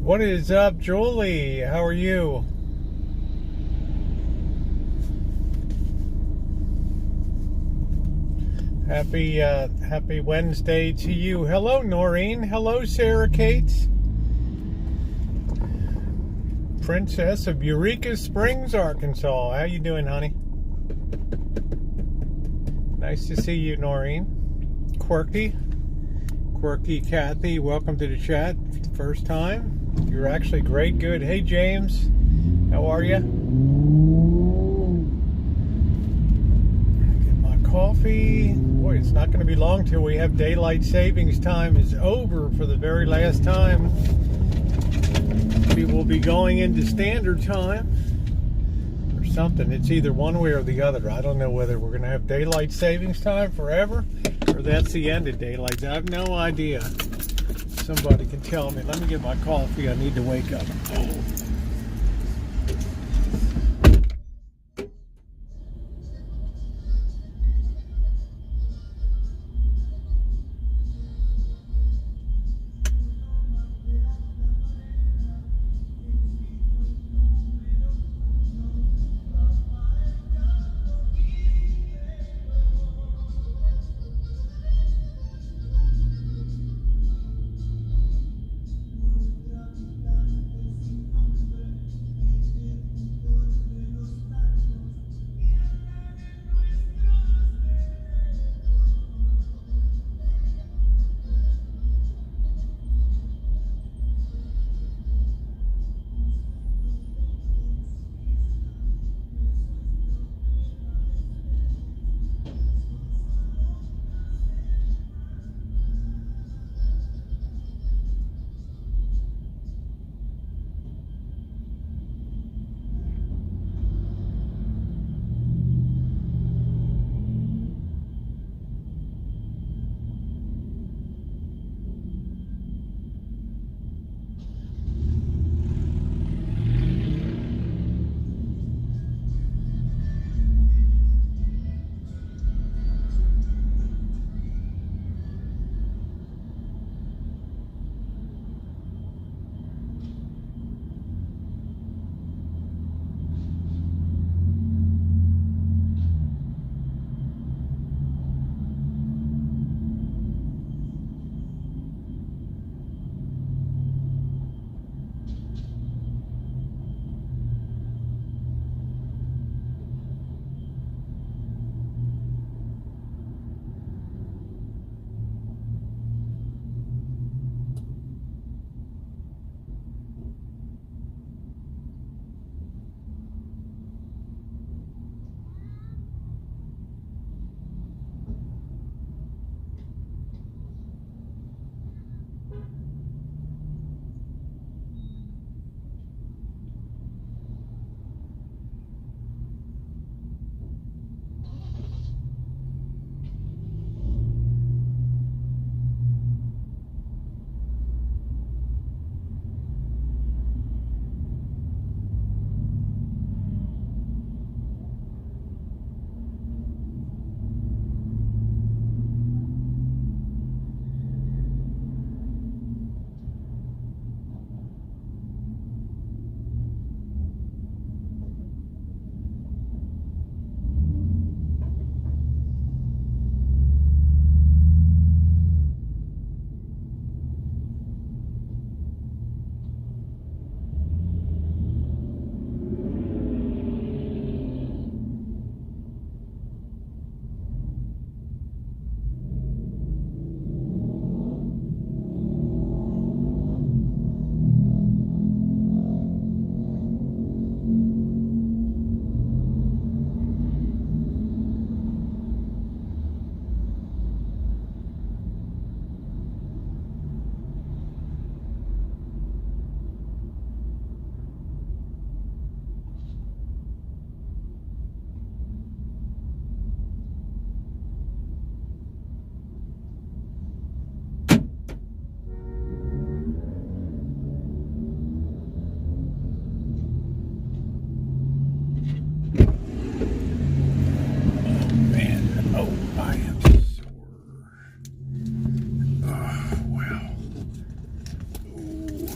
What is up, Julie? How are you? Happy Wednesday to you. Hello, Noreen. Hello, Sarah Kate. Princess of Eureka Springs, Arkansas. How you doing, honey? Nice to see you, Noreen. Quirky Kathy, welcome to the chat. First time. You're actually great. Good. Hey, James. How are you? Get my coffee. Boy, it's not going to be long till we have daylight savings time is over for the very last time. We will be going into standard time or something. It's either one way or the other. I don't know whether we're going to have daylight savings time forever or that's the end of daylight. I have no idea. Somebody can tell me. Let me get my coffee. I need to wake up.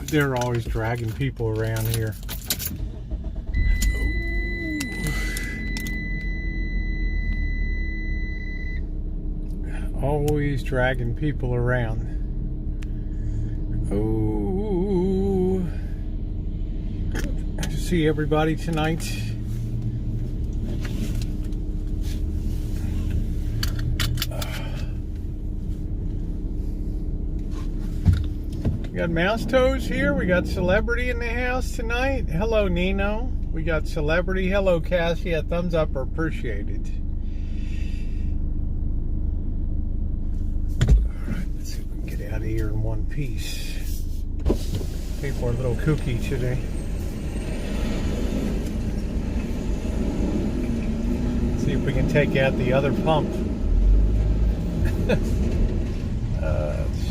They're always dragging people around here. Always dragging people around. Oh, to see everybody tonight. We got Mouse Toes here. We got Celebrity in the house tonight. Hello, Nino. We got Celebrity. Hello, Cassie. A thumbs up are appreciated. Let's see if we can get out of here in one piece. People are a little kooky today. Let's see if we can take out the other pump.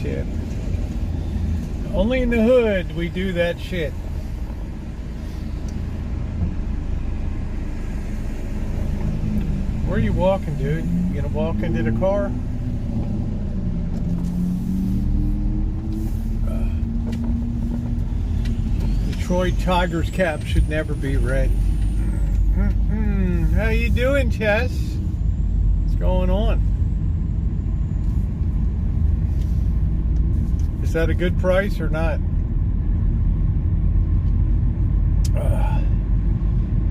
Shit. Only in the hood we do that shit. Where are you walking, dude? You gonna walk into the car? Detroit Tigers cap should never be red. How you doing, Chess? What's going on? Is that a good price or not?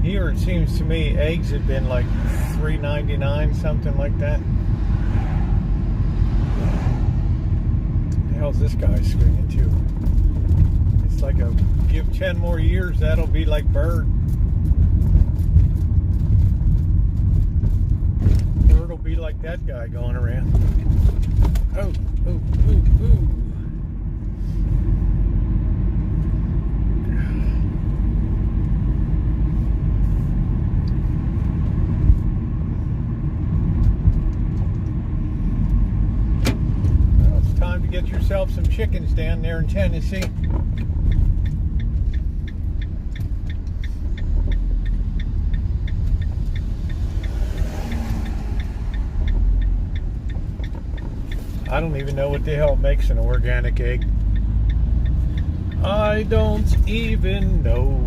Here it seems to me eggs have been like $3.99, something like that. The hell's this guy swinging to? It's like a give 10 more years, that'll be like Bird. Bird will be like that guy going around. Oh, ooh, ooh, ooh. Get yourself some chickens down there in Tennessee. I don't even know what the hell makes an organic egg. I don't even know.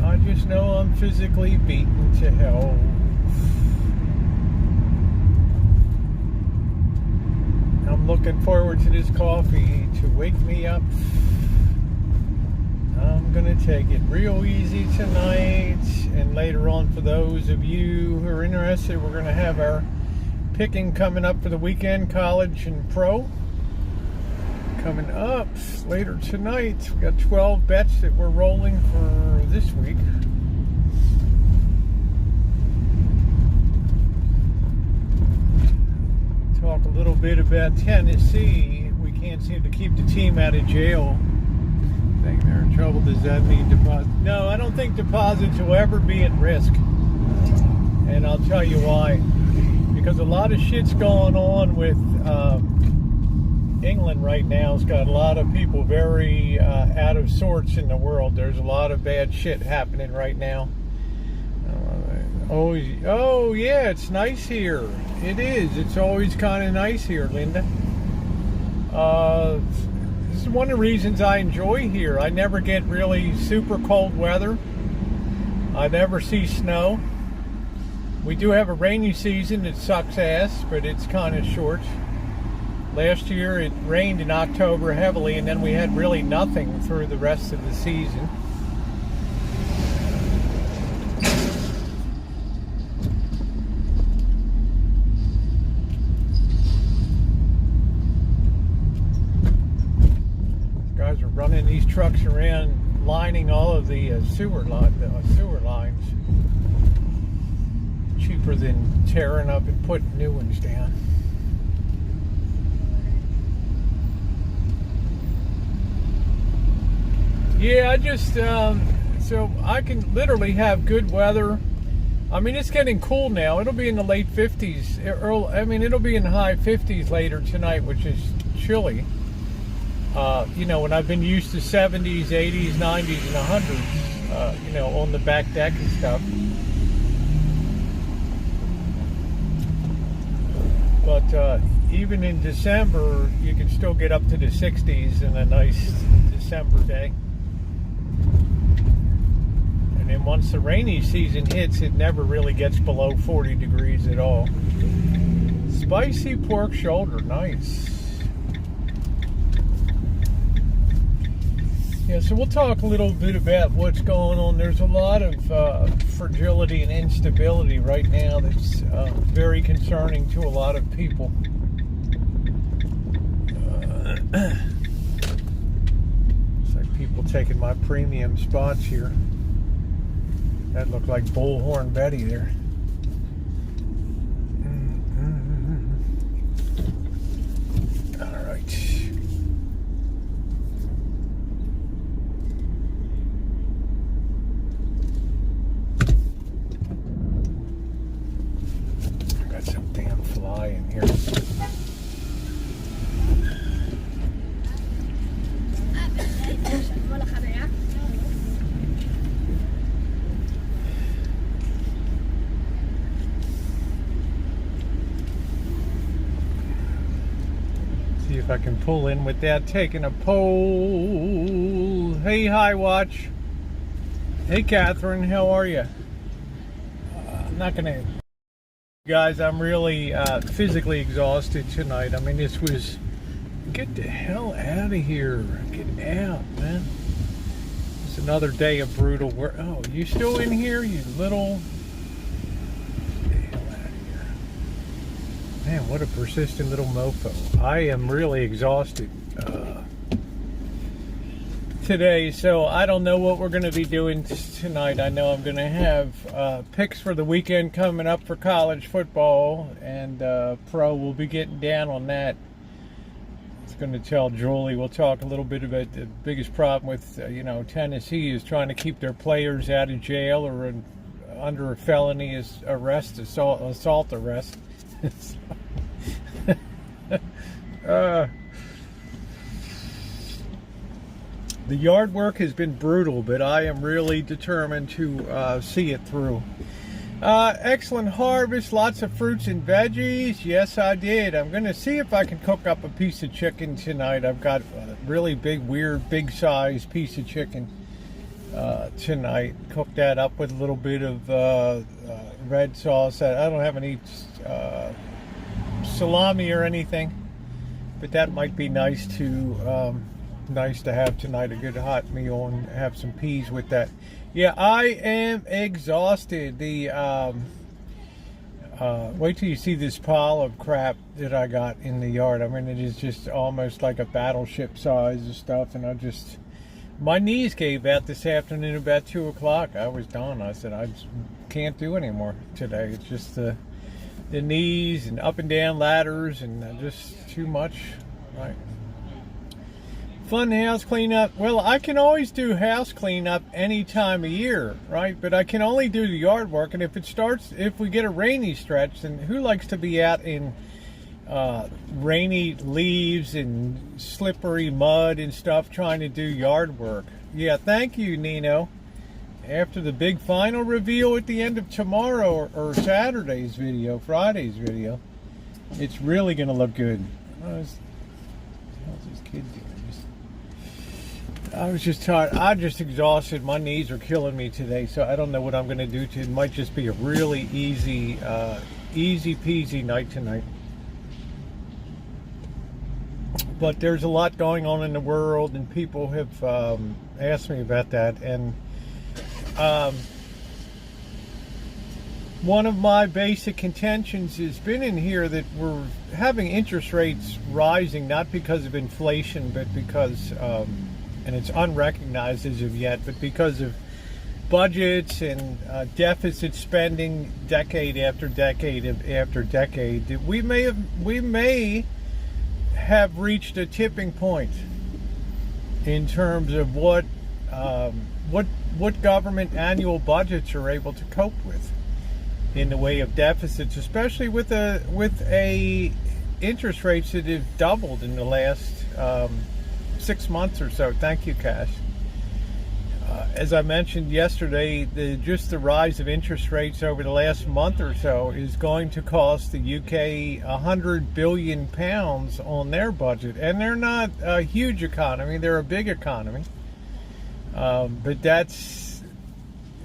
I just know I'm physically beaten to hell. I'm looking forward to this coffee to wake me up. I'm gonna take it real easy tonight, and later on, for those of you who are interested, we're gonna have our picking coming up for the weekend, college and pro coming up later tonight. We got 12 bets that we're rolling for this week. Talk a little bit about Tennessee. We can't seem to keep the team out of jail. I think they're in trouble. Does that mean deposit? No, I don't think deposits will ever be at risk. And I'll tell you why. Because a lot of shit's going on with England right now. It's got a lot of people very out of sorts in the world. There's a lot of bad shit happening right now. Oh yeah, it's nice here. It is. It's always kind of nice here, Linda. This is one of the reasons I enjoy here. I never get really super cold weather. I never see snow. We do have a rainy season that sucks ass, but it's kind of short. Last year it rained in October heavily, and then we had really nothing through the rest of the season. Guys are running these trucks around, lining all of the sewer lines. Cheaper than tearing up and putting new ones down. Yeah, I just so I can literally have good weather. I mean, it's getting cool now. It'll be in the late 50s. It'll be in the high 50s later tonight, which is chilly. You know, when I've been used to 70s, 80s, 90s, and 100s, you know, on the back deck and stuff. But even in December, you can still get up to the 60s in a nice December day. And then once the rainy season hits, it never really gets below 40 degrees at all. Spicy pork shoulder, nice. Yeah, so we'll talk a little bit about what's going on. There's a lot of fragility and instability right now that's very concerning to a lot of people. It's like people taking my premium spots here. That looked like Bullhorn Betty there. All right. Got some damn fly in here. See if I can pull in without taking a poll. Hey, High Watch. Hey, Catherine, how are you? I'm not gonna, guys. I'm really physically exhausted tonight. I mean, this was. Get the hell out of here! Get out, man. It's another day of brutal work. Oh, you still in here, you little? Get the hell out of here! Man, what a persistent little mofo. I am really exhausted today, so I don't know what we're going to be doing tonight. I know I'm going to have picks for the weekend coming up for college football, and pro. We'll be getting down on that. Going to tell Julie. We'll talk a little bit about the biggest problem with Tennessee is trying to keep their players out of jail or under a felony arrest, assault arrest. The yard work has been brutal, but I am really determined to see it through. Excellent harvest, lots of fruits and veggies. Yes, I did. I'm going to see if I can cook up a piece of chicken tonight. I've got a really big, weird, big size piece of chicken tonight. Cook that up with a little bit of red sauce. I don't have any salami or anything, but that might be nice to have tonight. A good hot meal and have some peas with that. Yeah, I am exhausted. Wait till you see this pile of crap that I got in the yard. I mean, it is just almost like a battleship size of stuff, and my knees gave out this afternoon about 2 o'clock. I was done. I said, I just can't do anymore today. It's just the knees and up and down ladders and just too much, right? Fun house cleanup. Well, I can always do house cleanup any time of year, right? But I can only do the yard work, and if we get a rainy stretch, then who likes to be out in rainy leaves and slippery mud and stuff trying to do yard work? Yeah, thank you, Nino. After the big final reveal at the end of tomorrow or Saturday's video, Friday's video, it's really going to look good. How's this kid doing? I was just tired. I'm just exhausted. My knees are killing me today, so I don't know what I'm going to do. It might just be a really easy peasy night tonight. But there's a lot going on in the world, and people have asked me about that. And one of my basic contentions has been in here that we're having interest rates rising, not because of inflation, but because... and it's unrecognized as of yet, but because of budgets and deficit spending decade after decade after decade, that we may have reached a tipping point in terms of what government annual budgets are able to cope with in the way of deficits, especially with a interest rates that have doubled in the last 6 months or so. Thank you, Cash. As I mentioned yesterday, just the rise of interest rates over the last month or so is going to cost the UK £100 billion on their budget. And they're not a huge economy, they're a big economy. But that's,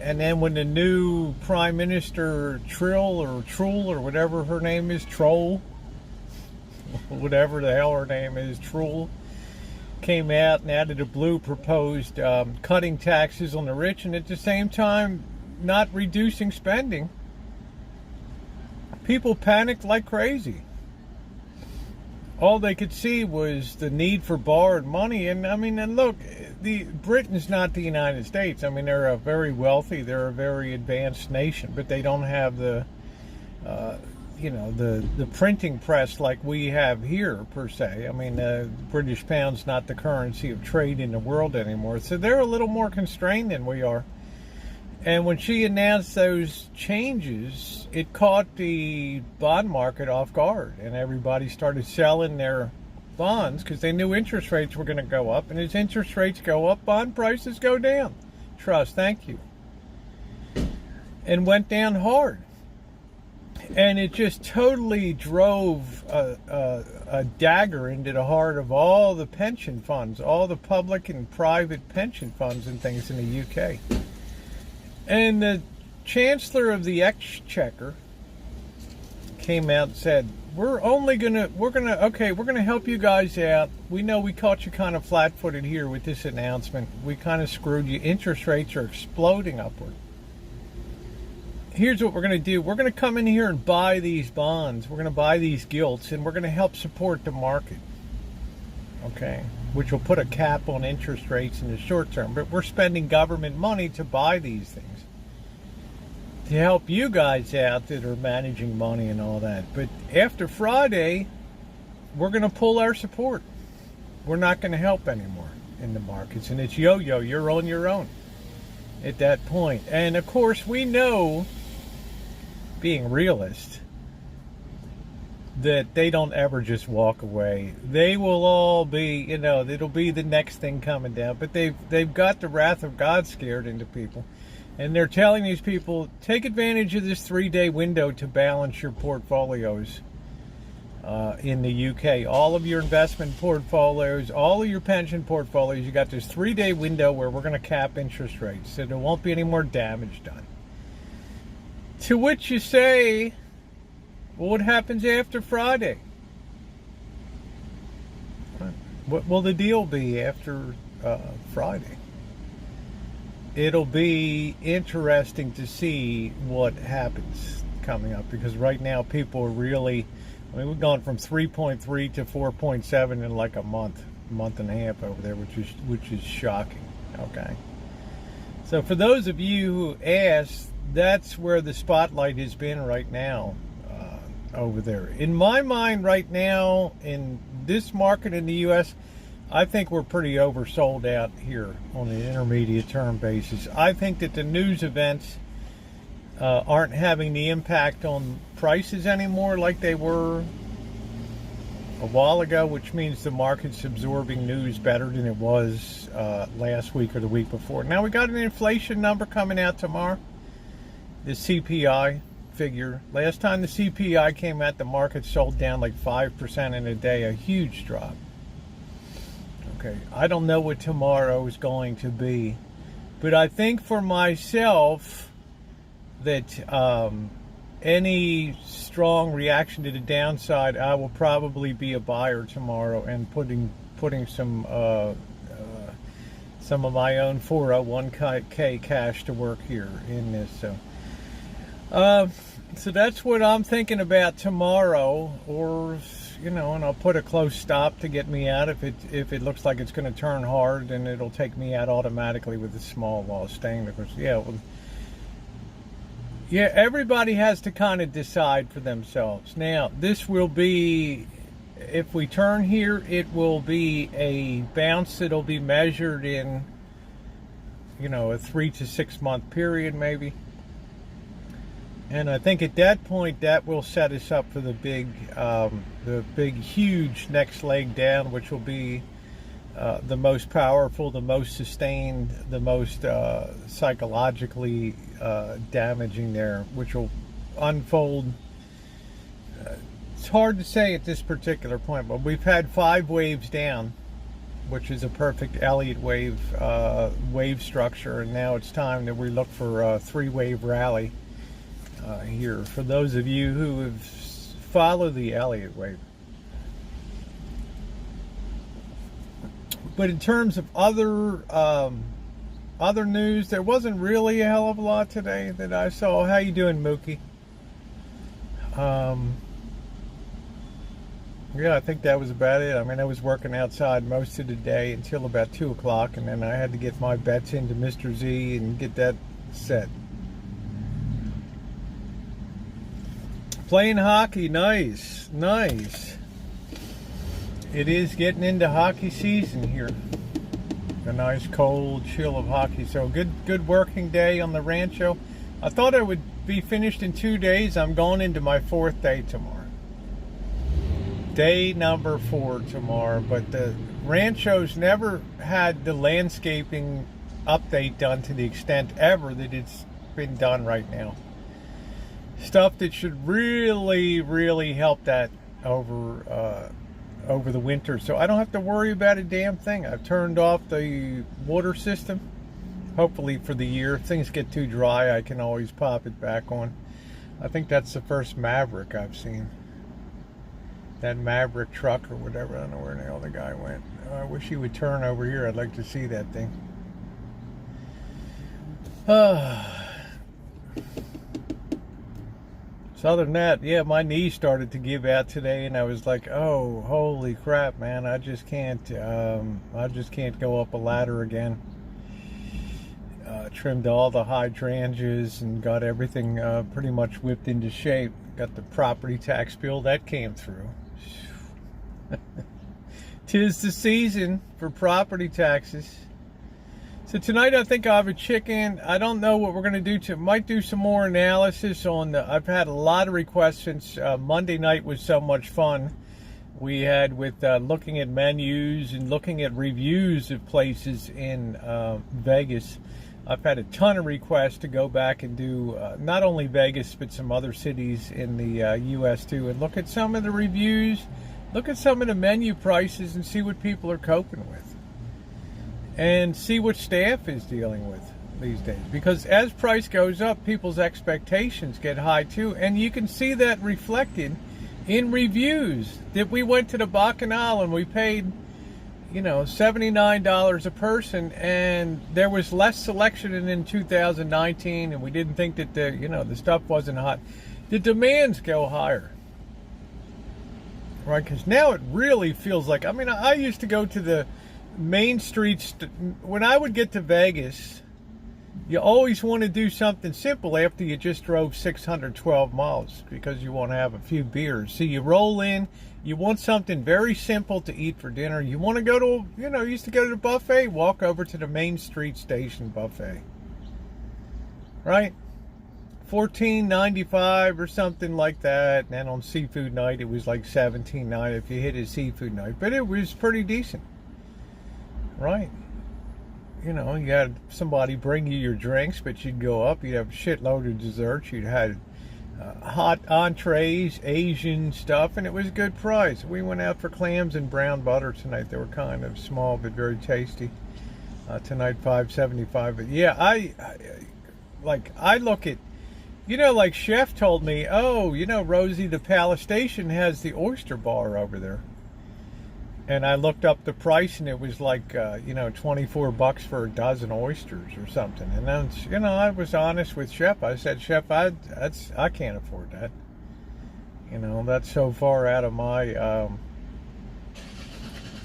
and then when the new Prime Minister Trull or whatever her name is, whatever the hell her name is, Trull, came out and out of the blue proposed cutting taxes on the rich and at the same time not reducing spending, people panicked like crazy. All they could see was the need for borrowed money. And I mean, and look, Britain's not the United States. I mean, they're a very wealthy, they're a very advanced nation, but they don't have the the printing press like we have here, per se. I mean, the British pound's not the currency of trade in the world anymore, so they're a little more constrained than we are. And when she announced those changes, it caught the bond market off guard, and everybody started selling their bonds because they knew interest rates were going to go up, and as interest rates go up, bond prices go down. Trust, thank you. And went down hard. And it just totally drove a dagger into the heart of all the pension funds, all the public and private pension funds and things in the UK. And the Chancellor of the Exchequer came out and said, we're gonna help you guys out. We know we caught you kind of flat-footed here with this announcement. We kind of screwed you. Interest rates are exploding upward. Here's what we're going to do. We're going to come in here and buy these bonds. We're going to buy these gilts, and we're going to help support the market. Okay? Which will put a cap on interest rates in the short term. But we're spending government money to buy these things, to help you guys out that are managing money and all that. But after Friday, we're going to pull our support. We're not going to help anymore in the markets. And it's yo-yo. You're on your own at that point. And, of course, we know, being realist, that they don't ever just walk away. They will all be, it'll be the next thing coming down. But they've got the wrath of God scared into people. And they're telling these people, take advantage of this 3-day window to balance your portfolios in the UK. All of your investment portfolios, all of your pension portfolios, you got this 3-day window where we're going to cap interest rates so there won't be any more damage done. To which you say, well, what happens after Friday? What will the deal be after Friday? It'll be interesting to see what happens coming up, because right now people are really, we've gone from 3.3 to 4.7 in like a month and a half over there, which is shocking. Okay. So for those of you who asked, that's where the spotlight has been right now over there. In my mind right now, in this market in the U.S., I think we're pretty oversold out here on an intermediate term basis. I think that the news events aren't having the impact on prices anymore like they were a while ago, which means the market's absorbing news better than it was last week or the week before. Now we got an inflation number coming out tomorrow, the CPI figure. Last time the CPI came out, the market sold down like 5% in a day, a huge drop. Okay, I don't know what tomorrow is going to be, but I think for myself that any strong reaction to the downside, I will probably be a buyer tomorrow and putting some of my own 401k cash to work here in this. So that's what I'm thinking about tomorrow, or and I'll put a close stop to get me out. If it looks like it's going to turn hard, then it'll take me out automatically with a small loss staying. Because everybody has to kind of decide for themselves. Now, this will be, if we turn here, it will be a bounce that'll be measured in, a 3 to 6 month period maybe. And I think at that point, that will set us up for the big, huge next leg down, which will be the most powerful, the most sustained, the most psychologically damaging there, which will unfold. It's hard to say at this particular point, but we've had 5 waves down, which is a perfect Elliott wave wave structure, and now it's time that we look for a 3-wave rally here. For those of you who have followed the Elliott wave. But in terms of other news, there wasn't really a hell of a lot today that I saw. How you doing, Mookie? Yeah, I think that was about it. I mean, I was working outside most of the day until about 2 o'clock, and then I had to get my bets into Mr. Z and get that set. Playing hockey, nice, nice. It is getting into hockey season here. A nice cold chill of hockey. So good working day on the Rancho. I thought I would be finished in 2 days. I'm going into my 4th day tomorrow. Day number 4 tomorrow. But the Rancho's never had the landscaping update done to the extent ever that it's been done right now. Stuff that should really, really help that over the winter, so I don't have to worry about a damn thing. I've turned off the water system, hopefully for the year. If things get too dry, I can always pop it back on. I think that's the first Maverick I've seen. That Maverick truck or whatever. I don't know where the hell the guy went. I wish he would turn over here. I'd like to see that thing. So other than that, yeah, my knee started to give out today, and I was like, "Oh, holy crap, man! I just can't go up a ladder again." Trimmed all the hydrangeas and got everything pretty much whipped into shape. Got the property tax bill that came through. 'Tis the season for property taxes. So tonight I think I have a chicken. I don't know what we're going to do. Might do some more analysis on the... I've had a lot of requests since Monday night was so much fun. We had with looking at menus and looking at reviews of places in Vegas. I've had a ton of requests to go back and do not only Vegas, but some other cities in the U.S. too, and look at some of the reviews, look at some of the menu prices and see what people are coping with. And see what staff is dealing with these days. Because as price goes up, people's expectations get high too. And you can see that reflected in reviews. That we went to the Bacchanal and we paid, $79 a person. And there was less selection than in 2019. And we didn't think that the stuff wasn't hot. The demands go higher. Right? Because now it really feels like, I used to go to the main streets. When I would get to Vegas, you always want to do something simple after you just drove 612 miles because you want to have a few beers. So you roll in, you want something very simple to eat for dinner. You want to go to, you used to go to the buffet, walk over to the Main Street Station buffet. Right? $14.95 or something like that. And then on seafood night, it was like $17.90 if you hit a seafood night. But it was pretty decent. Right. You had somebody bring you your drinks, but you'd go up, you'd have a shitload of desserts, you'd have hot entrees, Asian stuff, and it was a good price. We went out for clams and brown butter tonight. They were kind of small, but very tasty. Tonight, $5.75. But yeah, I look at, like Chef told me, Rosie, the Palace Station has the oyster bar over there. And I looked up the price, and it was like, $24 for a dozen oysters or something. And then, I was honest with Chef. I said, Chef, I can't afford that. That's so far out of my,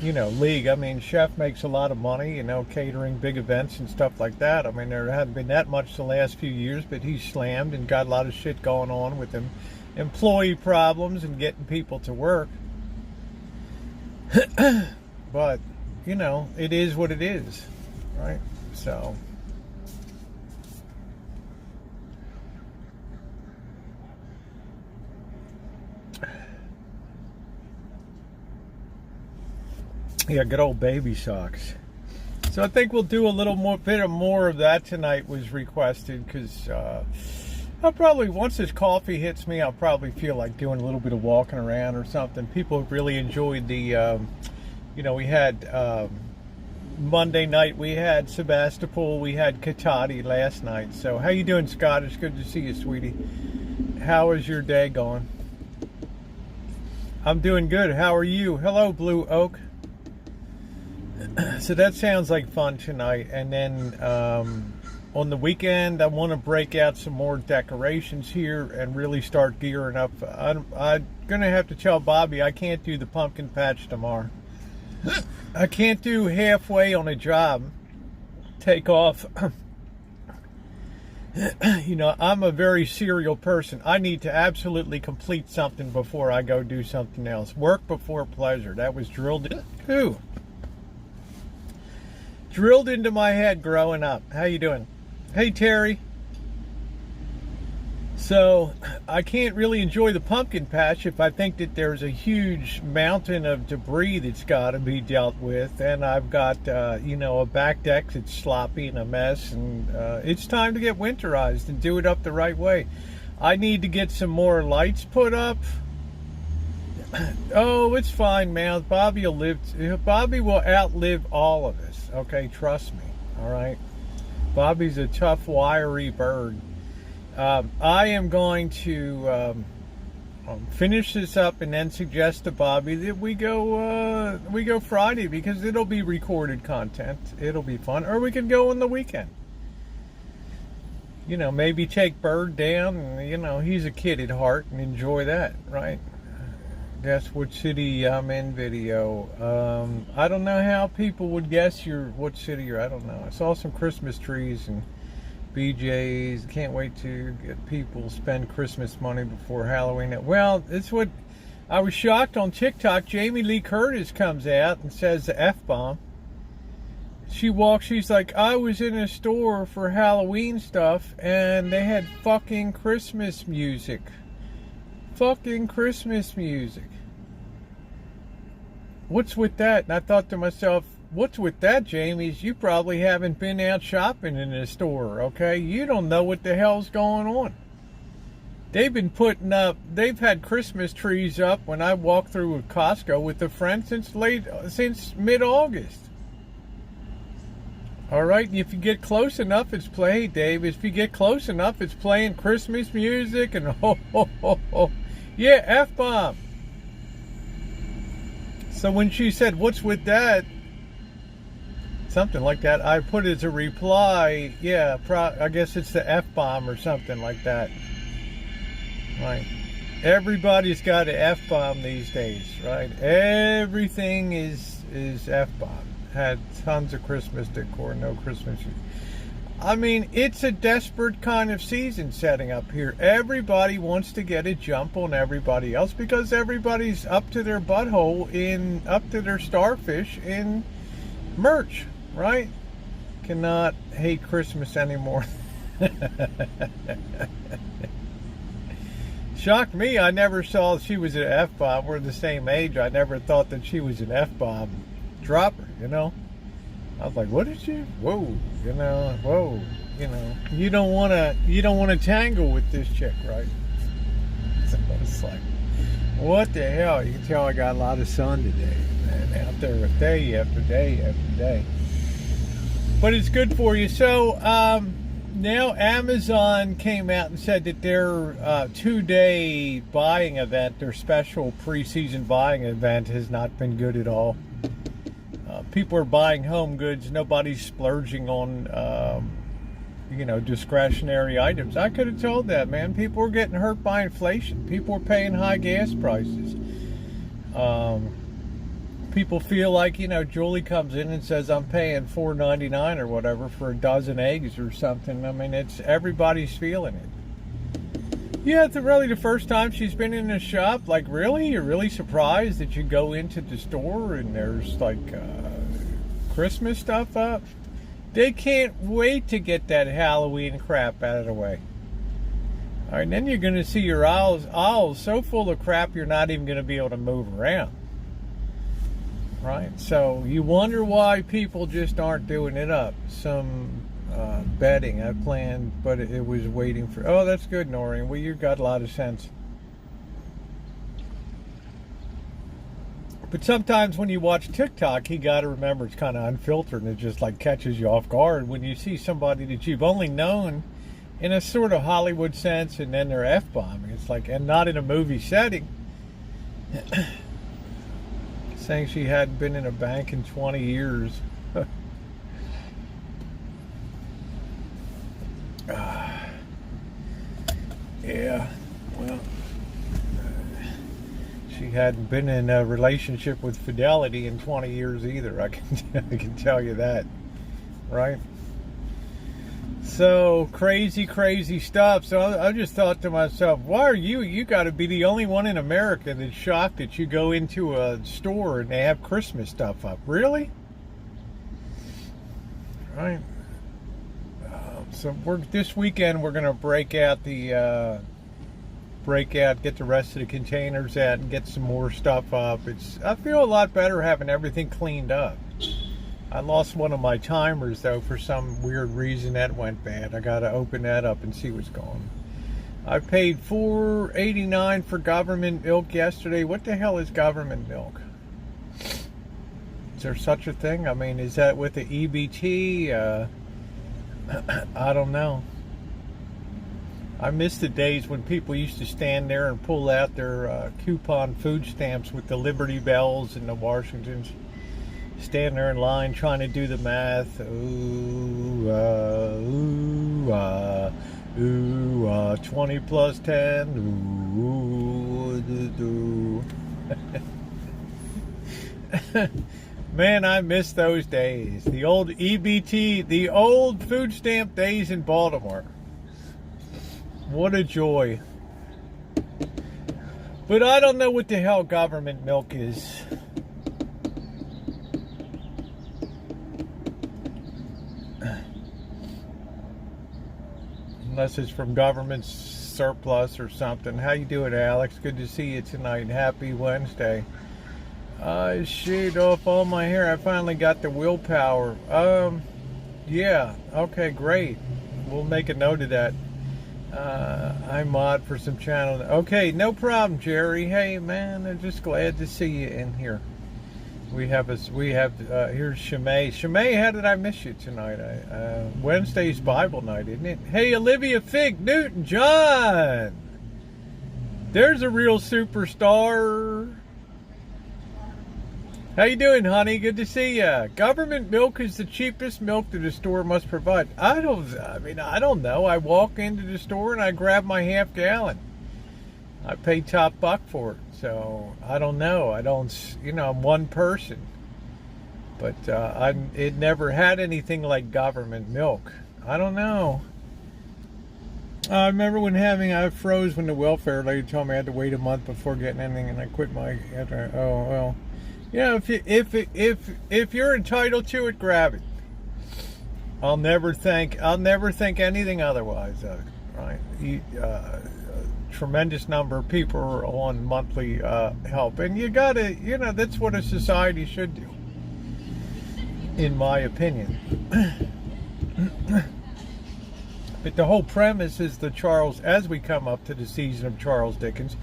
league. Chef makes a lot of money, catering big events and stuff like that. There hadn't been that much the last few years, but he's slammed and got a lot of shit going on with him. Employee problems and getting people to work. But, it is what it is, right? So, Yeah, good old baby socks. So I think we'll do a little more of that tonight was requested, because I'll probably, once this coffee hits me, I'll probably feel like doing a little bit of walking around or something. People really enjoyed the, we had Monday night, we had Sebastopol, we had Katati last night. So how you doing, Scott? It's good to see you, sweetie. How is your day going? I'm doing good. How are you? Hello, Blue Oak. So that sounds like fun tonight. And then on the weekend, I want to break out some more decorations here and really start gearing up. I'm going to have to tell Bobby I can't do the pumpkin patch tomorrow. I can't do halfway on a job, take off. I'm a very serial person. I need to absolutely complete something before I go do something else. Work before pleasure. That was drilled into my head growing up. How you doing? Hey, Terry. So I can't really enjoy the pumpkin patch if I think that there's a huge mountain of debris that's got to be dealt with, and I've got a back deck that's sloppy and a mess, and it's time to get winterized and do it up the right way. I need to get some more lights put up. Oh, it's fine, man. Bobby will outlive all of us. Okay, trust me. All right. Bobby's a tough, wiry bird. I am going to finish this up and then suggest to Bobby that we go Friday, because it'll be recorded content. It'll be fun. Or we can go on the weekend. Maybe take Bird down, and he's a kid at heart, and enjoy that, right? Guess what city I'm in video. I don't know how people would guess what city you're. I don't know. I saw some Christmas trees and BJ's. Can't wait to get people spend Christmas money before Halloween. Well, it's what I was shocked on TikTok. Jamie Lee Curtis comes out and says the F-bomb. She's like, I was in a store for Halloween stuff and they had fucking Christmas music. Fucking Christmas music. What's with that? And I thought to myself, what's with that, Jamie? You probably haven't been out shopping in a store, okay? You don't know what the hell's going on. They've had Christmas trees up when I walked through a Costco with a friend since mid-August. All right, if you get close enough, it's play, Dave. If you get close enough, it's playing Christmas music and yeah, F-bomb. So when she said, what's with that? Something like that. I put as a reply, yeah, I guess it's the F-bomb or something like that. Right. Everybody's got an F-bomb these days, right? Everything is F-bomb. Had tons of Christmas decor, no Christmas. I mean, it's a desperate kind of season setting up here. Everybody wants to get a jump on everybody else because everybody's up to their butthole up to their starfish in merch, right? Cannot hate Christmas anymore. Shocked me. I never saw she was an F-bomb. We're the same age. I never thought that she was an F-bomb dropper, I was like, what is she? Whoa, whoa, you don't want to tangle with this chick, right? So it's like, what the hell? You can tell I got a lot of sun today, man, out there day after day after day. But it's good for you. So now Amazon came out and said that their 2-day buying event, their special preseason buying event, has not been good at all. People are buying home goods. Nobody's splurging on, discretionary items. I could have told that, man. People are getting hurt by inflation. People are paying high gas prices. People feel like, Julie comes in and says, I'm paying $4.99 or whatever for a dozen eggs or something. I mean, everybody's feeling it. Yeah, it's really the first time she's been in a shop. Like, really? You're really surprised that you go into the store and there's, like, Christmas stuff up? They can't wait to get that Halloween crap out of the way. All right, and then you're going to see your aisles so full of crap you're not even going to be able to move around. right? So you wonder why people just aren't doing it up. Some betting I planned, but it was waiting for. Oh, that's good, Noreen. Well, you've got a lot of sense. But sometimes when you watch TikTok, you got to remember it's kind of unfiltered, and it just like catches you off guard when you see somebody that you've only known in a sort of Hollywood sense, and then they're F-bombing. It's like, and not in a movie setting. Saying she hadn't been in a bank in 20 years. Yeah, well, she hadn't been in a relationship with Fidelity in 20 years either. I can tell you that, right? So crazy stuff. So I just thought to myself, why are you got to be the only one in America that's shocked that you go into a store and they have Christmas stuff up. Really? Right. So this weekend we're gonna get the rest of the containers out and get some more stuff up. I feel a lot better having everything cleaned up. I lost one of my timers though for some weird reason. That went bad. I gotta open that up and see what's going on. I paid $4.89 for government milk yesterday. What the hell is government milk? Is there such a thing? I mean, is that with the EBT? I don't know. I miss the days when people used to stand there and pull out their coupon food stamps with the Liberty Bells and the Washingtons. Stand there in line trying to do the math. Ooh, ooh, ooh, 20 plus 10. Ooh, doo, doo. Man, I miss those days. The old EBT, the old food stamp days in Baltimore. What a joy. But I don't know what the hell government milk is. Unless it's from government surplus or something. How you doing, Alex? Good to see you tonight. Happy Wednesday. I shaved off all my hair. I finally got the willpower. Yeah. Okay, great. We'll make a note of that. I mod for some channel. Okay, no problem, Jerry. Hey, man, I'm just glad to see you in here. Here's Shimei. Shimei, how did I miss you tonight? Wednesday's Bible night, isn't it? Hey, Olivia Fig, Newton, John. There's a real superstar. How you doing, honey? Good to see ya. Government milk is the cheapest milk that the store must provide. I don't know. I walk into the store and I grab my half gallon. I pay top buck for it. So, I don't know. I'm one person. But it never had anything like government milk. I don't know. I remember I froze when the welfare lady told me I had to wait a month before getting anything, and I quit oh, well. Yeah, if you're entitled to it, grab it. I'll never think anything otherwise of it, right? Tremendous number of people are on monthly help, and you gotta, that's what a society should do, in my opinion. But the whole premise is as we come up to the season of Charles Dickens,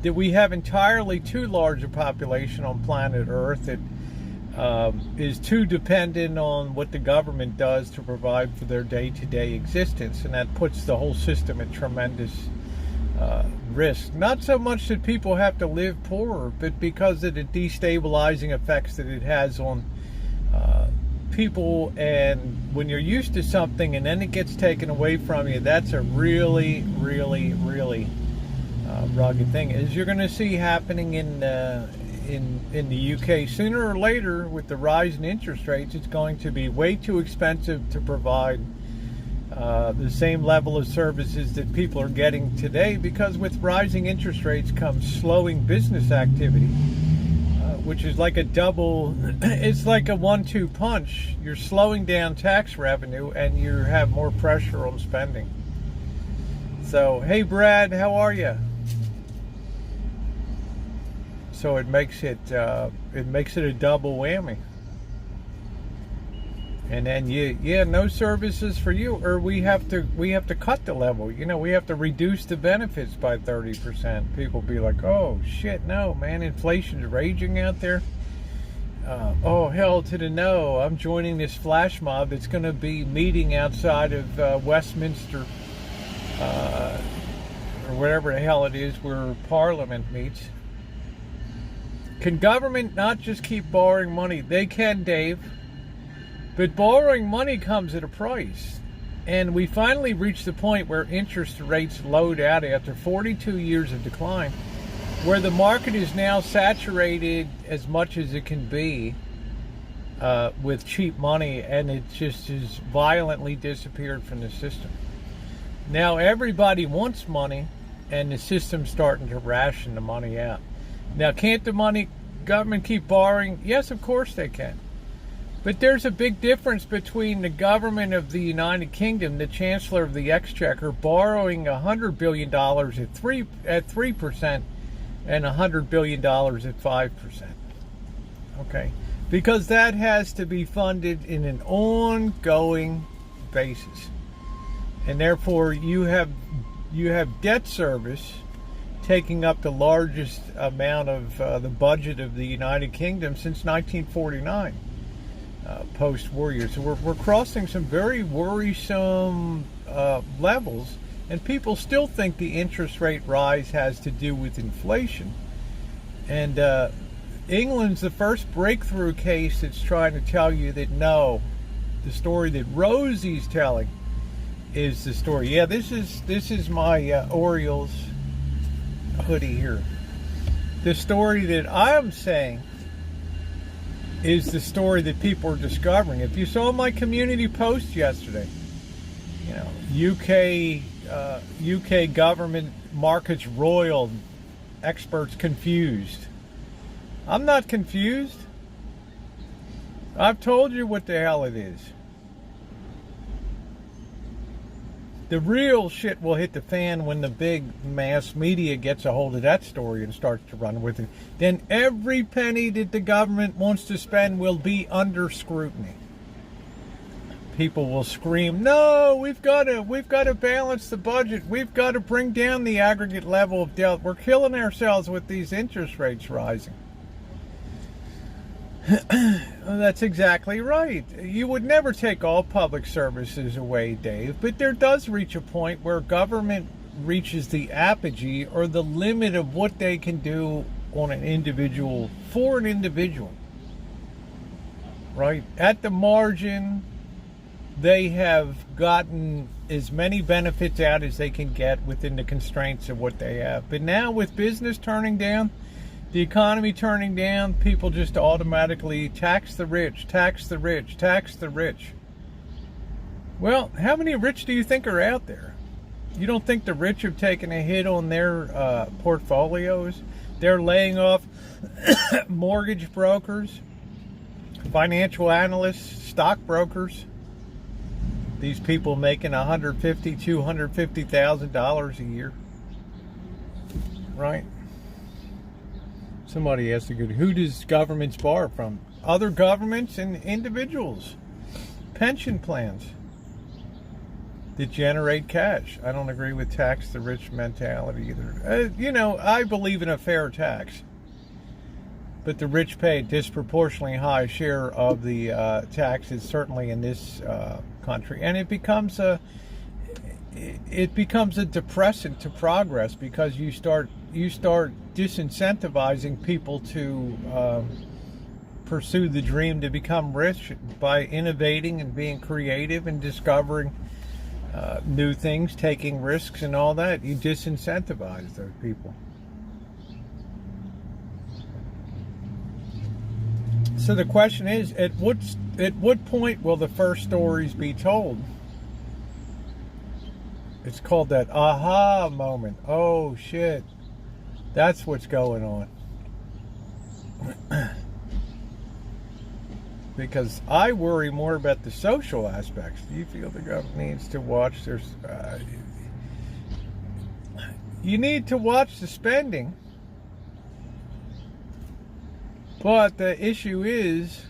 that we have entirely too large a population on planet Earth that is too dependent on what the government does to provide for their day-to-day existence, and that puts the whole system at tremendous risk. Not so much that people have to live poorer, but because of the destabilizing effects that it has on people. And when you're used to something and then it gets taken away from you, that's a really, really, really rugged thing. As you're going to see happening in the UK sooner or later, with the rise in interest rates, it's going to be way too expensive to provide the same level of services that people are getting today, because with rising interest rates comes slowing business activity, which is like it's like a 1-2 punch. You're slowing down tax revenue and you have more pressure on spending. So, hey Brad, how are you? So it makes it a double whammy. And then no services for you, or we have to cut the level. We have to reduce the benefits by 30%. People be like, oh shit, no man, inflation's raging out there. Oh hell to the no! I'm joining this flash mob that's going to be meeting outside of Westminster, or whatever the hell it is where Parliament meets. Can government not just keep borrowing money? They can, Dave. But borrowing money comes at a price. And we finally reached the point where interest rates load out after 42 years of decline, where the market is now saturated as much as it can be with cheap money, and it just has violently disappeared from the system. Now everybody wants money, and the system's starting to ration the money out. Now, can't the government keep borrowing? Yes, of course they can. But there's a big difference between the government of the United Kingdom, the Chancellor of the Exchequer, borrowing $100 billion at 3% and $100 billion at 5%. Okay? Because that has to be funded in an ongoing basis. And therefore, you have debt service taking up the largest amount of the budget of the United Kingdom since 1949. Post-war years. So we're crossing some very worrisome levels, and people still think the interest rate rise has to do with inflation. And England's the first breakthrough case that's trying to tell you that no, the story that Rosie's telling is the story. Yeah, this is my Orioles hoodie here. The story that I'm saying is the story that people are discovering. If you saw my community post yesterday, UK government markets roiled, experts confused. I'm not confused. I've told you what the hell it is. The real shit will hit the fan when the big mass media gets a hold of that story and starts to run with it. Then every penny that the government wants to spend will be under scrutiny. People will scream, "No, we've got to balance the budget. We've got to bring down the aggregate level of debt. We're killing ourselves with these interest rates rising." Well, that's exactly right. You would never take all public services away, Dave, but there does reach a point where government reaches the apogee or the limit of what they can do on an individual, for an individual. Right? At the margin, they have gotten as many benefits out as they can get within the constraints of what they have. But now with business turning down, the economy turning down, people just automatically tax the rich, tax the rich, tax the rich. Well, how many rich do you think are out there? You don't think the rich have taken a hit on their portfolios? They're laying off mortgage brokers, financial analysts, stockbrokers. These people making $150,000, $250,000 a year. Right? Somebody asked a good, who does governments borrow from? Other governments and individuals. Pension plans that generate cash. I don't agree with tax the rich mentality either. I believe in a fair tax. But the rich pay a disproportionately high share of the taxes, certainly in this country. And it becomes a depressant to progress, because you start disincentivizing people to pursue the dream to become rich by innovating and being creative and discovering new things, taking risks and all that. You disincentivize those people. So the question is, at what point will the first stories be told? It's called that aha moment. Oh shit. That's what's going on. Because I worry more about the social aspects. Do you feel the government needs to watch you need to watch the spending. But the issue is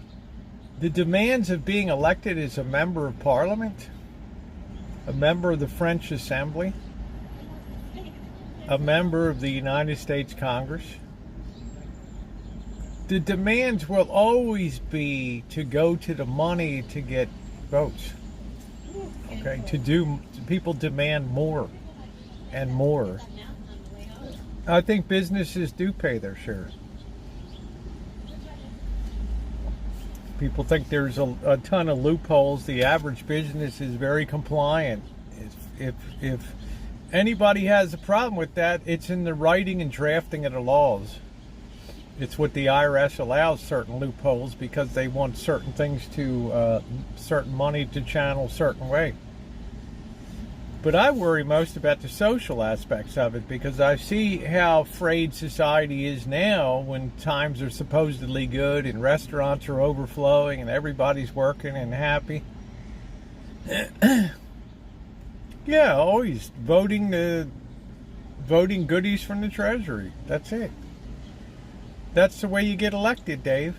the demands of being elected as a member of parliament, a member of the French Assembly, a member of the United States Congress. The demands will always be to go to the money to get votes. Okay, people demand more and more. I think businesses do pay their share. People think there's a ton of loopholes. The average business is very compliant. If anybody has a problem with that, it's in the writing and drafting of the laws. It's what the IRS allows certain loopholes because they want certain things to, certain money to channel certain way. But I worry most about the social aspects of it because I see how frayed society is now when times are supposedly good and restaurants are overflowing and everybody's working and happy. Yeah, always voting goodies from the Treasury. That's it. That's the way you get elected, Dave.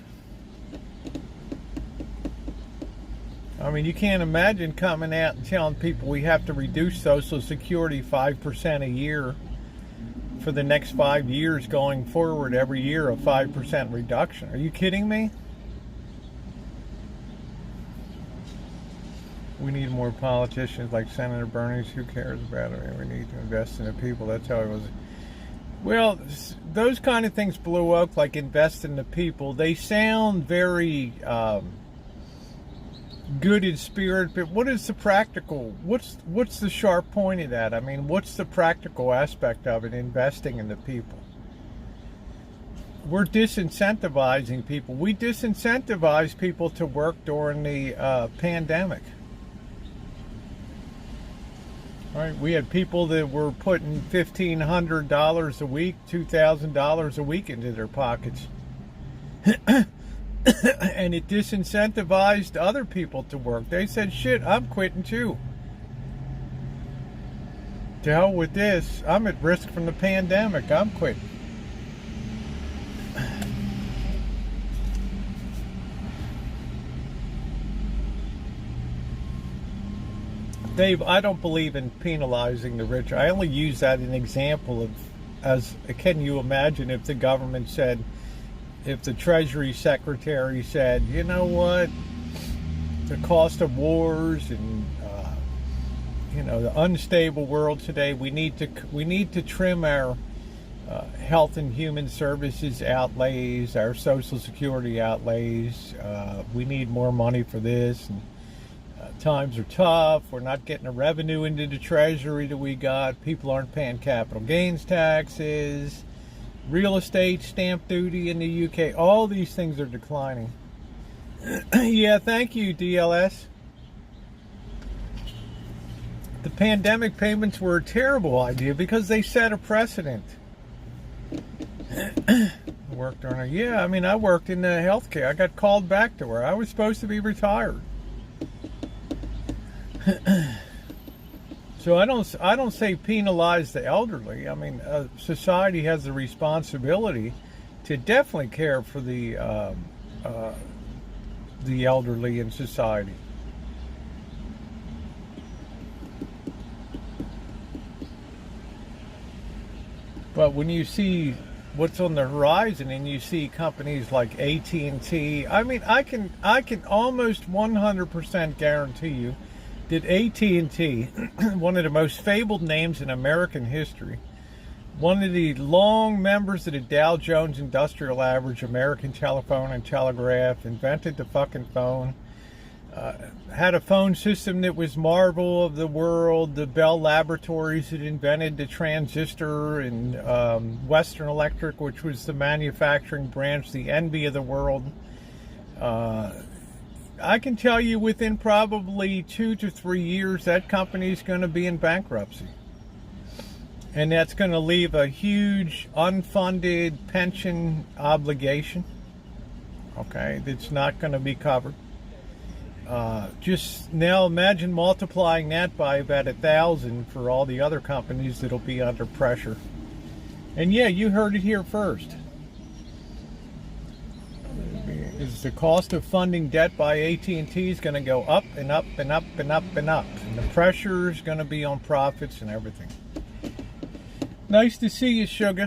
I mean, you can't imagine coming out and telling people we have to reduce Social Security 5% a year for the next 5 years going forward, every year a 5% reduction. Are you kidding me? We need more politicians like Senator Bernie's. Who cares about it? We need to invest in the people. That's how it was. Well, those kind of things blew up, like invest in the people. They sound very good in spirit, but what is the practical? What's the sharp point of that? I mean, what's the practical aspect of it? Investing in the people. We're disincentivizing people. We disincentivized people to work during the pandemic. All right, we had people that were putting $1,500 a week, $2,000 a week into their pockets. And it disincentivized other people to work. They said, shit, I'm quitting too. To hell with this. I'm at risk from the pandemic. I'm quitting. Dave, I don't believe in penalizing the rich. I only use that as an example of, can you imagine if the government said, if the Treasury Secretary said, you know what, the cost of wars and the unstable world today, we need to trim our health and human services outlays, our Social Security outlays. We need more money for this. And times are tough. We're not getting the revenue into the Treasury that we got. People aren't paying capital gains taxes. Real estate, stamp duty in the UK, all these things are declining. Yeah, thank you, DLS. The pandemic payments were a terrible idea because they set a precedent. Worked on it. Yeah, I mean, I worked in the healthcare. I got called back to where I was supposed to be retired. So I don't say penalize the elderly. I mean, society has the responsibility to definitely care for the elderly in society. But when you see what's on the horizon and you see companies like AT&T, I mean, I can almost 100% guarantee you that AT&T, one of the most fabled names in American history, one of the long members of the Dow Jones Industrial Average, American Telephone and Telegraph, invented the fucking phone, had a phone system that was marvel of the world. The Bell Laboratories had invented the transistor, and Western Electric, which was the manufacturing branch, the envy of the world. I can tell you within probably 2 to 3 years, that company is going to be in bankruptcy. And that's going to leave a huge unfunded pension obligation, okay, that's not going to be covered. Just now imagine multiplying that by about 1,000 for all the other companies that'll be under pressure. And yeah, you heard it here first. because the cost of funding debt by AT&T is going to go up and up and up and up and up. And the pressure is going to be on profits and everything. Nice to see you, sugar.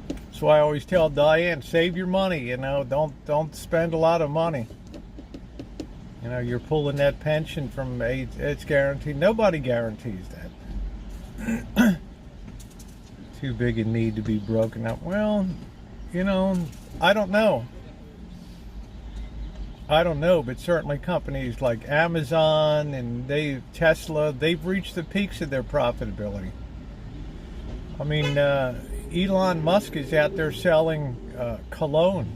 That's why I always tell Diane, save your money, you know, don't spend a lot of money. You know, you're pulling that pension from it's guaranteed. Nobody guarantees that. Too big a need to be broken up. Well, you know, I don't know, but certainly companies like Amazon and Tesla, they've reached the peaks of their profitability. I mean, Elon Musk is out there selling cologne.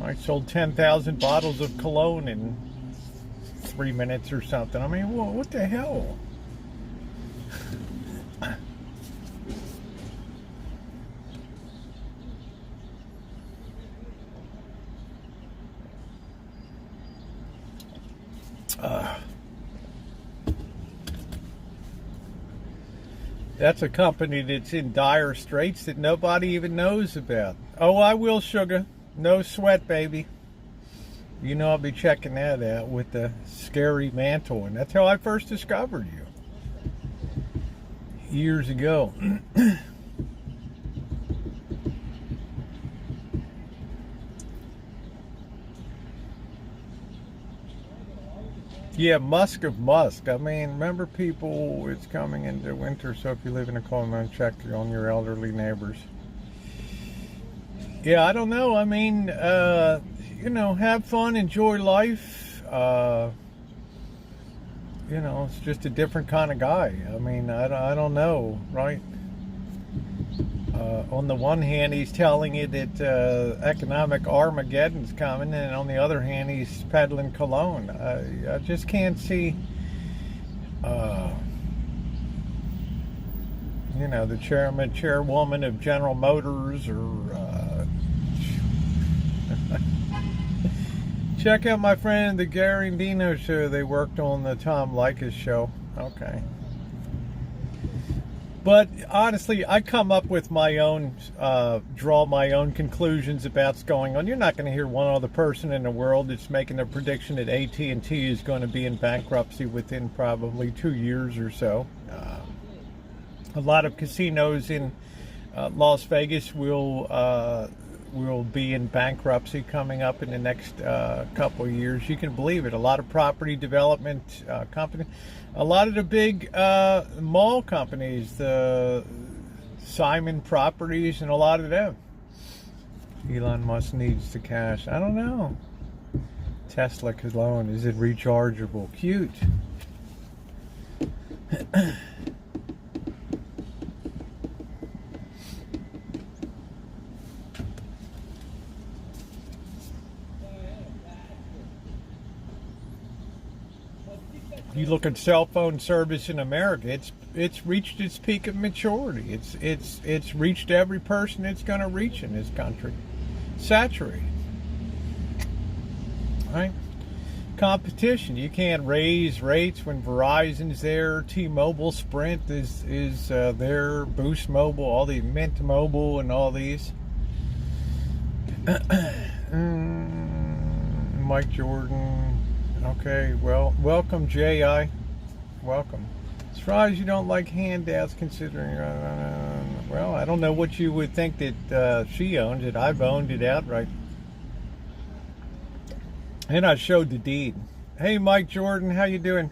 I sold 10,000 bottles of cologne in 3 minutes or something. I mean, what the hell? That's a company that's in dire straits that nobody even knows about. Oh, I will, sugar. No sweat, baby. You know I'll be checking that out with the scary mantle, and that's how I first discovered you years ago. Yeah, Musk of Musk. I mean, remember, people, it's coming into winter, so if you live in a commune, check on your elderly neighbors. Yeah, I don't know. I mean, you know, have fun, enjoy life. You know, it's just a different kind of guy. I mean, I don't know, right? On the one hand, he's telling you that economic Armageddon's coming, and on the other hand, he's peddling cologne. I just can't see, you know, the chairwoman of General Motors, or check out my friend the Gary and Dino show. They worked on the Tom Likas show. Okay. But honestly, I come up with my own, draw my own conclusions about what's going on. You're not going to hear one other person in the world that's making a prediction that AT&T is going to be in bankruptcy within probably 2 years or so. A lot of casinos in Las Vegas will be in bankruptcy coming up in the next couple of years. You can believe it. A lot of property development companies, a lot of the big mall companies, the Simon Properties, and a lot of them. Elon Musk needs the cash. I don't know. Tesla cologne, is it rechargeable? Cute. You look at cell phone service in America, it's reached its peak of maturity. It's reached every person it's going to reach in this country. Saturated. Right? Competition. You can't raise rates when Verizon's there, T-Mobile, Sprint is there, Boost Mobile, all the Mint Mobile, and all these. Mike Jordan. Okay, well, welcome, J.I. Welcome. Surprised you don't like handouts, considering, well, I don't know what you would think that she owns it. I've owned it outright. And I showed the deed. Hey, Mike Jordan, how you doing?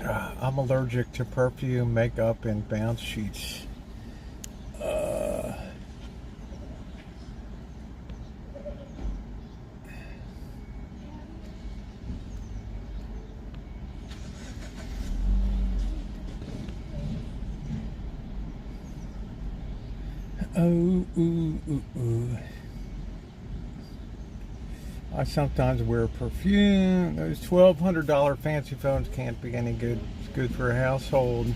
I'm allergic to perfume, makeup, and bounce sheets. I sometimes wear perfume. Those $1,200 fancy phones can't be any good. It's good for a household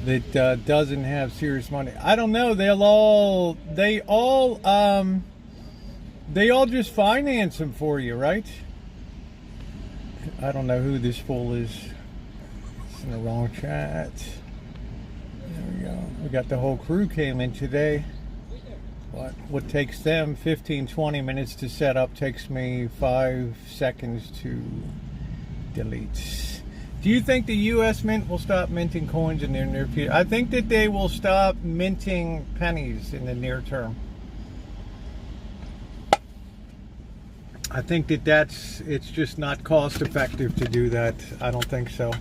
that doesn't have serious money. I don't know. They all just finance them for you, right? I don't know who this fool is. It's in the wrong chat. There we go. We got the whole crew came in today. What takes them 15-20 minutes to set up takes me 5 seconds to delete. Do you think the U.S. Mint will stop minting coins in the near future? I think that they will stop minting pennies in the near term. I think that it's just not cost effective to do that. I don't think so.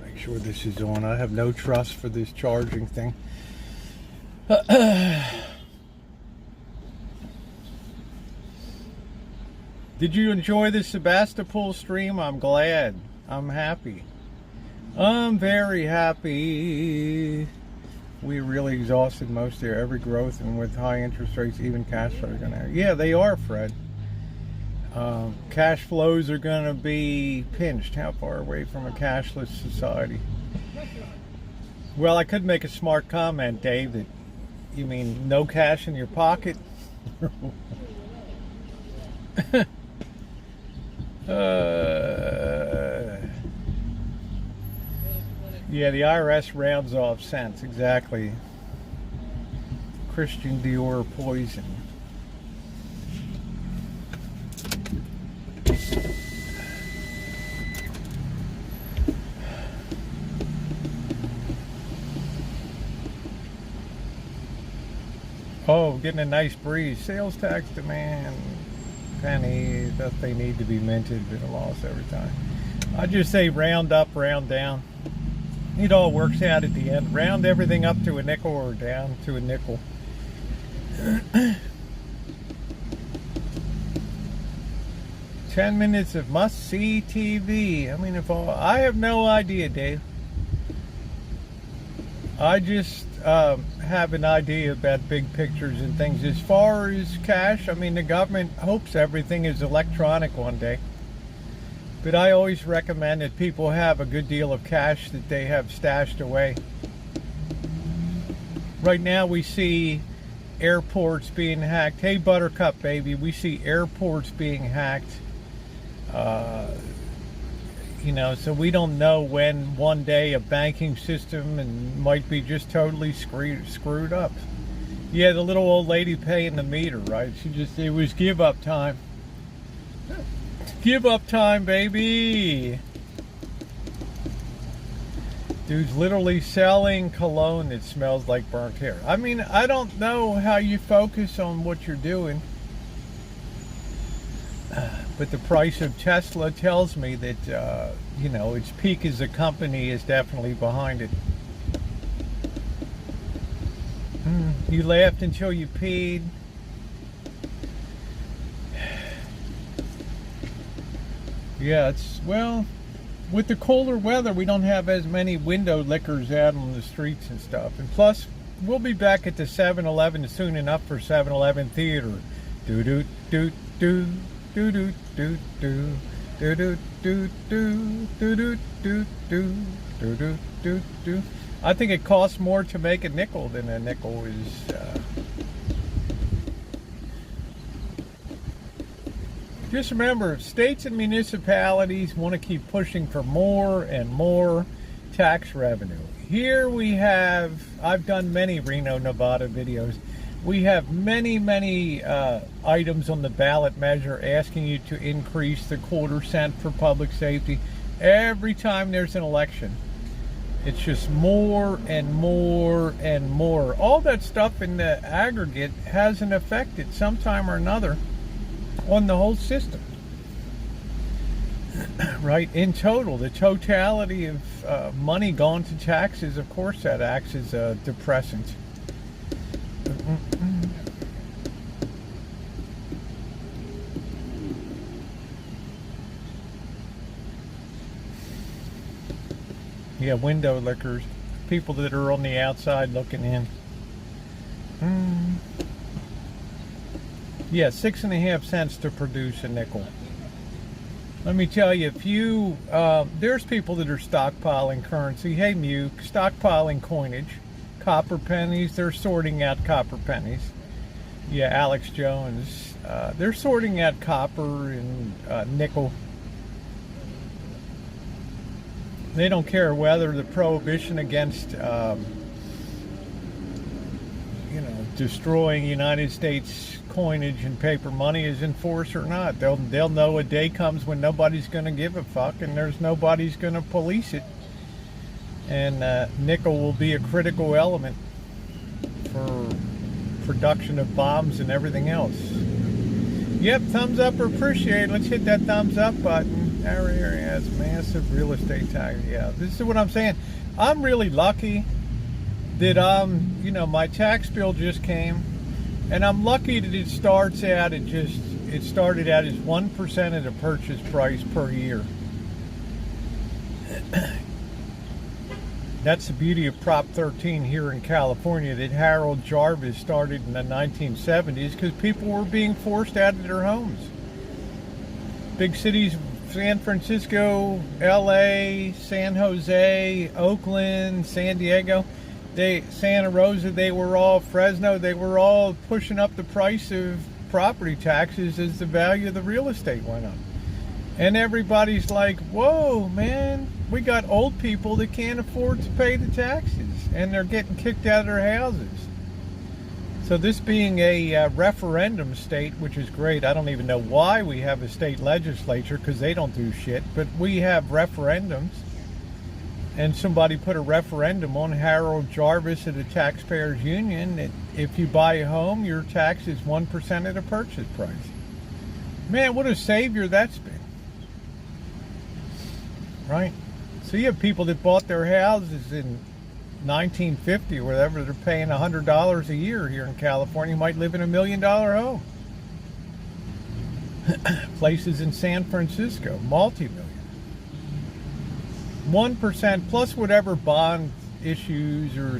Make sure this is on. I have no trust for this charging thing. Did you enjoy the Sebastopol stream? I'm glad. I'm happy. I'm very happy. We really exhausted most of every growth, and with high interest rates, even cash flows are going to... Yeah, they are, Fred. Cash flows are going to be pinched. How far away from a cashless society? Well, I could make a smart comment, Dave, that you mean no cash in your pocket? Yeah, the IRS rounds off cents, exactly. Christian Dior poison. Oh, getting a nice breeze. Sales tax demand. Penny, that they need to be minted, but a loss every time. I just say round up, round down. It all works out at the end. Round everything up to a nickel or down to a nickel. 10 minutes of must-see TV. I mean, I have no idea, Dave. I just have an idea about big pictures and things. As far as cash, I mean, the government hopes everything is electronic one day. But I always recommend that people have a good deal of cash that they have stashed away. Right now we see airports being hacked. Hey, Buttercup, baby, we see airports being hacked. You know, so we don't know when one day a banking system might be just totally screwed up. Yeah, the little old lady paying the meter, right? It was give up time. Give up time, baby. Dude's literally selling cologne that smells like burnt hair. I mean, I don't know how you focus on what you're doing. But the price of Tesla tells me that, you know, its peak as a company is definitely behind it. You laughed until you peed. Yeah, well, with the colder weather, we don't have as many window lickers out on the streets and stuff. And plus, we'll be back at the 7-Eleven soon enough for 7-Eleven theater. Do-do-do-do. Do-do-do-do. Do-do-do-do. I think it costs more to make a nickel than a nickel is. Just remember, states and municipalities want to keep pushing for more and more tax revenue. Here we have, I've done many Reno, Nevada videos. We have many items on the ballot measure asking you to increase the $0.25 for public safety every time there's an election. It's just more and more and more. All that stuff in the aggregate has an effect at some time or another on the whole system. Right? In total, the totality of money gone to taxes, of course that acts as a depressant. Yeah, window lickers. People that are on the outside looking in. Yeah, 6.5 cents to produce a nickel. Let me tell you, there's people that are stockpiling currency. Hey, stockpiling coinage. Copper pennies, they're sorting out copper pennies. Yeah, Alex Jones. They're sorting out copper and nickel. They don't care whether the prohibition against, destroying United States coinage and paper money is enforced or not. They'll know a day comes when nobody's going to give a fuck and there's nobody's going to police it. And nickel will be a critical element for production of bombs and everything else. Yep, thumbs up or appreciate. Let's hit that thumbs up button. Our area has massive real estate tax. Yeah, this is what I'm saying. I'm really lucky that my tax bill just came, and I'm lucky that it started out as 1% of the purchase price per year. That's the beauty of Prop 13 here in California that Harold Jarvis started in the 1970s, because people were being forced out of their homes. Big cities, San Francisco, LA, San Jose, Oakland, San Diego, Santa Rosa, Fresno, they were all pushing up the price of property taxes as the value of the real estate went up. And everybody's like, whoa, man, we got old people that can't afford to pay the taxes, and they're getting kicked out of their houses. So this being a referendum state, which is great. I don't even know why we have a state legislature, because they don't do shit, but we have referendums. And somebody put a referendum on Harold Jarvis of the Taxpayers Union that if you buy a home, your tax is 1% of the purchase price. Man, what a savior that's been. Right? So you have people that bought their houses in 1950 or whatever, they're paying $100 a year here in California, might live in $1 million home. Places in San Francisco, multi-million. 1% plus whatever bond issues or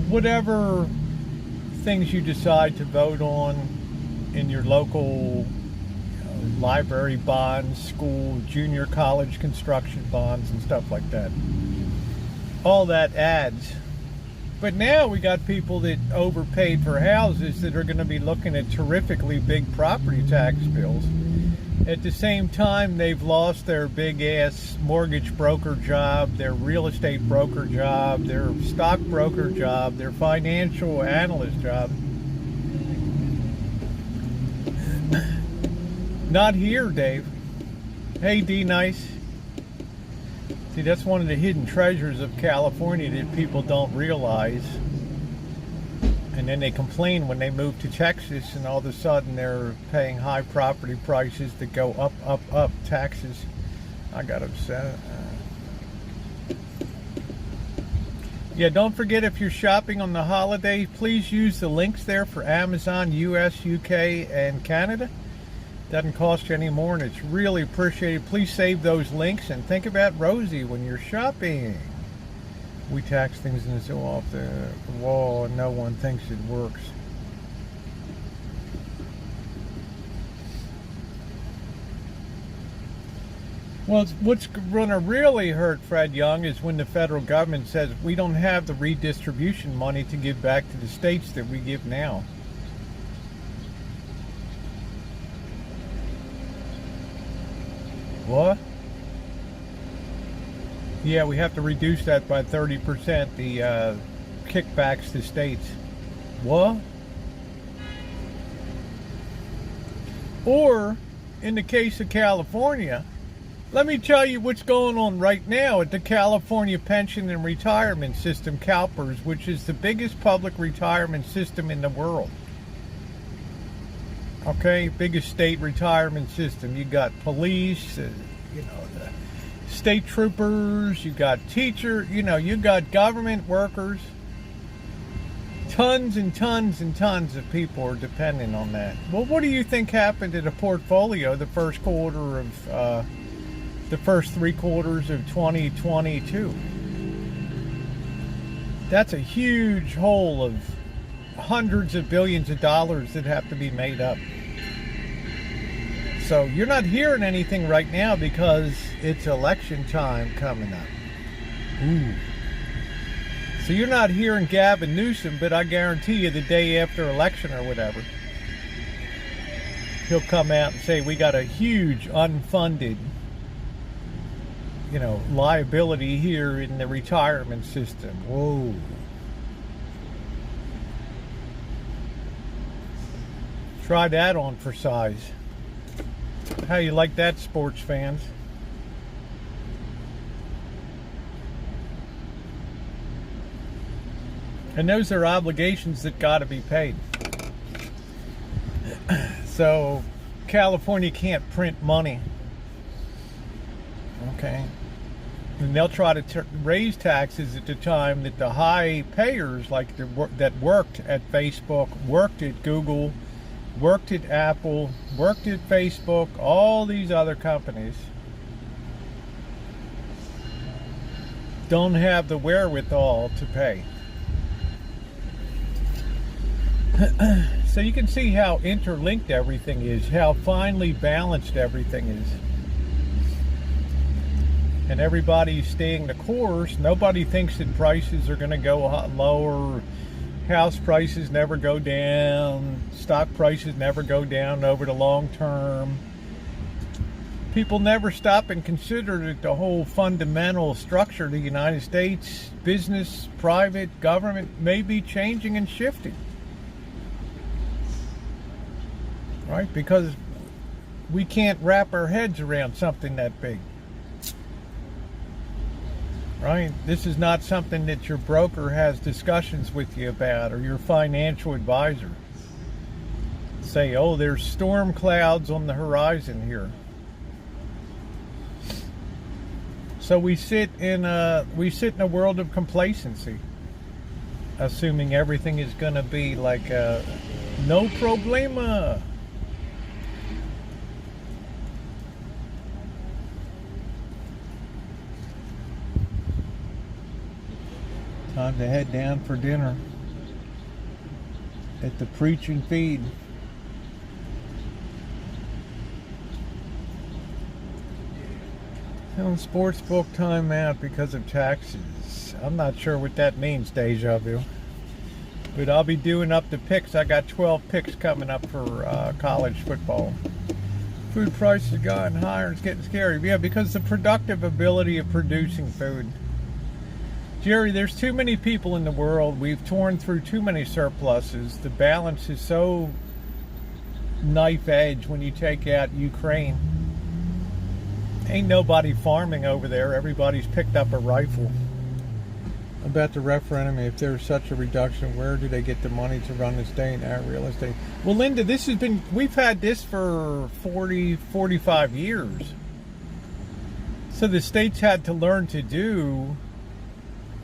whatever things you decide to vote on in your local library bonds, school, junior college construction bonds and stuff like that. All that adds. But now we got people that overpaid for houses that are going to be looking at terrifically big property tax bills. At the same time, they've lost their big ass mortgage broker job, their real estate broker job, their stock broker job, their financial analyst job. Not here, Dave. Hey, D Nice. See, that's one of the hidden treasures of California that people don't realize. And then they complain when they move to Texas, and all of a sudden they're paying high property prices that go up, up, up, taxes. I got upset. Yeah, don't forget, if you're shopping on the holiday, please use the links there for Amazon, US, UK, and Canada. Doesn't cost you any more, and it's really appreciated. Please save those links and think about Rosie when you're shopping. We tax things and so off the wall, and no one thinks it works. Well, what's going to really hurt Fred Young is when the federal government says we don't have the redistribution money to give back to the states that we give now. What? Yeah, we have to reduce that by 30%, the kickbacks to states. What? Or, in the case of California, let me tell you what's going on right now at the California Pension and Retirement System, Calpers, which is the biggest public retirement system in the world. Okay, biggest state retirement system. You got police, the state troopers, you got teachers, you got government workers. Tons and tons and tons of people are dependent on that. Well, what do you think happened to the portfolio the first three quarters of 2022? That's a huge hole of hundreds of billions of dollars that have to be made up. So you're not hearing anything right now because it's election time coming up. Ooh. So you're not hearing Gavin Newsom, but I guarantee you the day after election or whatever, he'll come out and say we got a huge unfunded, liability here in the retirement system. Whoa. Try that on for size. How you like that, sports fans? And those are obligations that got to be paid. So California can't print money. Okay. And they'll try to raise taxes at the time that the high payers, like that worked at Facebook, worked at Google, worked at Apple, worked at Facebook, all these other companies, don't have the wherewithal to pay. So you can see how interlinked everything is, how finely balanced everything is. And everybody's staying the course. Nobody thinks that prices are going to go lower. House prices never go down. Stock prices never go down over the long term. People never stop and consider that the whole fundamental structure of the United States, business, private, government, may be changing and shifting. Right? Because we can't wrap our heads around something that big. Right? This is not something that your broker has discussions with you about, or your financial advisor. Say, oh, there's storm clouds on the horizon here. So we sit in a world of complacency, assuming everything is going to be like no problema. Time to head down for dinner at the Preach and Feed. On sportsbook timeout because of taxes. I'm not sure what that means, deja vu. But I'll be doing up the picks. I got 12 picks coming up for college football. Food prices have gotten higher. It's getting scary. Yeah, because the productive ability of producing food. Jerry, there's too many people in the world. We've torn through too many surpluses. The balance is so knife edge when you take out Ukraine. Ain't nobody farming over there. Everybody's picked up a rifle. About the referendum, if there's such a reduction, where do they get the money to run the state and our real estate? Well, Linda, we've had this for 40, 45 years. So the states had to learn to do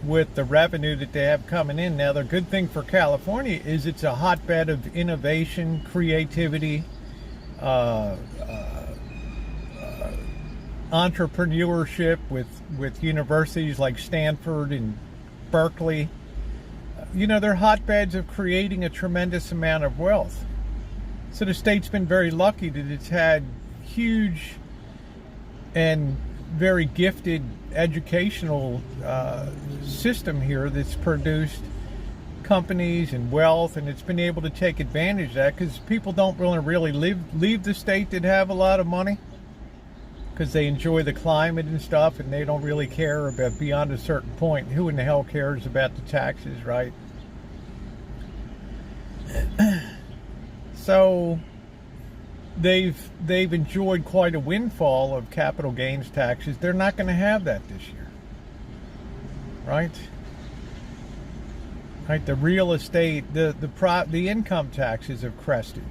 with the revenue that they have coming in. Now, the good thing for California is it's a hotbed of innovation, creativity, entrepreneurship with universities like Stanford and Berkeley. They're hotbeds of creating a tremendous amount of wealth. So the state's been very lucky that it's had huge and very gifted educational system here that's produced companies and wealth, and it's been able to take advantage of that because people don't really leave the state that have a lot of money because they enjoy the climate and stuff, and they don't really care about beyond a certain point. Who in the hell cares about the taxes, right? So they've enjoyed quite a windfall of capital gains taxes. They're not going to have that this year, right? Right. The real estate, the income taxes have crested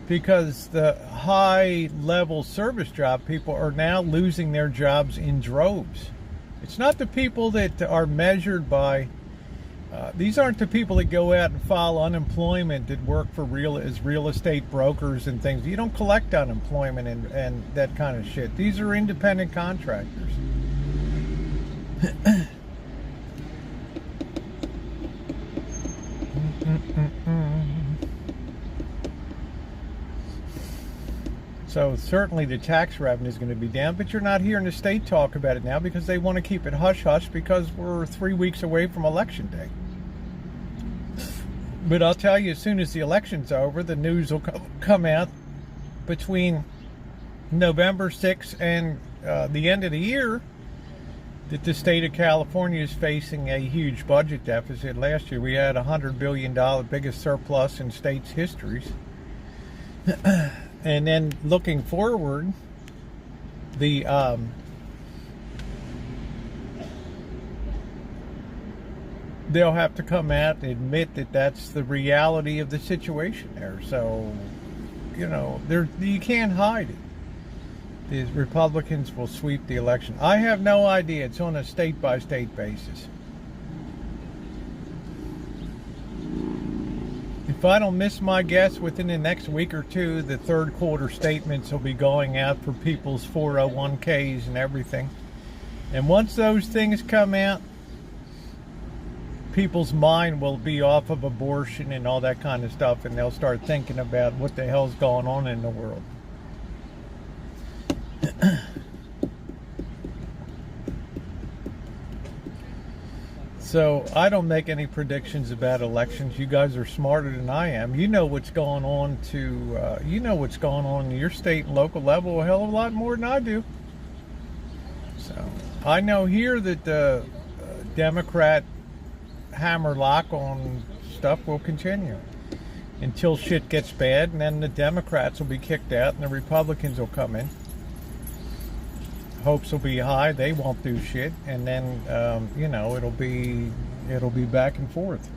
because the high level service job people are now losing their jobs in droves. It's not the people that are measured by. These aren't the people that go out and file unemployment that work for real estate brokers and things. You don't collect unemployment and that kind of shit. These are independent contractors. So certainly the tax revenue is going to be down, but you're not hearing the state talk about it now because they want to keep it hush-hush because we're 3 weeks away from Election Day. But I'll tell you, as soon as the election's over, the news will come out between November 6th and the end of the year that the state of California is facing a huge budget deficit. Last year we had $100 billion, biggest surplus in state's histories. And then looking forward, the they'll have to come out and admit that that's the reality of the situation there. So, you know, you can't hide it. The Republicans will sweep the election. I have no idea. It's on a state-by-state basis. If I don't miss my guess, within the next week or two, the third quarter statements will be going out for people's 401ks and everything. And once those things come out, people's mind will be off of abortion and all that kind of stuff, and they'll start thinking about what the hell's going on in the world. So I don't make any predictions about elections. You guys are smarter than I am. You know what's going on in your state and local level a hell of a lot more than I do. So I know here that the Democrat hammerlock on stuff will continue until shit gets bad, and then the Democrats will be kicked out and the Republicans will come in. Hopes will be high, they won't do shit, and then you know, it'll be back and forth.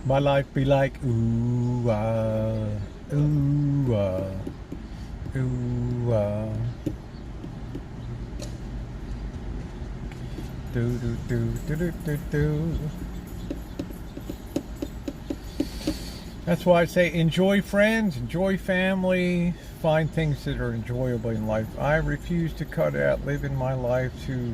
My life be like ooh ah, ooh ah, ooh ah. Do do do do do do do. That's why I say enjoy friends, enjoy family, find things that are enjoyable in life. I refuse to cut out living my life to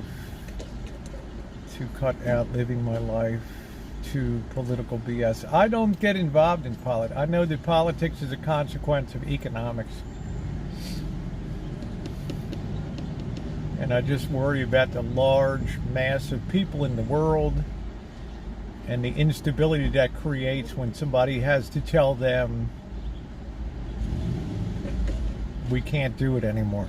political BS. I don't get involved in politics. I know that politics is a consequence of economics. And I just worry about the large mass of people in the world and the instability that creates when somebody has to tell them we can't do it anymore.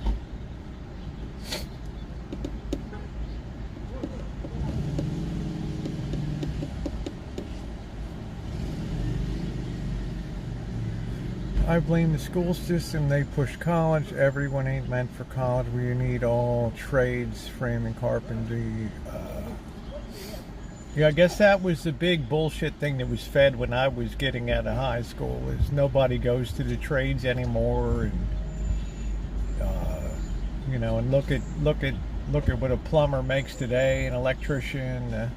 I blame the school system. They push college. Everyone ain't meant for college. We need all trades, framing, carpentry. Yeah, I guess that was the big bullshit thing that was fed when I was getting out of high school. Is nobody goes to the trades anymore, and you know, and look at what a plumber makes today, an electrician,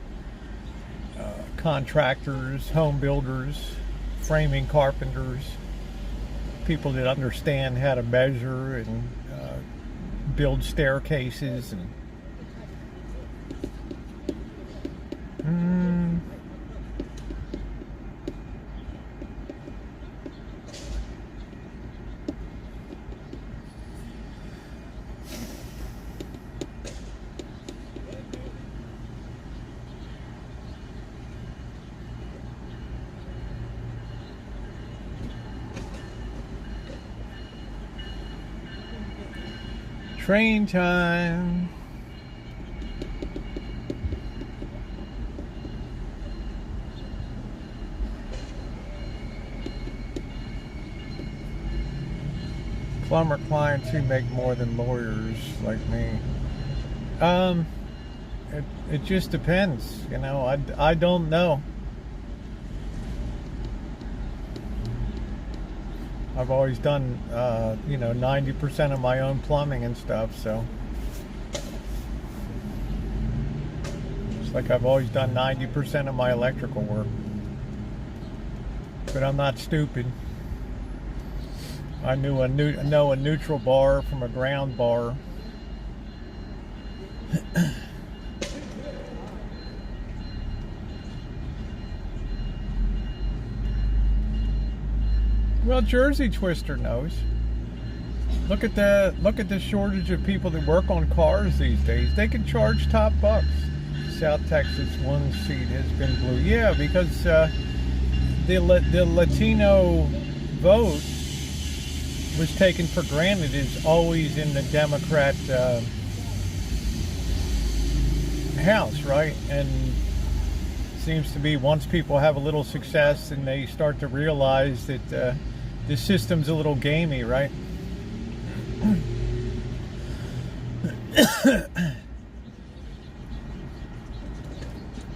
contractors, home builders, framing carpenters, people that understand how to measure and build staircases and. Train time. Plumber clients who make more than lawyers like me. It just depends, you know. I don't know. I've always done, you know, 90% of my own plumbing and stuff, so. It's like I've always done 90% of my electrical work. But I'm not stupid. I know a neutral bar from a ground bar. Well, Jersey Twister knows. Look at the shortage of people that work on cars these days. They can charge top bucks. South Texas, one seat has been blue. Yeah, because the Latino vote was taken for granted. Is always in the Democrat house, right? And seems to be once people have a little success and they start to realize that the system's a little gamey, right?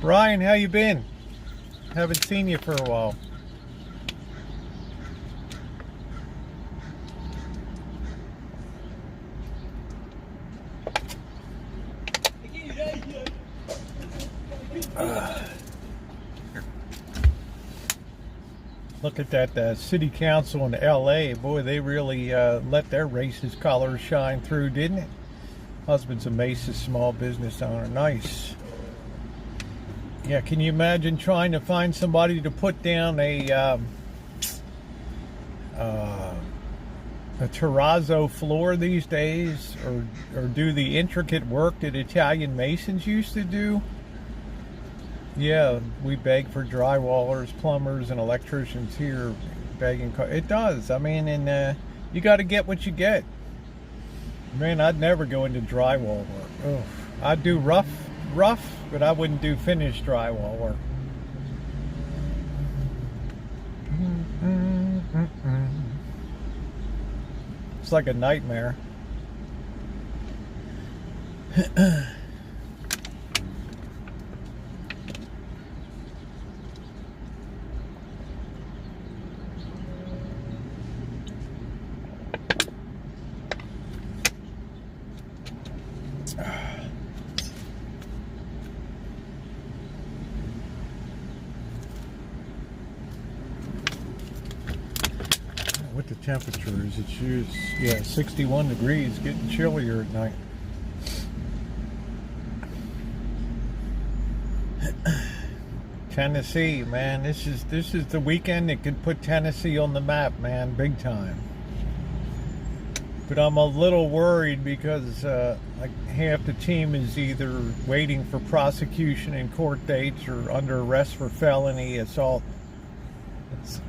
Brian, how you been? Haven't seen you for a while. Look at that city council in LA. Boy, they really let their racist colors shine through, didn't it? Husband's a Mesa small business owner. Nice. Yeah, can you imagine trying to find somebody to put down a terrazzo floor these days, or do the intricate work that Italian masons used to do? Yeah, we beg for drywallers, plumbers, and electricians here begging. It does. I mean, and you got to get what you get. Man, I'd never go into drywall work. Oh, I'd do rough, but I wouldn't do finished drywall work. It's like a nightmare. What the temperature is? It's 61 degrees, getting chillier at night. Tennessee, man, this is the weekend that could put Tennessee on the map, man, big time. But I'm a little worried because like half the team is either waiting for prosecution and court dates or under arrest for felony assault. So,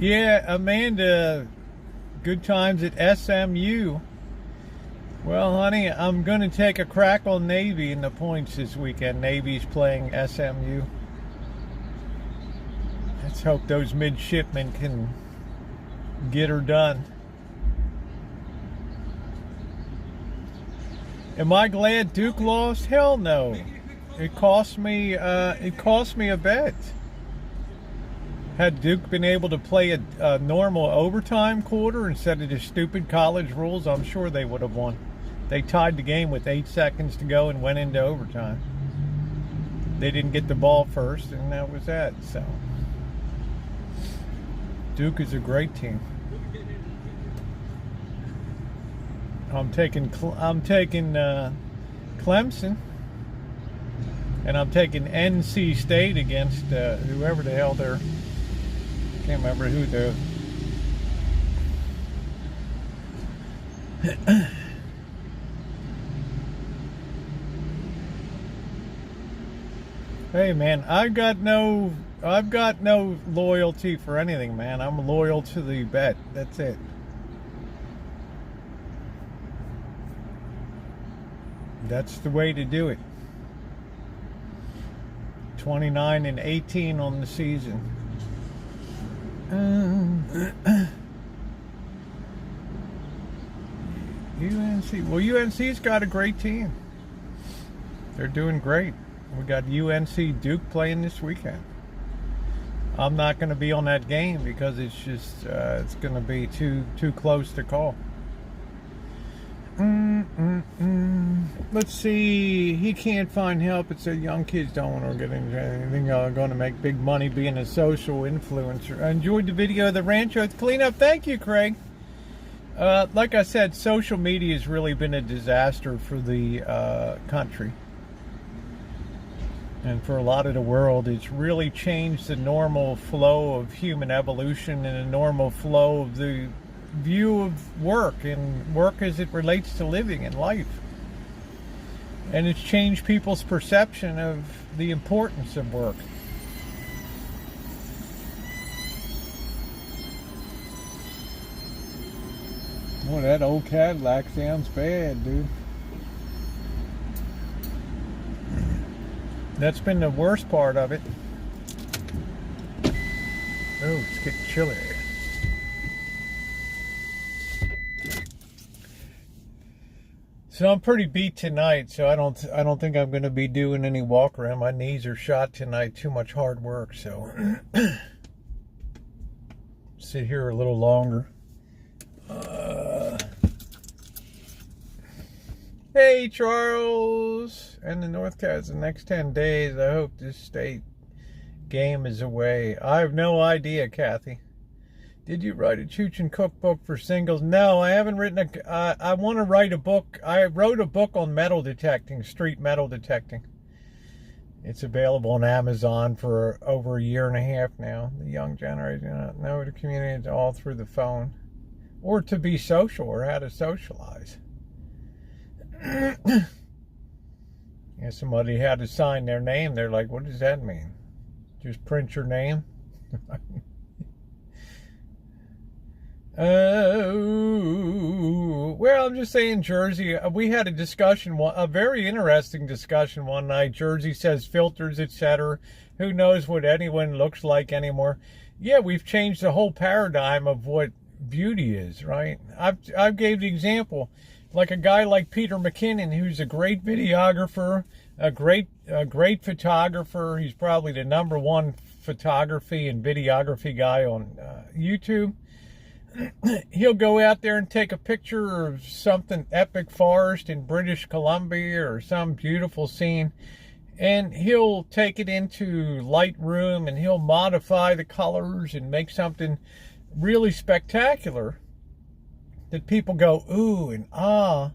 yeah, Amanda, good times at SMU. Well, honey, I'm going to take a crack on Navy in the points this weekend. Navy's playing SMU. Let's hope those midshipmen can get her done. Am I glad Duke lost? Hell no. It cost me a bet. Had Duke been able to play a normal overtime quarter instead of the stupid college rules, I'm sure they would have won. They tied the game with 8 seconds to go and went into overtime. They didn't get the ball first, and that was that. So Duke is a great team. I'm taking Clemson, and I'm taking NC State against whoever the hell they're. Can't remember who the. Hey man, I've got no loyalty for anything, man. I'm loyal to the bet. That's it. That's the way to do it. 29-18 on the season. UNC. Well, UNC's got a great team. They're doing great. We got UNC Duke playing this weekend. I'm not going to be on that game because it's just it's going to be too close to call. Let's see. He can't find help. It said young kids don't want to get into anything. Going to make big money being a social influencer. I enjoyed the video of the Rancho cleanup. Thank you, Craig. Like I said, social media has really been a disaster for the country. And for a lot of the world, it's really changed the normal flow of human evolution and the normal flow of the view of work and work as it relates to living and life. And it's changed people's perception of the importance of work. Boy, that old Cadillac sounds bad, dude. That's been the worst part of it. Oh, it's getting chilly. So I'm pretty beat tonight, so I don't think I'm going to be doing any walk around. My knees are shot tonight. Too much hard work, so sit here a little longer. Hey, Charles! And the Northcast, the next 10 days, I hope this state game is away. I have no idea, Kathy. Did you write a Chuchin cookbook for singles? No, I haven't written I want to write a book. I wrote a book on metal detecting, street metal detecting. It's available on Amazon for over a year and a half now. The young generation do not know the community all through the phone. Or to be social, or how to socialize. Yeah, somebody had to sign their name. They're like, what does that mean? Just print your name? Well, I'm just saying, Jersey, we had a discussion, a very interesting discussion one night. Jersey says filters, etc. Who knows what anyone looks like anymore? Yeah, we've changed the whole paradigm of what beauty is, right? I've gave the example, like a guy like Peter McKinnon, who's a great videographer, a great photographer. He's probably the #1 photography and videography guy on YouTube. He'll go out there and take a picture of something epic forest in British Columbia or some beautiful scene, and he'll take it into Lightroom and he'll modify the colors and make something really spectacular that people go ooh and ah.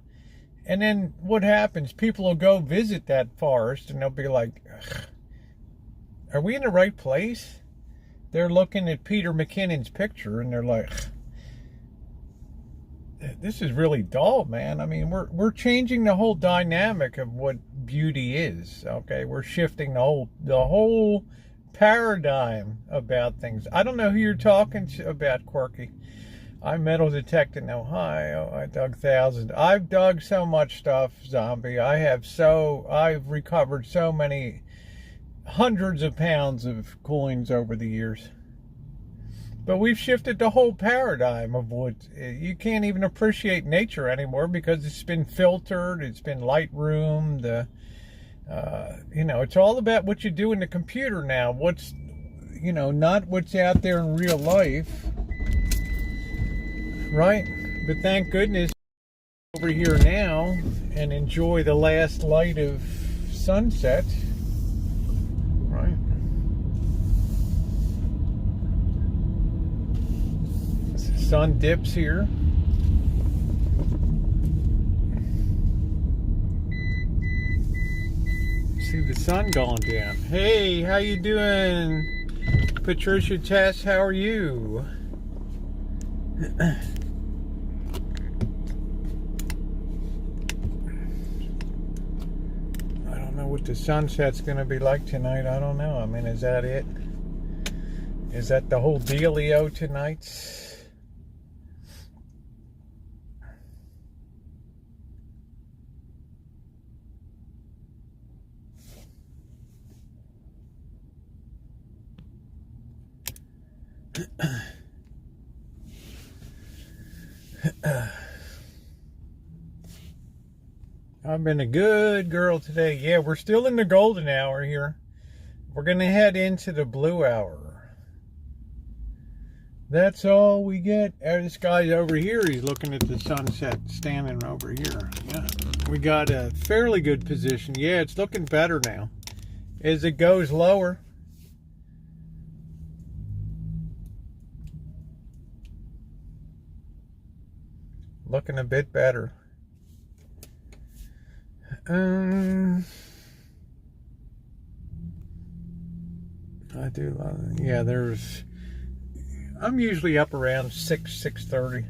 And then what happens? People will go visit that forest and they'll be like, are we in the right place? They're looking at Peter McKinnon's picture and they're like, this is really dull, man. I mean, we're changing the whole dynamic of what beauty is. Okay, we're shifting the whole paradigm about things. I don't know who you're talking about, Quirky. I metal detect in Ohio. I dug thousands. I've dug so much stuff, Zombie. I've recovered so many hundreds of pounds of coins over the years. But we've shifted the whole paradigm of what you can't even appreciate nature anymore because it's been filtered. It's been Lightroom. It's all about what you do in the computer now. What's, not what's out there in real life. Right? But thank goodness over here now and enjoy the last light of sunset. Right? The sun dips here. See the sun going down. Hey, how you doing? Patricia Tess, how are you? I don't know what the sunset's going to be like tonight. I don't know. I mean, is that it? Is that the whole dealio tonight? I've been a good girl today. Yeah, we're still in the golden hour here. We're going to head into the blue hour. That's all we get. This guy's over here. He's looking at the sunset standing over here. Yeah, we got a fairly good position. Yeah, it's looking better now as it goes lower. Looking a bit better. I do. Yeah, I'm usually up around 6:30.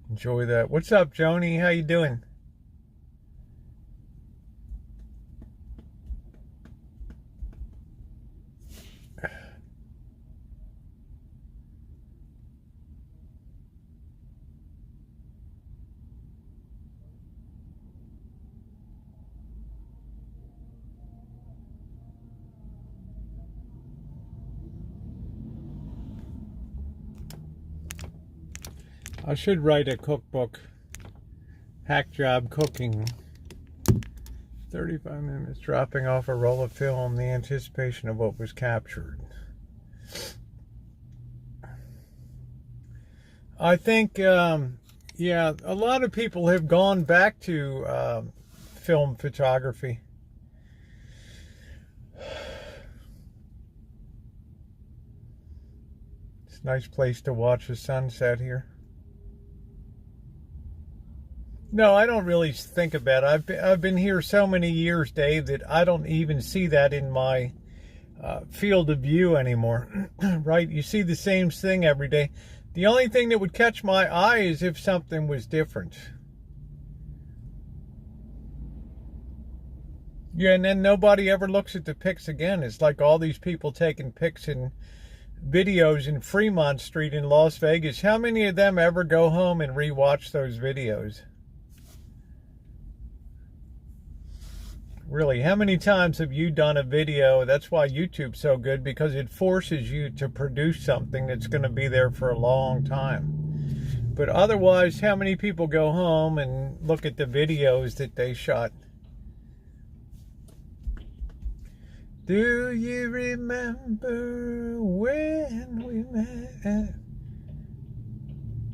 Enjoy that. What's up, Joni? How you doing? I should write a cookbook. Hack job cooking. 35 minutes dropping off a roll of film, the anticipation of what was captured. I think, yeah, a lot of people have gone back to film photography. It's a nice place to watch the sunset here. No, I don't really think about it. I've been here so many years, Dave, that I don't even see that in my field of view anymore. Right? You see the same thing every day. The only thing that would catch my eye is if something was different. Yeah, and then nobody ever looks at the pics again. It's like all these people taking pics and videos in Fremont Street in Las Vegas. How many of them ever go home and rewatch those videos? Really, how many times have you done a video? That's why YouTube's so good, because it forces you to produce something that's going to be there for a long time. But otherwise, how many people go home and look at the videos that they shot? Do you remember when we met?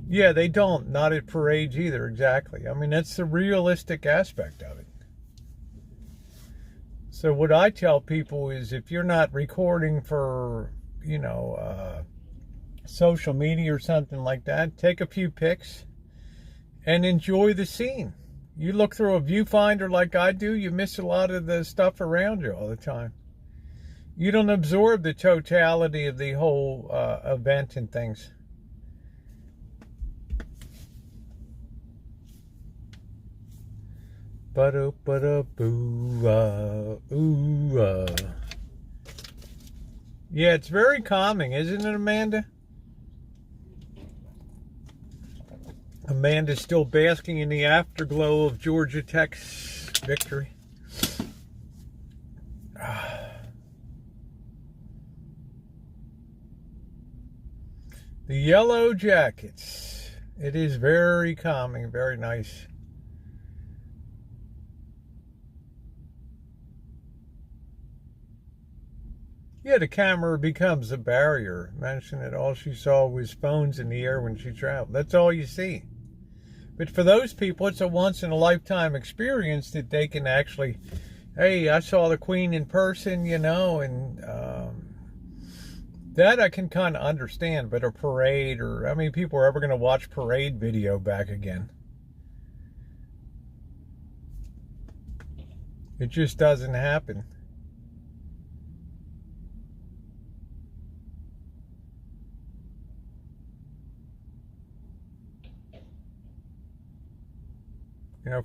Yeah, they don't. Not at parades either, exactly. I mean, that's the realistic aspect of it. So what I tell people is, if you're not recording for, social media or something like that, take a few pics and enjoy the scene. You look through a viewfinder like I do, you miss a lot of the stuff around you all the time. You don't absorb the totality of the whole event and things. Yeah, it's very calming, isn't it, Amanda? Amanda's still basking in the afterglow of Georgia Tech's victory. The Yellow Jackets. It is very calming, very nice. Yeah, the camera becomes a barrier. Imagine that all she saw was phones in the air when she traveled. That's all you see. But for those people, it's a once-in-a-lifetime experience that they can actually, hey, I saw the Queen in person, and that I can kind of understand. But a parade, or how many people are ever going to watch parade video back again? It just doesn't happen.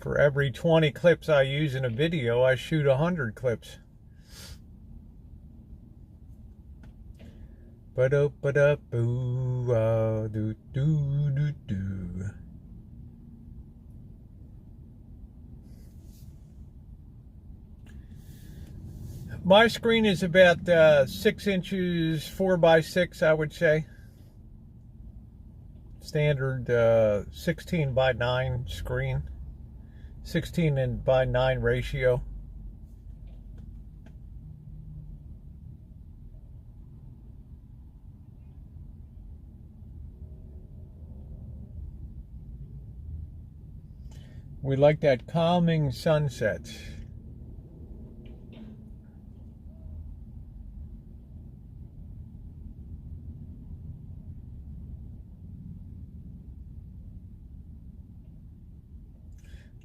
For every 20 clips I use in a video, I shoot 100 clips. Ba-do-ba-da-boo-ah-do-do-do-do. My screen is about 6 inches, 4x6, I would say. Standard 16 by 9 screen. 16 by 9 ratio. We like that calming sunset.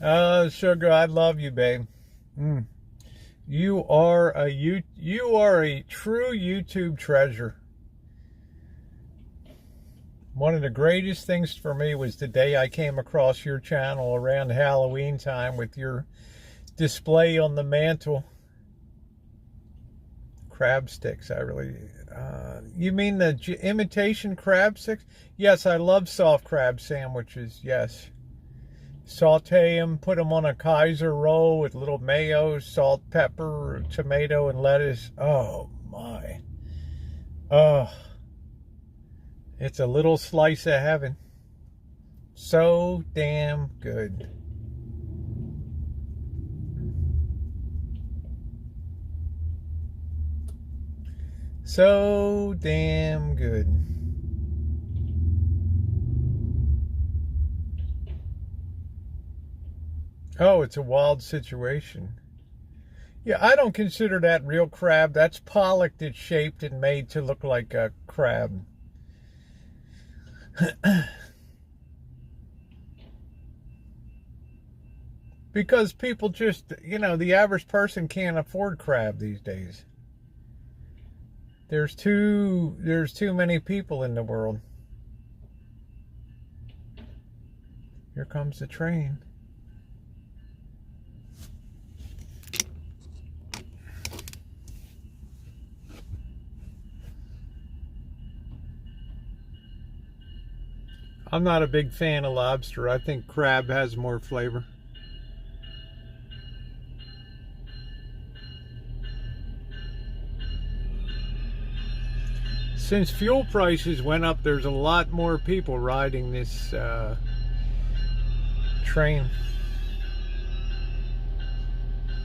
Sugar, I love you, babe. Mm. You are a true YouTube treasure. One of the greatest things for me was the day I came across your channel around Halloween time with your display on the mantle. Crab sticks, you mean the imitation crab sticks? Yes, I love soft crab sandwiches, yes. Saute them, put them on a Kaiser roll with little mayo, salt, pepper, tomato, and lettuce. Oh, my. Oh. It's a little slice of heaven. So damn good. So damn good. Oh, it's a wild situation. Yeah, I don't consider that real crab. That's pollock that's shaped and made to look like a crab. Because people just, the average person can't afford crab these days. There's too many people in the world. Here comes the train. I'm not a big fan of lobster. I think crab has more flavor. Since fuel prices went up, there's a lot more people riding this train.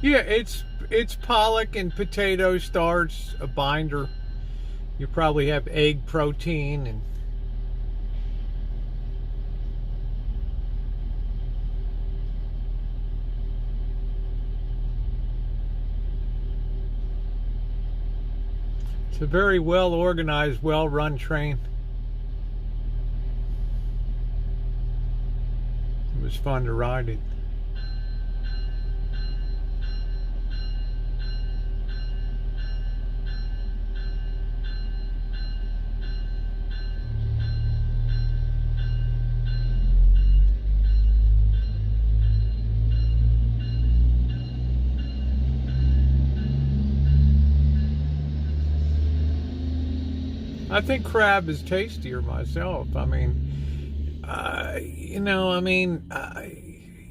Yeah, it's pollock and potato starch, a binder. You probably have egg protein and it's a very well organized, well run train. It was fun to ride it. I think crab is tastier myself. I mean,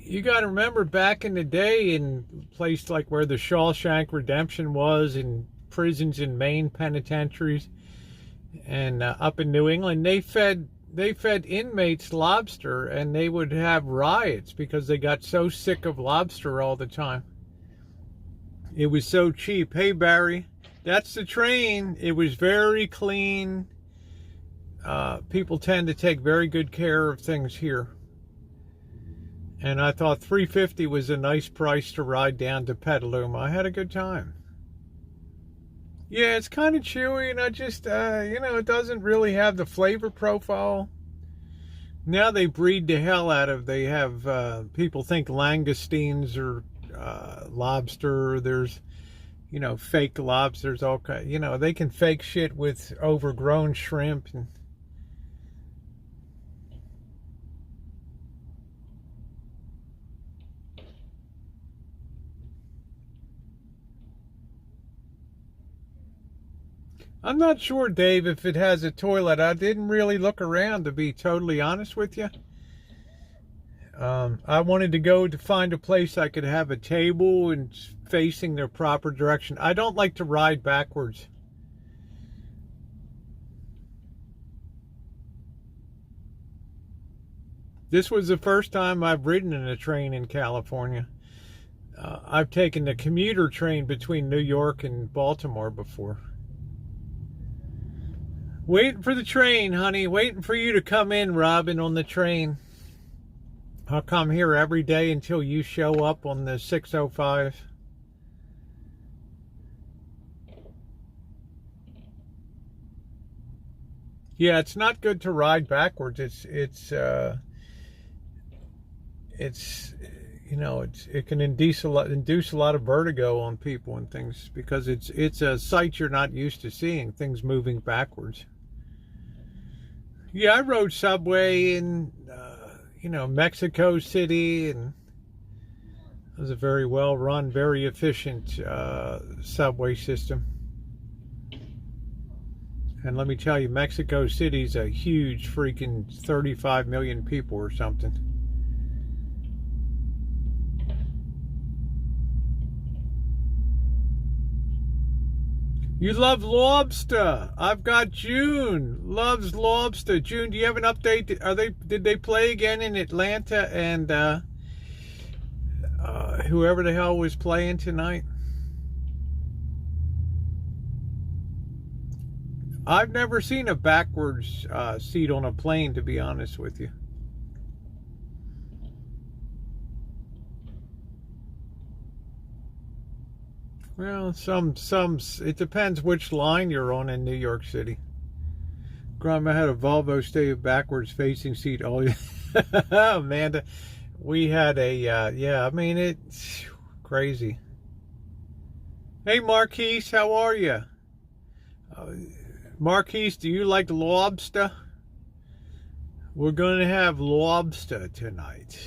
you got to remember back in the day in a place like where the Shawshank Redemption was, in prisons in Maine penitentiaries and up in New England, they fed inmates lobster, and they would have riots because they got so sick of lobster all the time. It was so cheap. Hey, Barry. That's the train. It was very clean. People tend to take very good care of things here. And I thought $3.50 was a nice price to ride down to Petaluma. I had a good time. Yeah, it's kind of chewy, and I just, it doesn't really have the flavor profile. Now they breed the hell out of, they have, people think langoustines are lobster. There's, fake lobsters, all kind. They can fake shit with overgrown shrimp. And I'm not sure, Dave, if it has a toilet. I didn't really look around, to be totally honest with you. I wanted to go to find a place I could have a table and facing the proper direction. I don't like to ride backwards. This was the first time I've ridden in a train in California. I've taken the commuter train between New York and Baltimore before. Waiting for the train, honey. Waiting for you to come in, Robin, on the train. I'll come here every day until you show up on the 605. Yeah, it's not good to ride backwards. It's it can induce a lot of vertigo on people and things, because it's a sight you're not used to seeing, things moving backwards. Yeah, I rode subway in Mexico City, and it was a very well run, very efficient subway system. And let me tell you, Mexico City's a huge freaking 35 million people or something. You love lobster. I've got June loves lobster. June, do you have an update? Did they play again in Atlanta and whoever the hell was playing tonight? I've never seen a backwards seat on a plane, to be honest with you. Well, it depends which line you're on in New York City. Grandma had a Volvo stay backwards facing seat. Oh, Amanda, we had it's crazy. Hey, Marquise, how are you? Marquise, do you like lobster? We're going to have lobster tonight.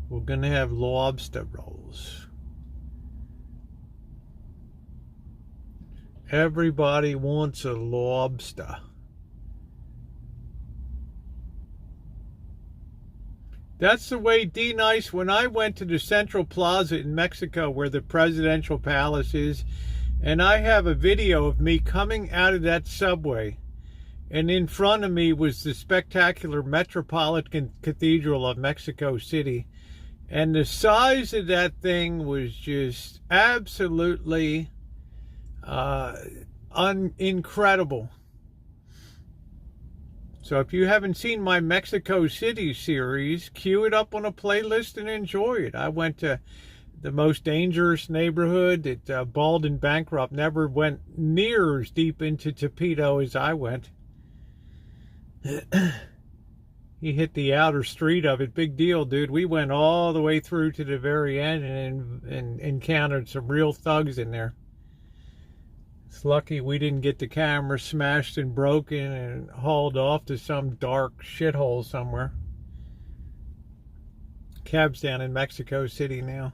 We're going to have lobster rolls. Everybody wants a lobster. That's the way D-Nice, when I went to the Central Plaza in Mexico where the presidential palace is, and I have a video of me coming out of that subway, and in front of me was the spectacular Metropolitan Cathedral of Mexico City, and the size of that thing was just absolutely incredible. So if you haven't seen my Mexico City series, cue it up on a playlist and enjoy it. I went to the most dangerous neighborhood. Bald and Bankrupt never went near as deep into Tepito as I went. He hit the outer street of it. Big deal, dude. We went all the way through to the very end and encountered some real thugs in there. It's lucky we didn't get the camera smashed and broken and hauled off to some dark shithole somewhere. Cab's down in Mexico City now.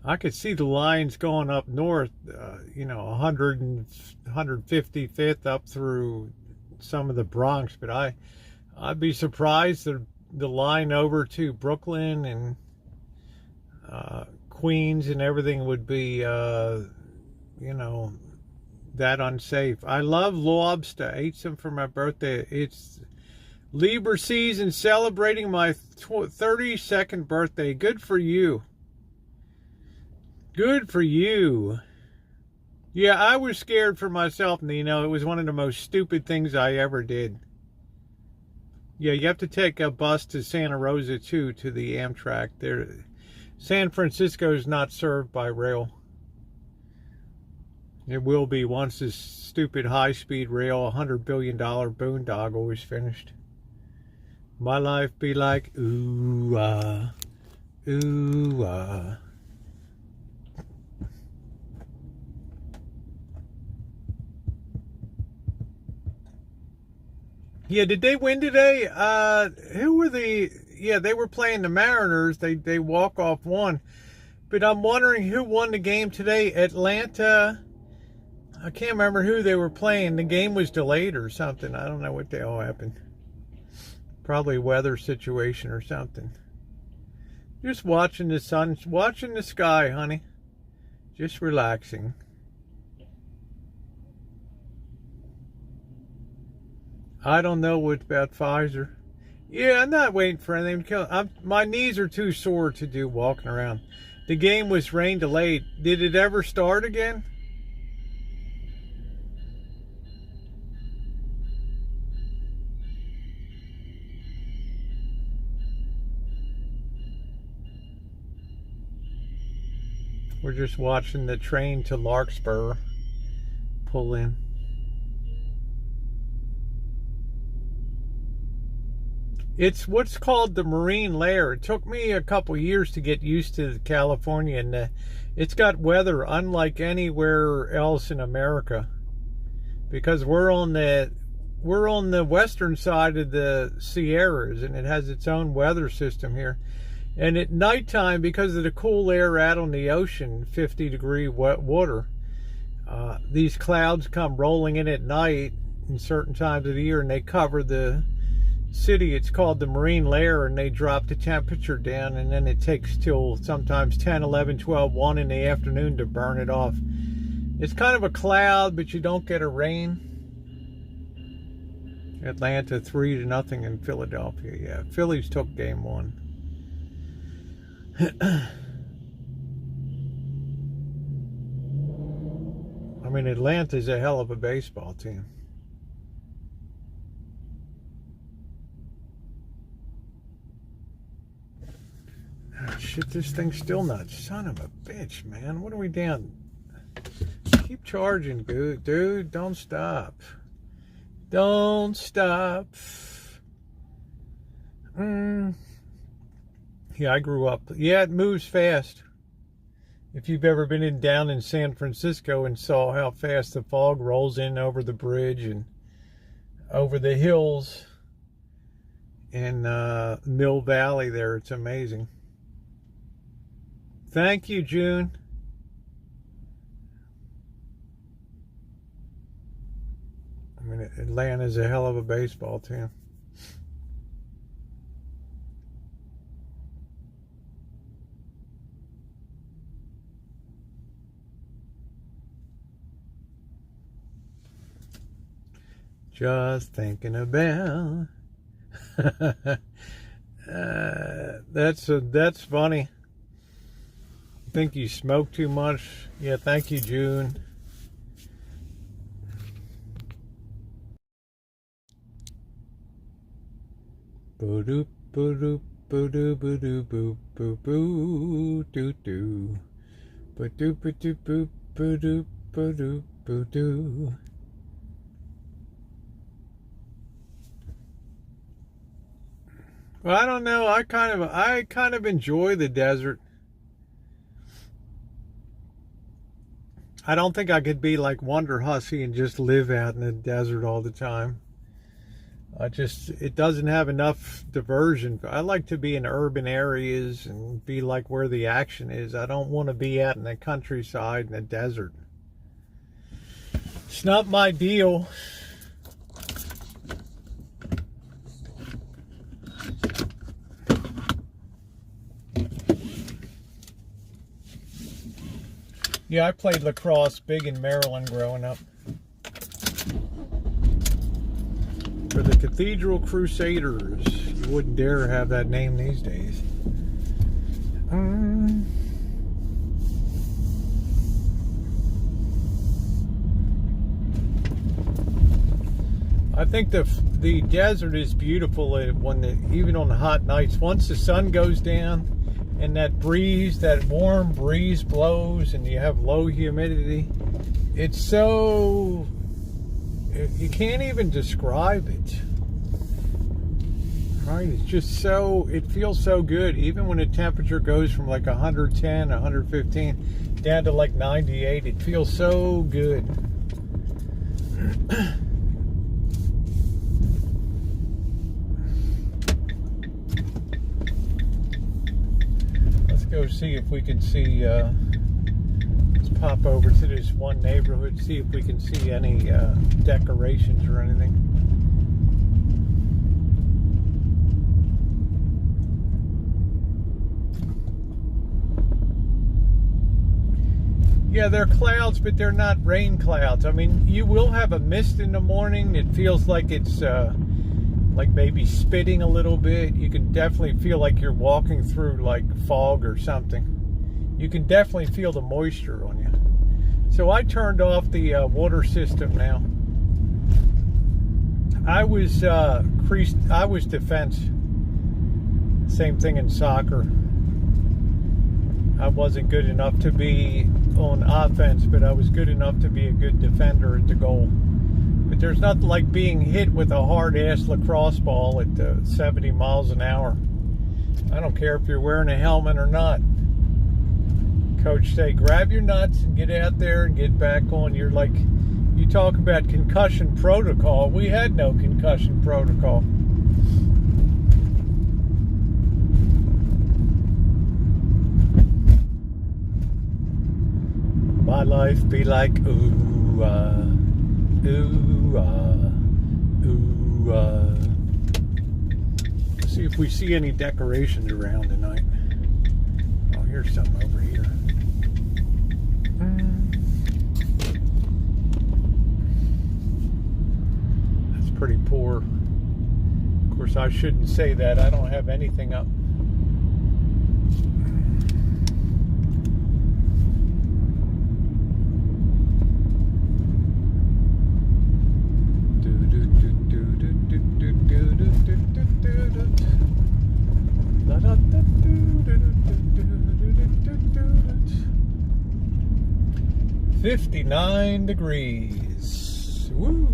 I could see the lines going up north, 100 and 155th up through some of the Bronx, but I'd be surprised that the line over to Brooklyn and Queens and everything would be, that unsafe. I love lobster. I ate some for my birthday. It's Libra season, celebrating my 32nd birthday. Good for you. Good for you. Yeah, I was scared for myself, Nino. It was one of the most stupid things I ever did. Yeah, you have to take a bus to Santa Rosa, too, to the Amtrak. San Francisco is not served by rail. It will be once this stupid high-speed rail, $100 billion boondoggle is finished. My life be like, ooh, ooh, Yeah, did they win today? Who were they were playing the Mariners. They walk-off won. But I'm wondering who won the game today. Atlanta. I can't remember who they were playing. The game was delayed or something. I don't know what the hell happened. Probably a weather situation or something. Just watching the sun, watching the sky, honey. Just relaxing. I don't know what about Pfizer. Yeah, I'm not waiting for anything to kill. My knees are too sore to do walking around. The game was rain delayed. Did it ever start again? We're just watching the train to Larkspur pull in. It's what's called the marine layer. It took me a couple years to get used to California, and it's got weather unlike anywhere else in America, because we're on the western side of the Sierras, and it has its own weather system here. And at nighttime, because of the cool air out on the ocean, 50-degree wet water, these clouds come rolling in at night in certain times of the year, and they cover the city. It's called the marine layer, and they drop the temperature down, and then it takes till sometimes 10, 11, 12, 1 in the afternoon to burn it off. It's kind of a cloud, but you don't get a rain. Atlanta 3-0 in Philadelphia. Yeah, Phillies took game 1. I mean, Atlanta's a hell of a baseball team. Oh, shit, this thing's still not. Son of a bitch, man. What are we doing? Keep charging, dude. Don't stop. Don't stop. Yeah, I grew up. Yeah, it moves fast. If you've ever been down in San Francisco and saw how fast the fog rolls in over the bridge and over the hills in Mill Valley there, it's amazing. Thank you, June. I mean, Atlanta's a hell of a baseball team. Just thinking about. That's funny. Think you smoke too much? Yeah, thank you, June. Boo-doop, boo-doop, boo-doo, boo-doo, boo, boo, boo, doo-doo. Boo-doop, boo-doop, boo, boo-doop, boo-doop, boo-doo. Well, I don't know. I kind of enjoy the desert. I don't think I could be like Wonder Hussy and just live out in the desert all the time. It doesn't have enough diversion. I like to be in urban areas and be like where the action is. I don't want to be out in the countryside in the desert. It's not my deal. Yeah, I played lacrosse big in Maryland growing up. For the Cathedral Crusaders. You wouldn't dare have that name these days. I think the desert is beautiful even on the hot nights. Once the sun goes down and that warm breeze blows and you have low humidity, it's so, you can't even describe it. Right? It's just so, it feels so good. Even when the temperature goes from like 110, 115 down to like 98, it feels so good. Let's go see if we can see, let's pop over to this one neighborhood, see if we can see any decorations or anything. Yeah, they're clouds, but they're not rain clouds. I mean, you will have a mist in the morning. It feels like it's like maybe spitting a little bit. You can definitely feel like you're walking through like fog or something. You can definitely feel the moisture on you. So I turned off the water system now. I was defense. Same thing in soccer. I wasn't good enough to be on offense, but I was good enough to be a good defender at the goal. But there's nothing like being hit with a hard-ass lacrosse ball at 70 miles an hour. I don't care if you're wearing a helmet or not. Coach say, grab your nuts and get out there and get back on. You're like, you talk about concussion protocol. We had no concussion protocol. My life be like, ooh, ooh, ooh, Let's see if we see any decorations around tonight. Oh, here's some over here. That's pretty poor. Of course, I shouldn't say that. I don't have anything up. $59 degrees. Woo!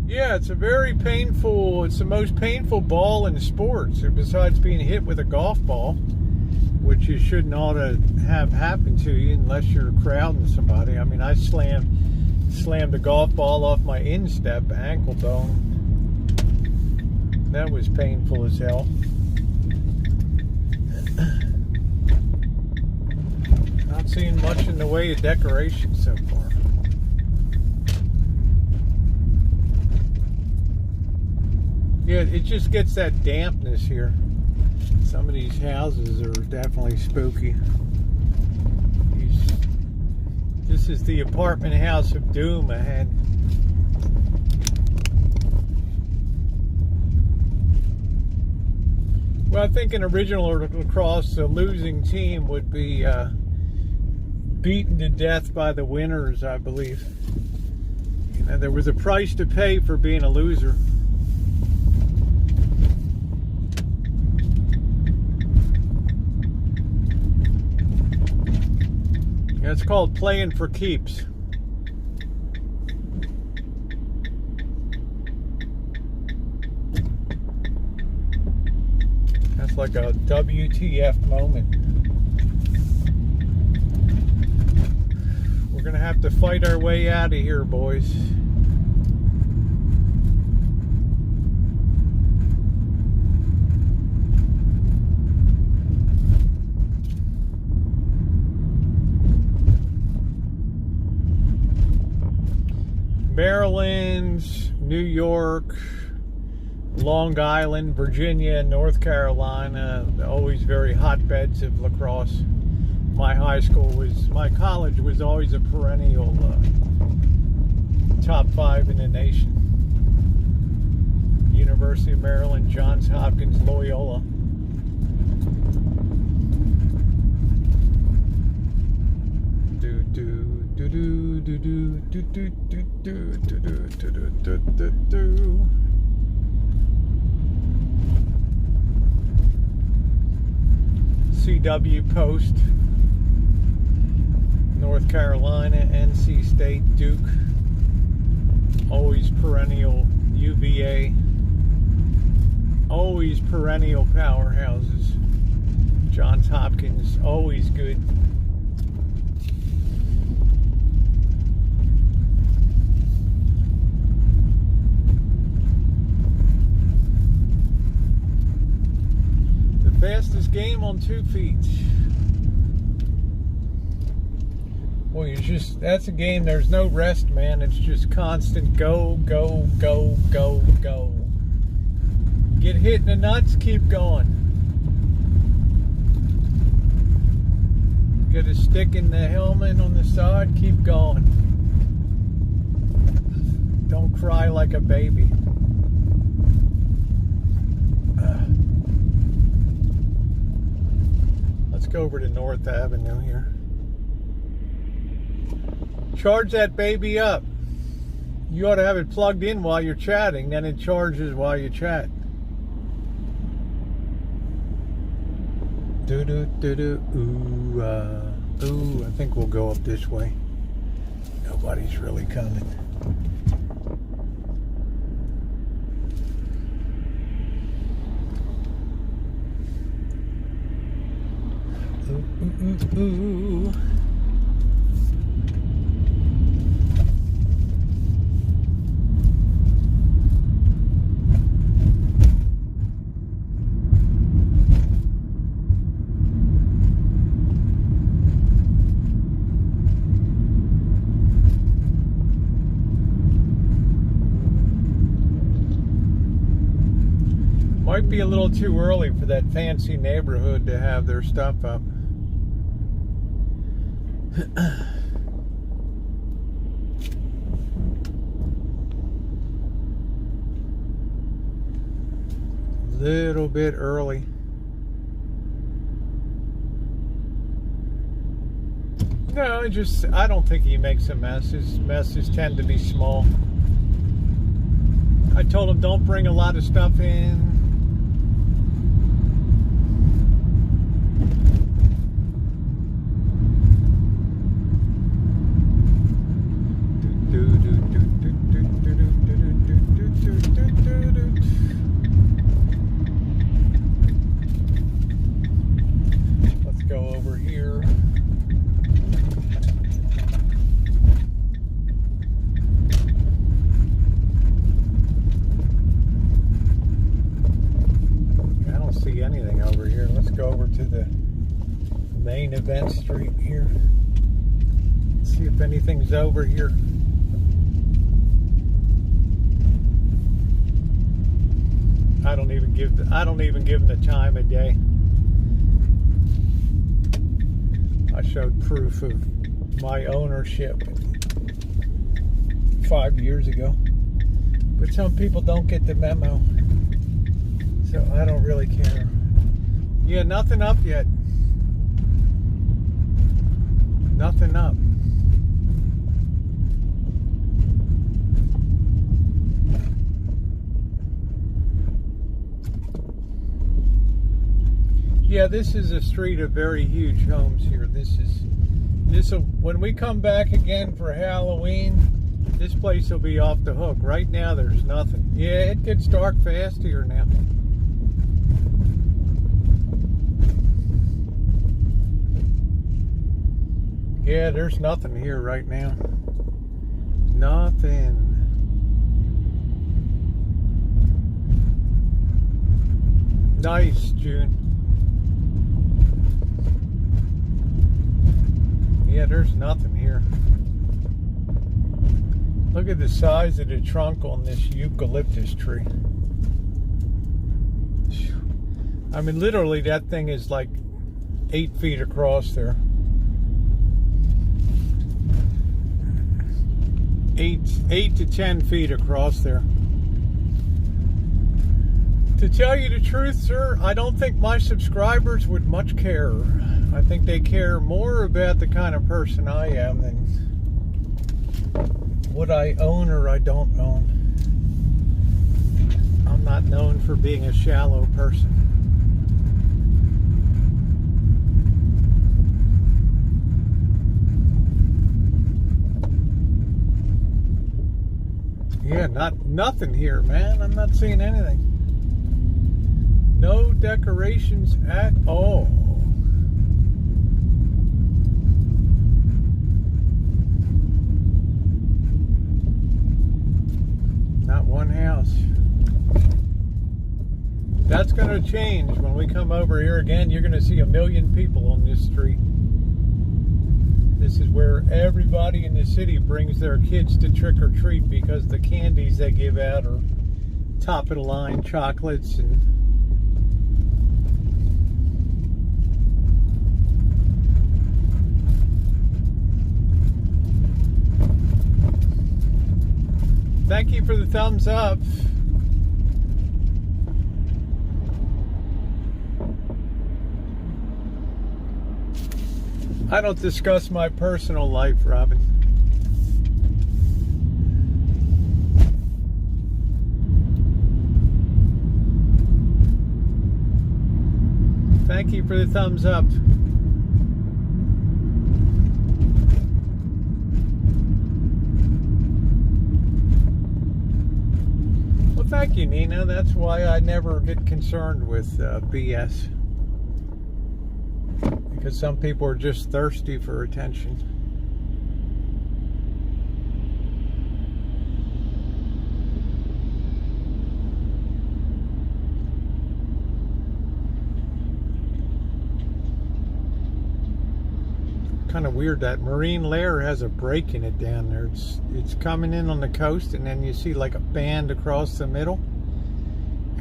Yeah, it's a very painful, it's the most painful ball in sports, besides being hit with a golf ball, which you shouldn't ought to have happen to you unless you're crowding somebody. I mean, I slammed a golf ball off my instep ankle bone. That was painful as hell. Not seeing much in the way of decoration so far. Yeah, it just gets that dampness here. Some of these houses are definitely spooky. This is the apartment house of doom ahead. Well, I think in original lacrosse, the losing team would be beaten to death by the winners, I believe. You know, there was a price to pay for being a loser. Yeah, it's called playing for keeps. That's like a WTF moment. We're gonna have to fight our way out of here, boys. Maryland, New York, Long Island, Virginia, North Carolina, always very hotbeds of lacrosse. My college was always a perennial top 5 in the nation. University of Maryland, Johns Hopkins, Loyola. CW Post, North Carolina, NC State, Duke, always perennial. UVA, always perennial powerhouses. Johns Hopkins, always good. Fastest game on 2 feet. Well, that's a game, there's no rest, man. It's just constant go, go, go, go, go. Get hit in the nuts, keep going. Get a stick in the helmet on the side, keep going. Don't cry like a baby. Let's go over to North Avenue here. Charge that baby up. You ought to have it plugged in while you're chatting, then it charges while you chat. Ooh, ooh, I think we'll go up this way. Nobody's really coming. Ooh, ooh, ooh, ooh. Might be a little too early for that fancy neighborhood to have their stuff up. Little bit early. No, I don't think he makes a mess. His messes tend to be small. I told him don't bring a lot of stuff in. Let's go over here. I don't see anything over here. Let's go over to the main event street here. See if anything's over here. I don't even give them the time of day. I showed proof of my ownership 5 years ago. But some people don't get the memo. So I don't really care. Yeah, nothing up yet. Nothing up. Yeah, this is a street of very huge homes here. This will, when we come back again for Halloween, this place will be off the hook. Right now, there's nothing. Yeah, it gets dark fast here now. Yeah, there's nothing here right now. Nothing. Nice, June. Yeah, there's nothing here. Look at the size of the trunk on this eucalyptus tree. I mean, literally, that thing is like 8 feet across there. 8 to 10 feet across there. To tell you the truth, sir, I don't think my subscribers would much care. I think they care more about the kind of person I am than what I own or I don't own. I'm not known for being a shallow person. Yeah, nothing here, man. I'm not seeing anything. No decorations at all. Not one house. That's going to change when we come over here again. You're going to see 1 million people on this street. This is where everybody in the city brings their kids to trick or treat because the candies they give out are top of the line chocolates and thank you for the thumbs up. I don't discuss my personal life, Robin. Thank you for the thumbs up. Well, thank you, Nina. That's why I never get concerned with BS. Because some people are just thirsty for attention. Kind of weird that Marine Lair has a break in it down there. It's coming in on the coast, and then you see like a band across the middle,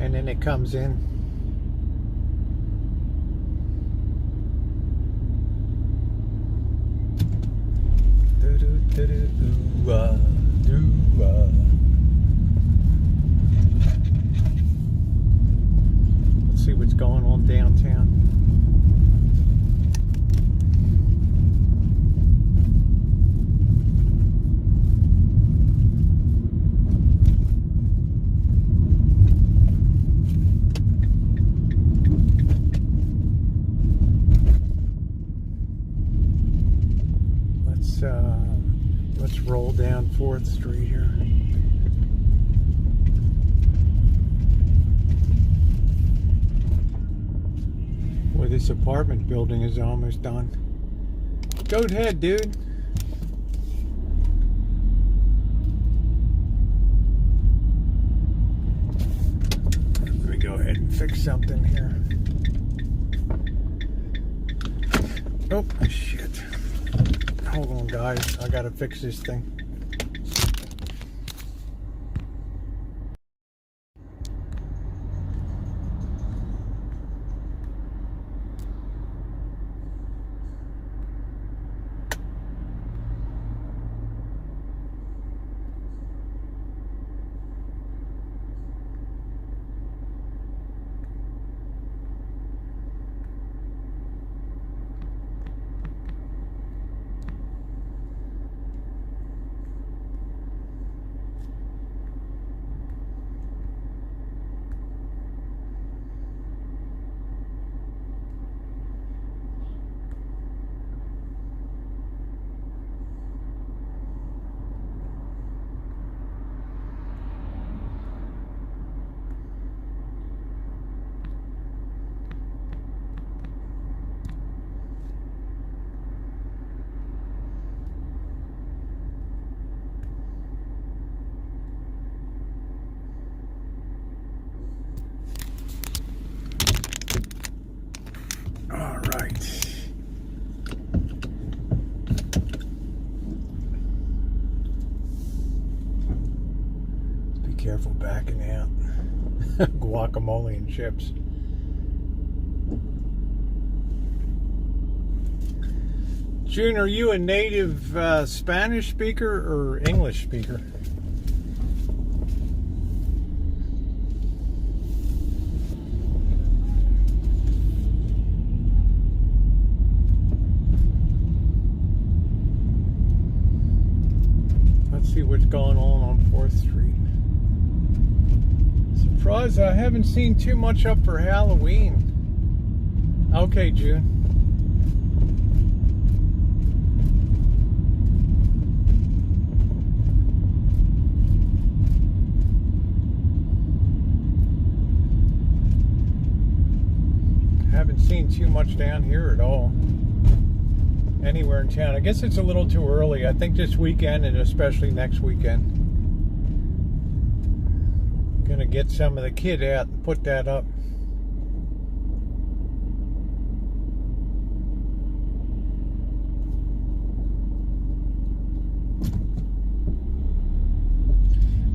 and then it comes in. Let's see what's going on downtown. Let's roll down 4th Street here. Boy, this apartment building is almost done. Go ahead, dude. Let me go ahead and fix something here. Oh, shit. Hold on, guys. I gotta fix this thing. Careful backing out. Guacamole and chips. June, are you a native Spanish speaker or English speaker? Let's see what's going on 4th Street. Surprised I haven't seen too much up for Halloween. Okay, June. Haven't seen too much down here at all. Anywhere in town. I guess it's a little too early. I think this weekend and especially next weekend. Gonna get some of the kid out and put that up.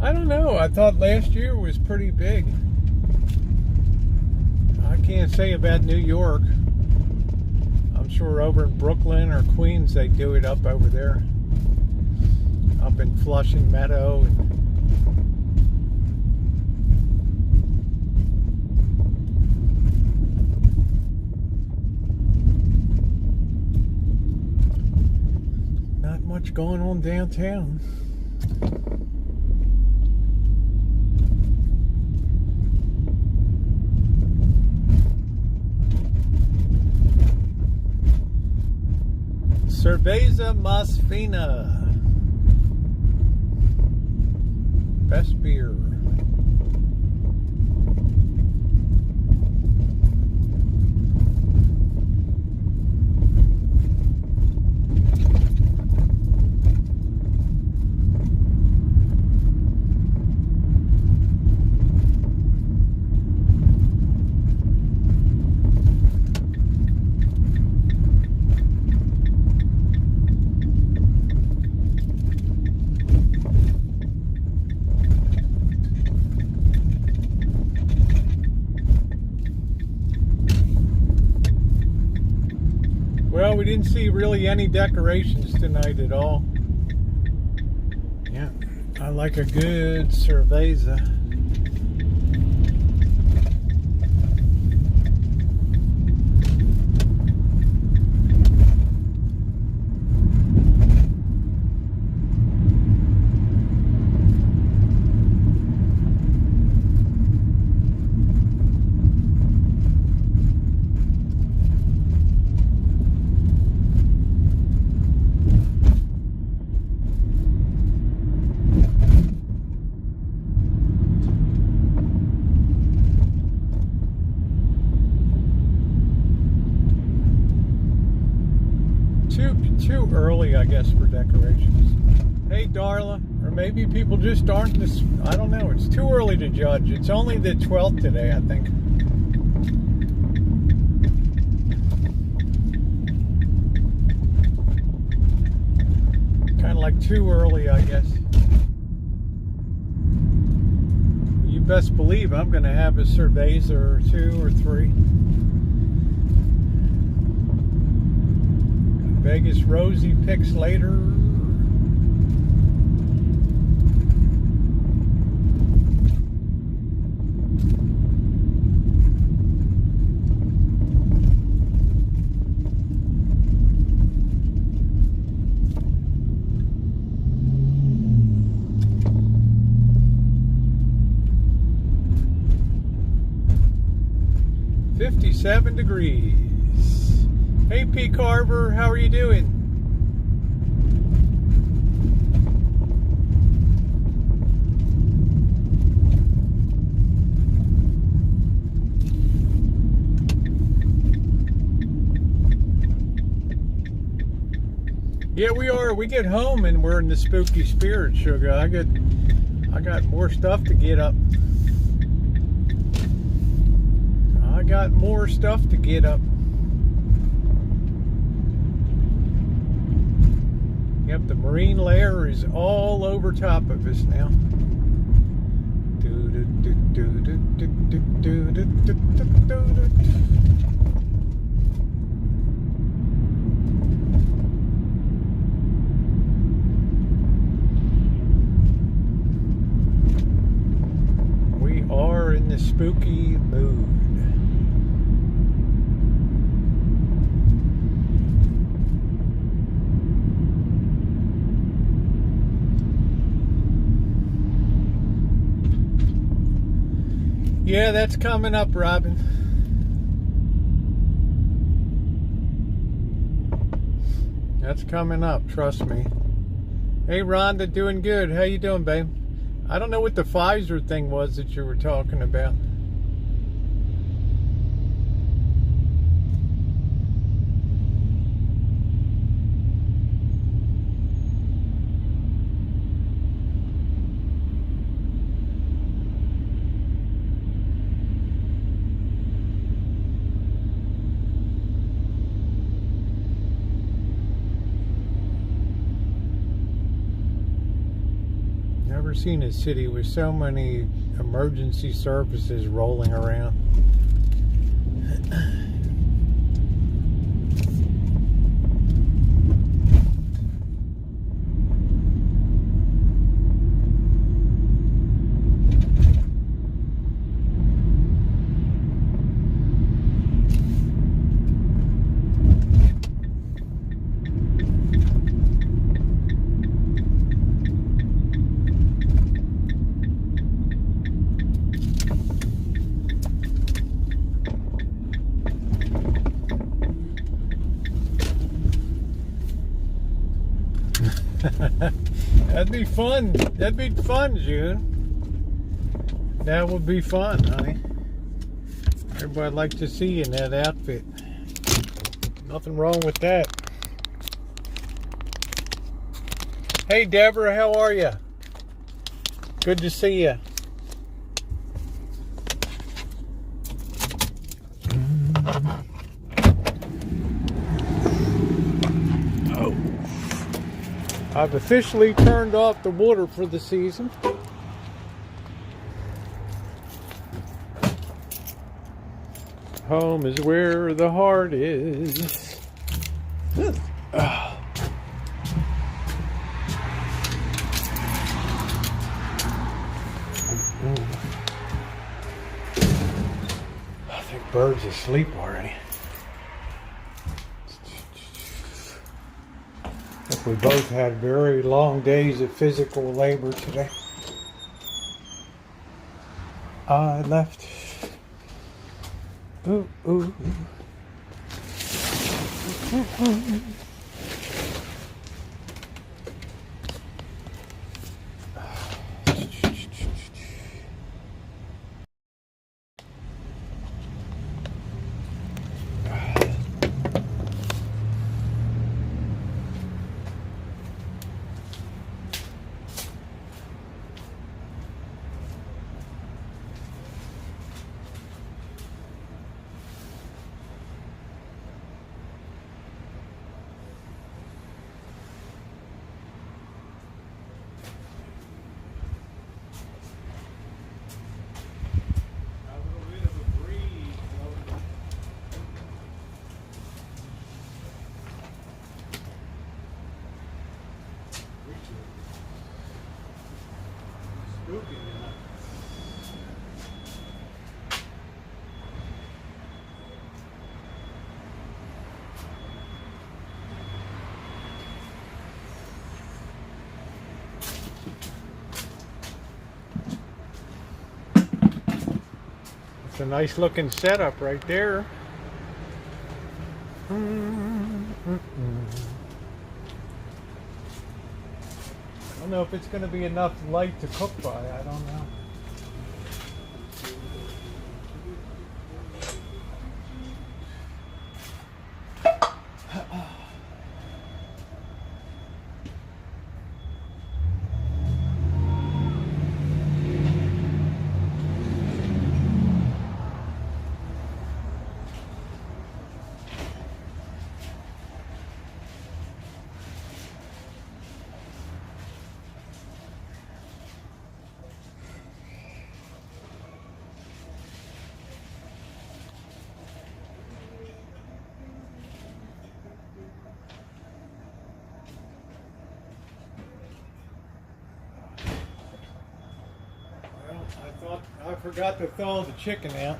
I don't know. I thought last year was pretty big. I can't say about New York. I'm sure over in Brooklyn or Queens they do it up over there. Up in Flushing Meadow and much going on downtown. Cerveza Mas Fina. Best beer. Well, we didn't see really any decorations tonight at all. Yeah, I like a good cerveza. Too early, I guess, for decorations. Hey, Darla, or maybe people just aren't this. I don't know. It's too early to judge. It's only the 12th today, I think. Kind of like too early, I guess. You best believe I'm going to have a cerveza or 2 or 3. Vegas Rosie picks later. $57 degrees. Hey, P. Carver, how are you doing? Yeah, we are. We get home and we're in the spooky spirit, sugar. I got more stuff to get up. I got more stuff to get up. Yep, the marine layer is all over top of us now. We are in the spooky mood. Yeah, that's coming up, Robin. That's coming up, trust me. Hey, Rhonda, doing good. How you doing, babe? I don't know what the Pfizer thing was that you were talking about. Never seen a city with so many emergency services rolling around. That'd be fun. That'd be fun, June. That would be fun, honey. Everybody'd like to see you in that outfit. Nothing wrong with that. Hey, Deborah, how are you? Good to see you. Oh. I've officially turned off the water for the season. Home is where the heart is. I think Bird's asleep already. I think we both had very long days of physical labor today. I left. Ooh, ooh. It's a nice looking setup right there. I don't know if it's going to be enough light to cook by. I don't know. I forgot to thaw the chicken out.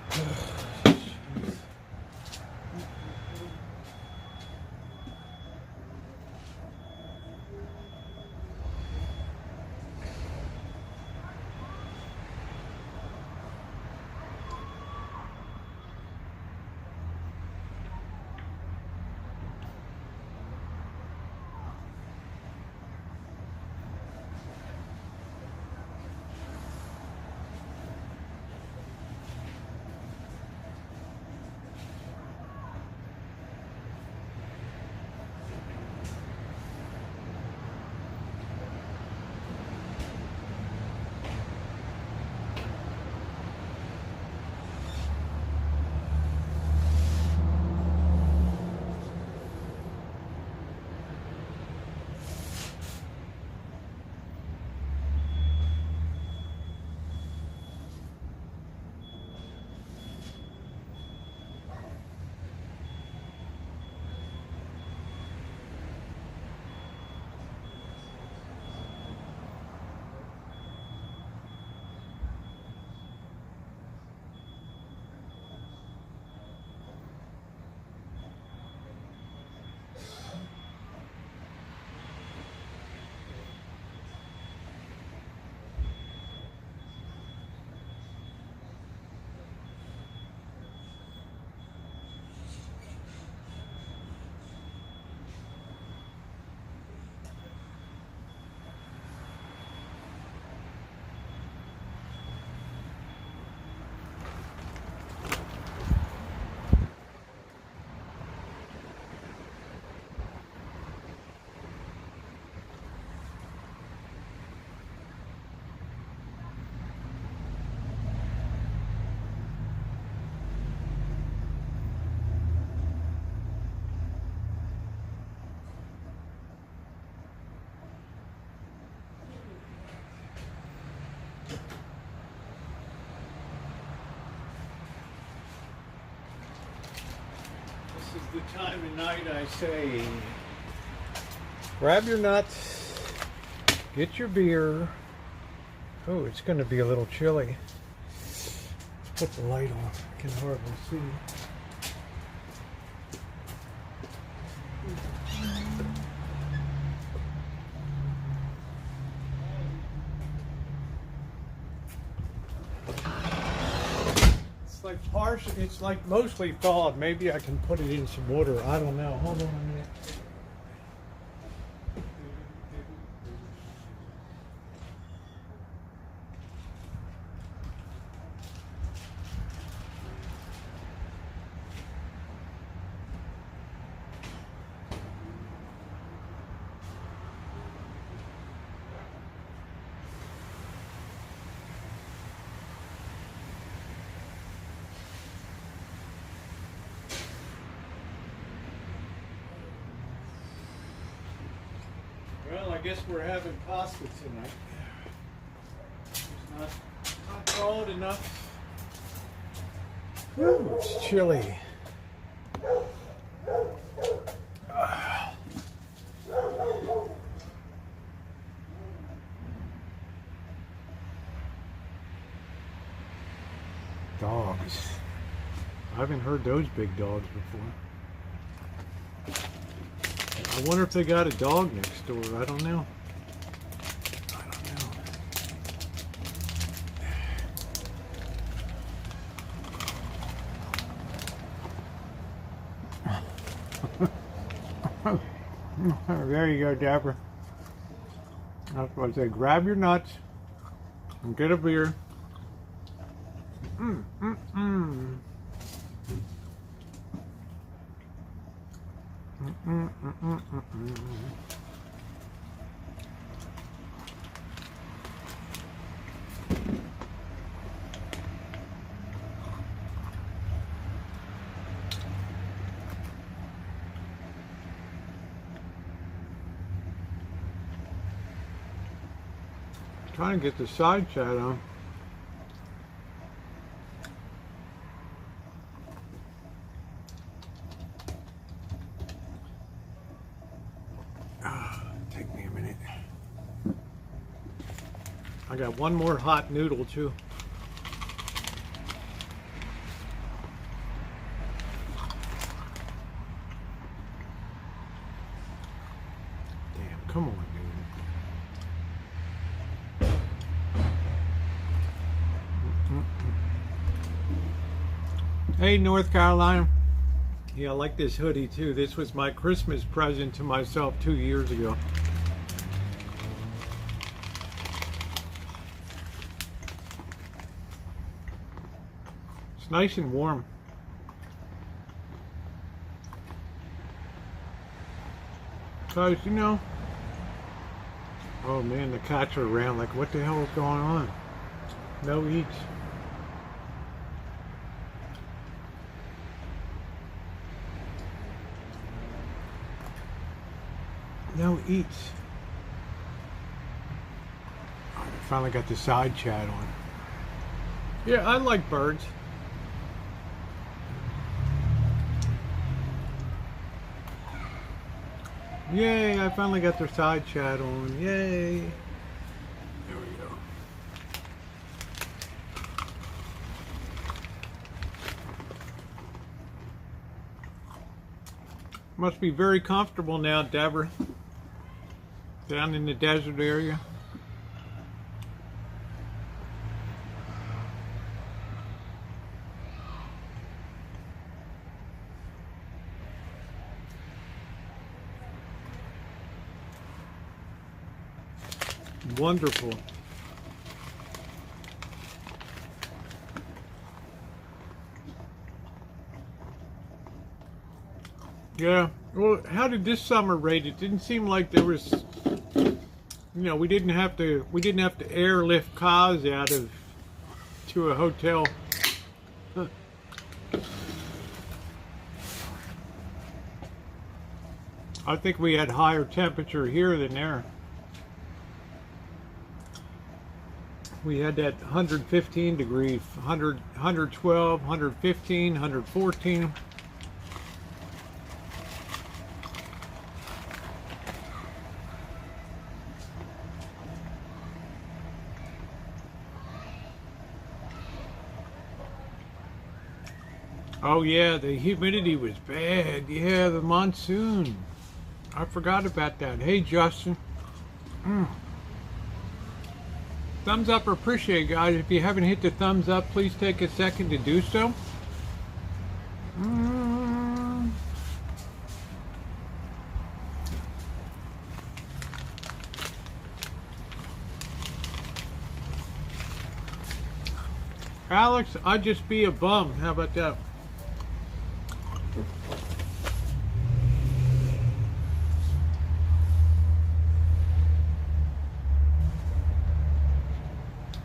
the time of night I say, grab your nuts, get your beer. Oh, it's going to be a little chilly. Let's put the light on. I can hardly see. It's like mostly thawed. Maybe I can put it in some water. I don't know. Hold on a minute. Well, I guess we're having pasta tonight. It's not cold enough. Ooh, it's chilly. Dogs. I haven't heard those big dogs before. I wonder if they got a dog next door. I don't know. There you go, Dapper. That's what I say. Grab your nuts and get a beer. Trying to get the side chat on. Take me a minute. I got one more hot noodle too. Damn, come on, dude. Hey, North Carolina. Yeah, I like this hoodie too. This was my Christmas present to myself 2 years ago. It's nice and warm. Guys, you know, oh man, the cats are around. Like, what the hell is going on? No eats. No eats. Oh, I finally got the side chat on. Yeah, I like birds. Yay, I finally got their side chat on. Yay. There we go. Must be very comfortable now, Deborah. Down in the desert area. Wonderful. Yeah. Well, how did this summer rate? It didn't seem like there was, you know, we didn't have to airlift cars out of to a hotel. I think we had higher temperature here than there. We had that 115 degrees, 100, 112, 115, 114. Oh yeah, the humidity was bad. Yeah, the monsoon. I forgot about that. Hey, Justin. Thumbs up or appreciate, guys. If you haven't hit the thumbs up, please take a second to do so. Alex, I'd just be a bum. How about that?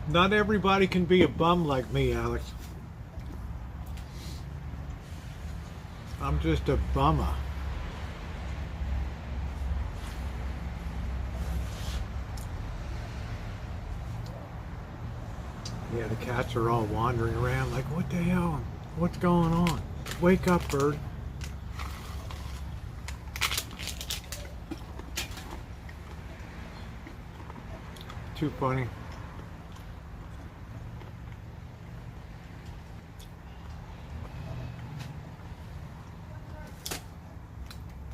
Not everybody can be a bum like me, Alex. I'm just a bummer. Yeah, the cats are all wandering around like, what the hell? What's going on? Wake up, bird. Too funny.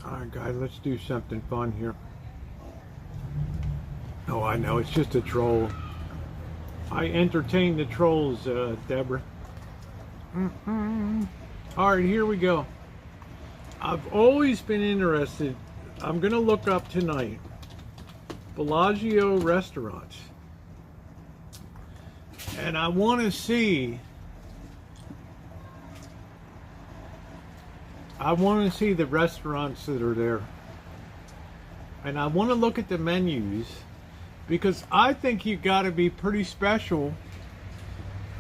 Alright guys, let's do something fun here. Oh, I know, it's just a troll. I entertain the trolls, Deborah. Alright, here we go. I've always been interested. I'm going to look up tonight Bellagio restaurants. And I want to see the restaurants that are there. And I want to look at the menus because I think you got to be pretty special.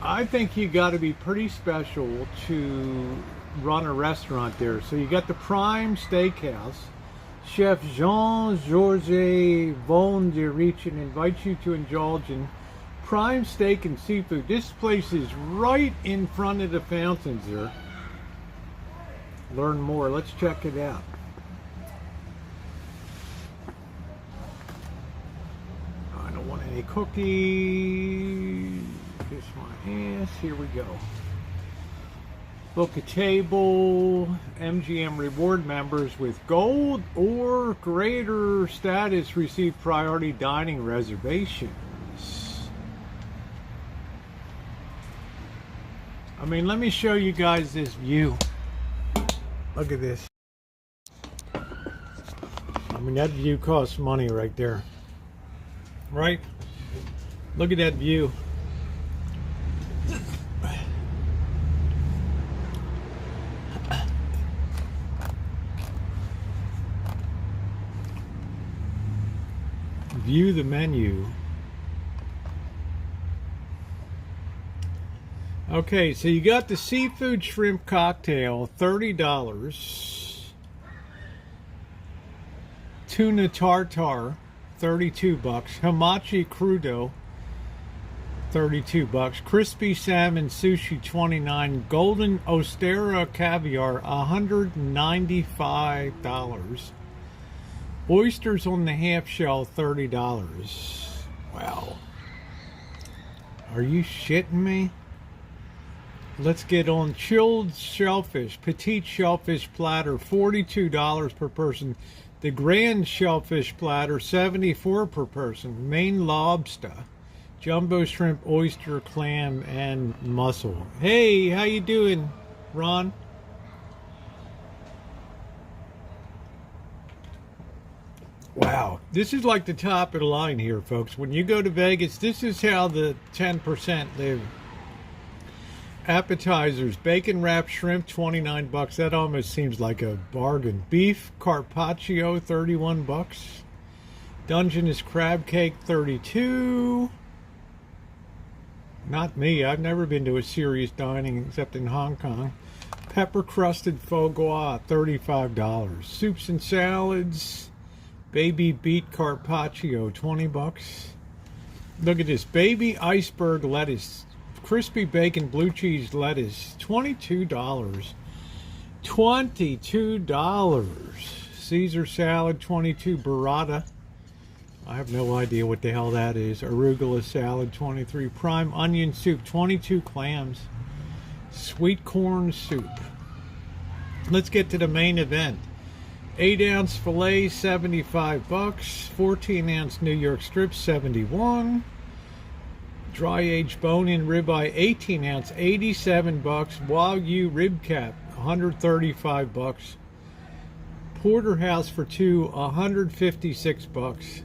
I think you got to be pretty special to run a restaurant there. So you got the Prime Steakhouse. Chef Jean-Georges Von der Richen invites you to indulge in prime steak and seafood. This place is right in front of the fountains there. Learn more. Let's check it out. I don't want any cookies. Kiss my ass. Here we go. Book a table. MGM reward members with gold or greater status receive priority dining reservations. I mean, let me show you guys this view. Look at this. I mean, that view costs money right there. Right? Look at that view. View the menu. Okay, so you got the seafood shrimp cocktail, $30. Tuna tartare, $32. Hamachi crudo, $32. Crispy salmon sushi, $29. Golden ostera caviar, $195. Oysters on the half shell, $30. Wow. Are you shitting me? Let's get on chilled shellfish. Petite shellfish platter, $42 per person. The grand shellfish platter, $74 per person. Main lobster, jumbo shrimp, oyster, clam, and mussel. Hey, how you doing, Ron? Wow, this is like the top of the line here, folks. When you go to Vegas, this is how the 10% live. Appetizers, bacon wrapped shrimp, $29. That almost seems like a bargain. Beef carpaccio, $31. Dungeness crab cake, $32. Not me. I've never been to a serious dining except in Hong Kong. Pepper crusted foie gras, $35. Soups and salads. Baby beet carpaccio, $20. Look at this. Baby iceberg lettuce. Crispy bacon blue cheese lettuce, $22. $22. Caesar salad, $22. Burrata. I have no idea what the hell that is. Arugula salad, $23. Prime onion soup, $22. Clams. Sweet corn soup. Let's get to the main event. 8-ounce filet, $75. 14-ounce New York strip, $71. Dry aged bone-in ribeye, 18-ounce, $87. Wagyu rib cap, $135. Porterhouse for two, $156.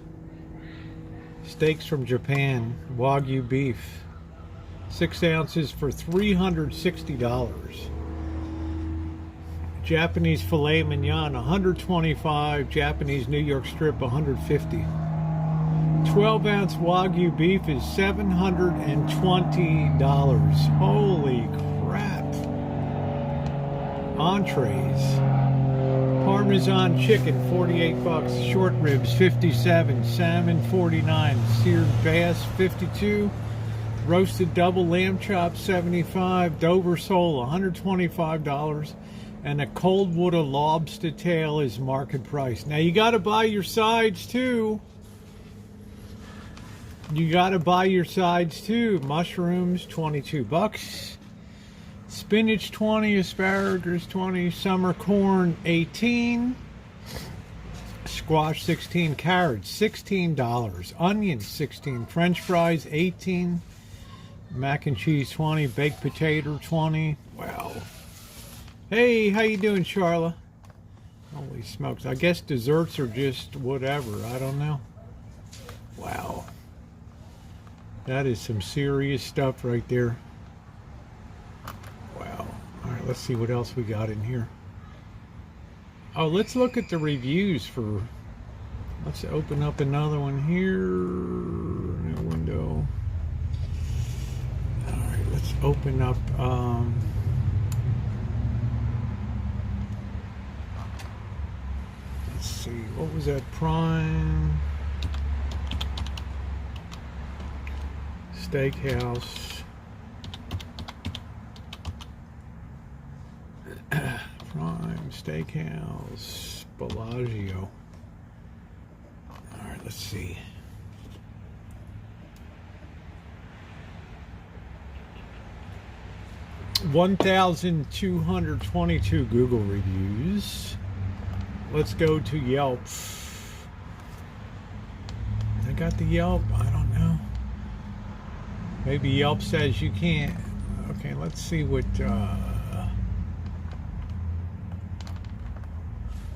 Steaks from Japan, Wagyu beef, 6 ounces for $360. Japanese filet mignon, $125. Japanese New York strip, $150. 12-ounce Wagyu beef is $720. Holy crap. Entrees. Parmesan chicken, $48. Short ribs, $57. Salmon, $49. Seared bass, $52. Roasted double lamb chop, $75. Dover sole, $125. And a cold water lobster tail is market price. Now you got to buy your sides too. Mushrooms, $22. Spinach, $20. Asparagus, $20. Summer corn, $18. Squash, $16. Carrots, $16. Onions, $16. French fries, $18. Mac and cheese, $20. Baked potato, $20. Wow. Hey, how you doing, Charla? Holy smokes. I guess desserts are just whatever. I don't know. Wow. That is some serious stuff right there. Wow. All right, let's see what else we got in here. Oh, let's look at the reviews for... Let's open up another one here. New window. All right, let's open up... let's see, what was that? Prime Steakhouse. Prime Steakhouse Bellagio. All right, let's see. $1,222 Google reviews. Let's go to Yelp. I got the Yelp. I don't know. Maybe Yelp says you can't. Okay, let's see what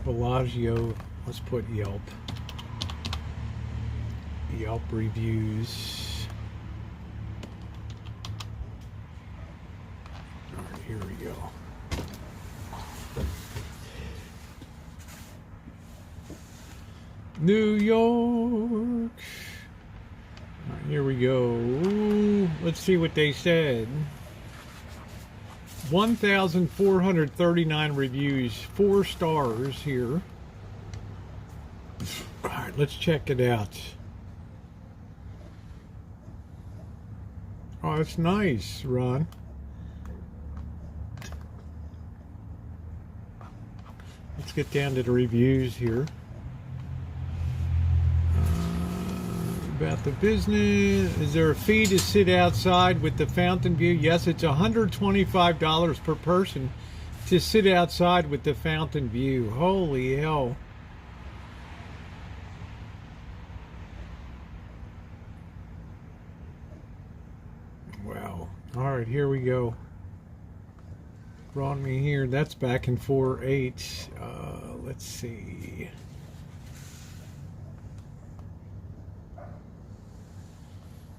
Bellagio. Let's put Yelp. Yelp reviews. All right, here we go. New York. All right, here we go. Let's see what they said. 1,439 reviews, 4 stars here. All right, let's check it out. Oh, it's nice, Ron. Let's get down to the reviews here. About the business. Is there a fee to sit outside with the fountain view? Yes, it's $125 per person to sit outside with the fountain view. Holy hell. Wow. All right, here we go. Brought me here. That's back in 4/8. Let's see.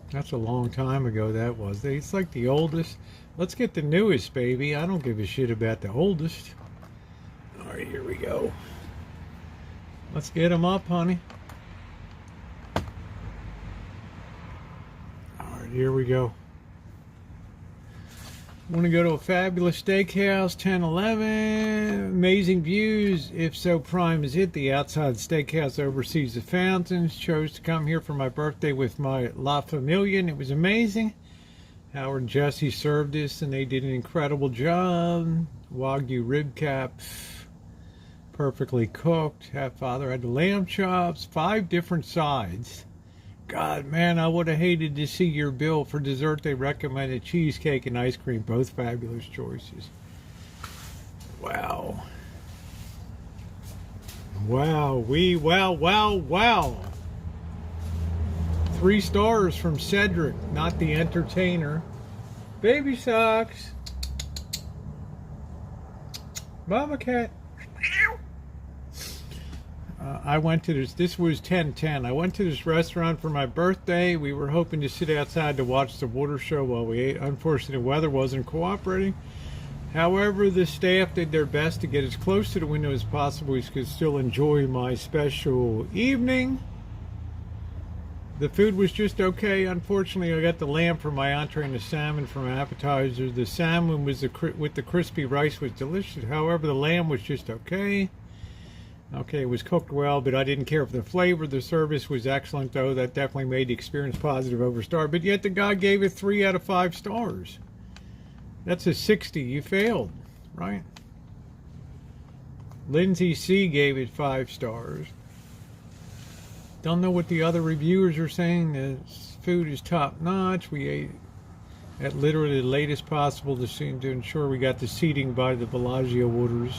That's a long time ago, that was. It's like the oldest. Let's get the newest, baby. I don't give a shit about the oldest. All right, here we go. Let's get them up, honey. All right, here we go. Want to go to a fabulous steakhouse, 1011. Amazing views. If so, Prime is it. The outside steakhouse oversees the fountains. Chose to come here for my birthday with my La Familia, and it was amazing. Howard and Jesse served us, and they did an incredible job. Wagyu rib cap, perfectly cooked. Father had the lamb chops, 5 different sides. God, man, I would have hated to see your bill. For dessert, they recommended cheesecake and ice cream, both fabulous choices. Wow. Wow, wow. 3 stars from Cedric, not the entertainer. Baby socks. Mama cat. I went to this was 10/10. I went to this restaurant for my birthday. We were hoping to sit outside to watch the water show while we ate. Unfortunately, the weather wasn't cooperating. However, the staff did their best to get as close to the window as possible so we could still enjoy my special evening. The food was just okay. Unfortunately, I got the lamb for my entree and the salmon for my appetizer. The salmon with the crispy rice was delicious. However, the lamb was just okay. Okay, it was cooked well, but I didn't care for the flavor. The service was excellent, though. That definitely made the experience positive over star. But yet the guy gave it 3 out of 5 stars. That's a 60. You failed, right? Lindsay C gave it 5 stars. Don't know what the other reviewers are saying. The food is top notch. We ate at literally the latest possible to ensure we got the seating by the Bellagio waters.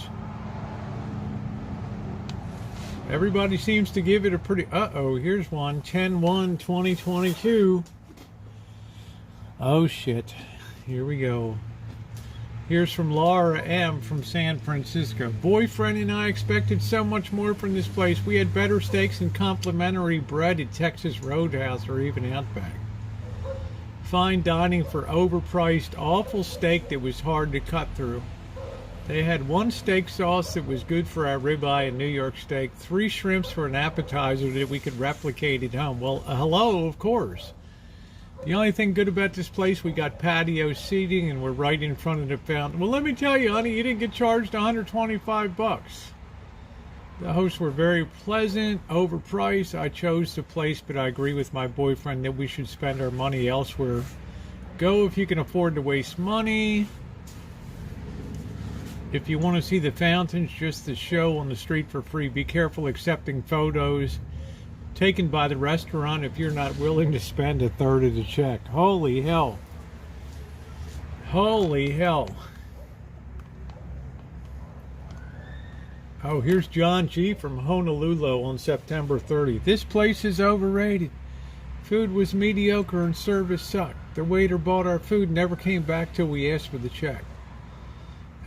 Everybody seems to give it a pretty... Uh-oh, here's one. 10/1/2022. Oh, shit. Here we go. Here's from Laura M. from San Francisco. Boyfriend and I expected so much more from this place. We had better steaks and complimentary bread at Texas Roadhouse or even Outback. Fine dining for overpriced, awful steak that was hard to cut through. They had 1 steak sauce that was good for our ribeye and New York steak, 3 shrimps for an appetizer that we could replicate at home. Well, hello, of course. The only thing good about this place, we got patio seating and we're right in front of the fountain. Well, let me tell you, honey, you didn't get charged $125. The hosts were very pleasant, overpriced. I chose the place, but I agree with my boyfriend that we should spend our money elsewhere. Go if you can afford to waste money. If you want to see the fountains, just the show on the street for free. Be careful accepting photos taken by the restaurant if you're not willing to spend a third of the check. Holy hell. Holy hell. Oh, here's John G. from Honolulu on September 30th. This place is overrated. Food was mediocre and service sucked. The waiter bought our food and never came back till we asked for the check.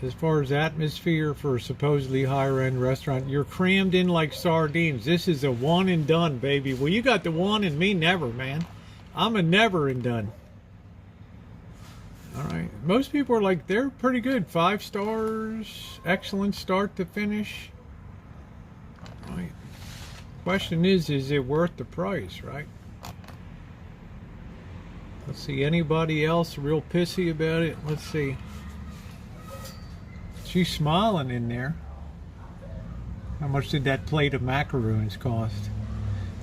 As far as atmosphere for a supposedly higher-end restaurant, you're crammed in like sardines. This is a one and done, baby. Well, you got the one and me never, man. I'm a never and done. All right. Most people are like, they're pretty good. 5 stars. Excellent start to finish. All right. Question is it worth the price, right? Let's see. Anybody else real pissy about it? Let's see. She's smiling in there. How much did that plate of macaroons cost?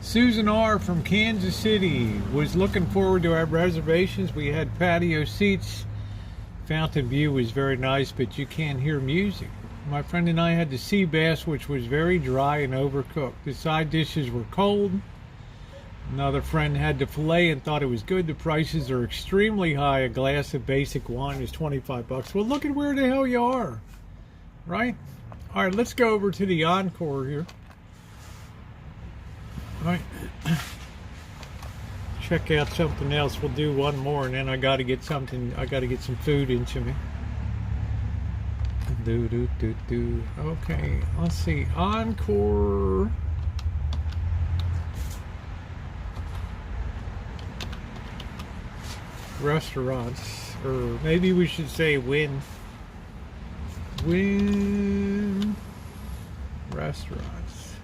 Susan R. from Kansas City was looking forward to our reservations. We had patio seats. Fountain view was very nice, but you can't hear music. My friend and I had the sea bass, which was very dry and overcooked. The side dishes were cold. Another friend had the filet and thought it was good. The prices are extremely high. A glass of basic wine is $25. Well, look at where the hell you are. Right? All right, let's go over to the Encore here. All right. Check out something else. We'll do one more, and then I got to get something. I got to get some food into me. Okay, let's see. Encore. Restaurants, or maybe we should say Wynn restaurants.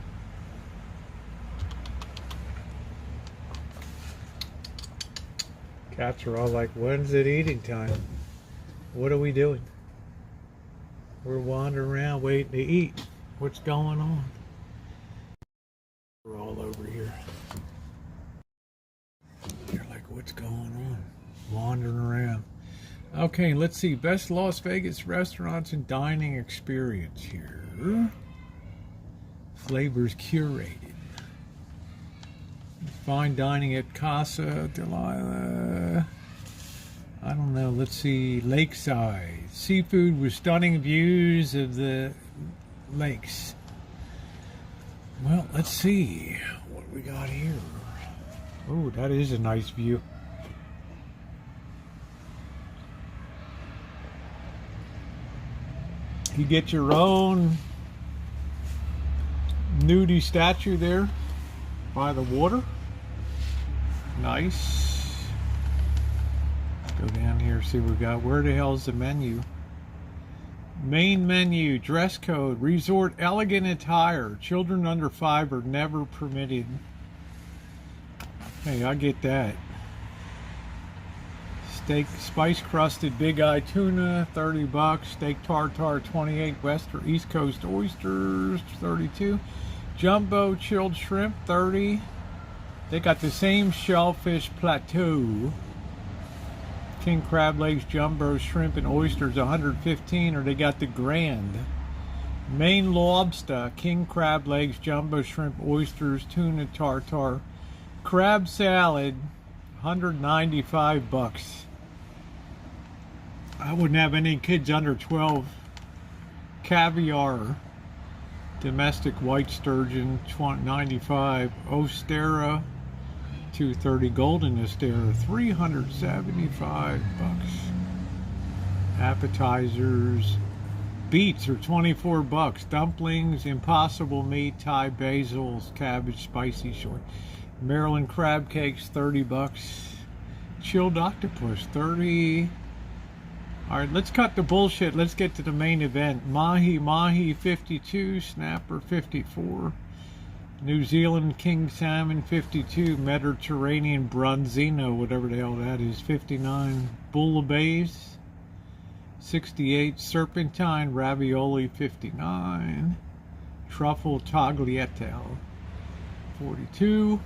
Cats are all like, when's it eating time? What are we doing? We're wandering around waiting to eat. What's going on? We're all over here. You're like, what's going on? Wandering around. Okay, let's see. Best Las Vegas restaurants and dining experience here. Flavors curated. Fine dining at Casa Delilah. I don't know. Let's see. Lakeside. Seafood with stunning views of the lakes. Well, let's see what we got here. Oh, that is a nice view. You get your own nudie statue there by the water. Nice. Let's go down here, see what we got. Where the hell's the menu? Main menu, dress code, resort elegant attire. Children under 5 are never permitted. Hey, I get that. Steak, spice crusted big eye tuna, $30. Steak tartare, 28. West or East Coast oysters, 32. Jumbo chilled shrimp, 30. They got the same shellfish plateau. King crab legs, jumbo shrimp, and oysters, 115. Or they got the grand. Maine lobster, king crab legs, jumbo shrimp, oysters, tuna tartare. Crab salad, $195. I wouldn't have any kids under 12. Caviar, domestic white sturgeon, $95. Ostera, $230. Golden Ostera, $375. Appetizers, beets are $24. Dumplings, impossible meat, Thai basils, cabbage, spicy short. Maryland crab cakes, $30. Chilled octopus, $30. All right, let's cut the bullshit. Let's get to the main event. Mahi, 52. Snapper, 54. New Zealand king salmon, 52. Mediterranean bronzino, whatever the hell that is, 59. Bouillabaisse, 68. Serpentine ravioli, 59. Truffle tagliatelle, 42.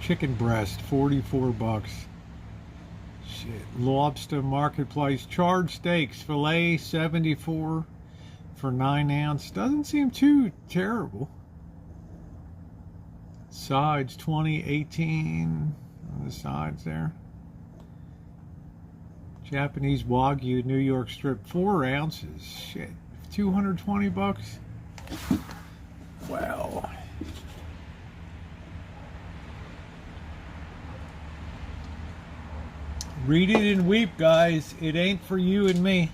Chicken breast, $44. Shit. Lobster marketplace, charred steaks, filet, 74 for 9 ounce. Doesn't seem too terrible. Sides, 20, 18 on the sides there. Japanese Wagyu New York strip, 4 ounces. Shit, $220. Wow. Read it and weep, guys. It ain't for you and me.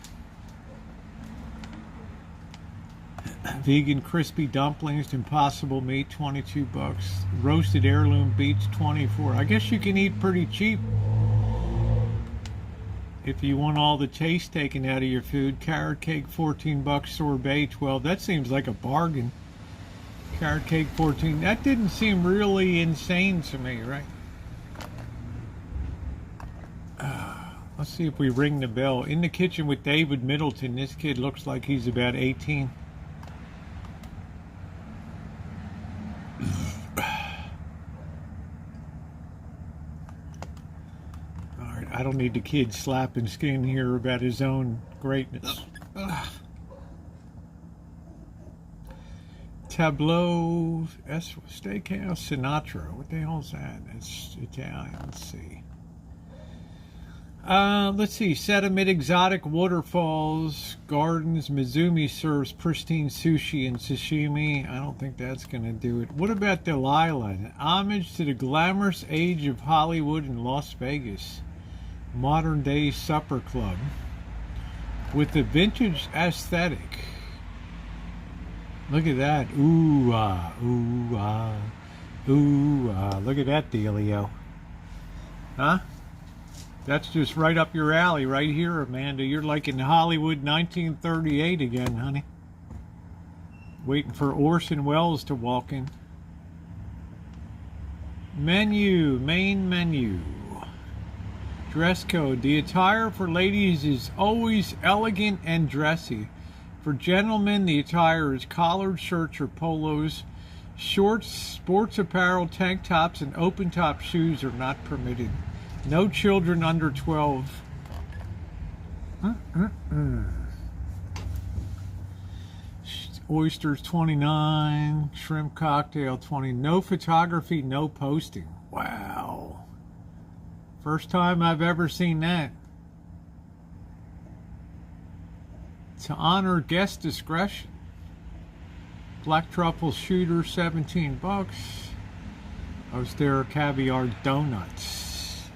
Vegan crispy dumplings, impossible meat, $22. Roasted heirloom beets, $24. I guess you can eat pretty cheap if you want all the taste taken out of your food. Carrot cake, $14. Sorbet, $12. That seems like a bargain. Carrot cake, $14. That didn't seem really insane to me, right? Let's see if we ring the bell. In the kitchen with David Middleton. This kid looks like he's about 18. Alright, I don't need the kid slapping skin here about his own greatness. Tableau, Steakhouse, Sinatra. What the hell is that? That's Italian. Let's see. Let's see. Sediment exotic waterfalls, gardens. Mizumi serves pristine sushi and sashimi. I don't think that's going to do it. What about Delilah? An homage to the glamorous age of Hollywood and Las Vegas. Modern day supper club with a vintage aesthetic. Look at that. Ooh, ooh, ooh, look at that dealio. Huh? That's just right up your alley right here, Amanda. You're like in Hollywood 1938 again, honey. Waiting for Orson Welles to walk in. Menu, main menu. Dress code. The attire for ladies is always elegant and dressy. For gentlemen, the attire is collared shirts or polos. Shorts, sports apparel, tank tops, and open-top shoes are not permitted. No children under 12. Oysters, 29. Shrimp cocktail, 20. No photography, no posting. Wow. First time I've ever seen that. To honor guest discretion. Black truffle shooter, 17 bucks. Austere caviar donuts.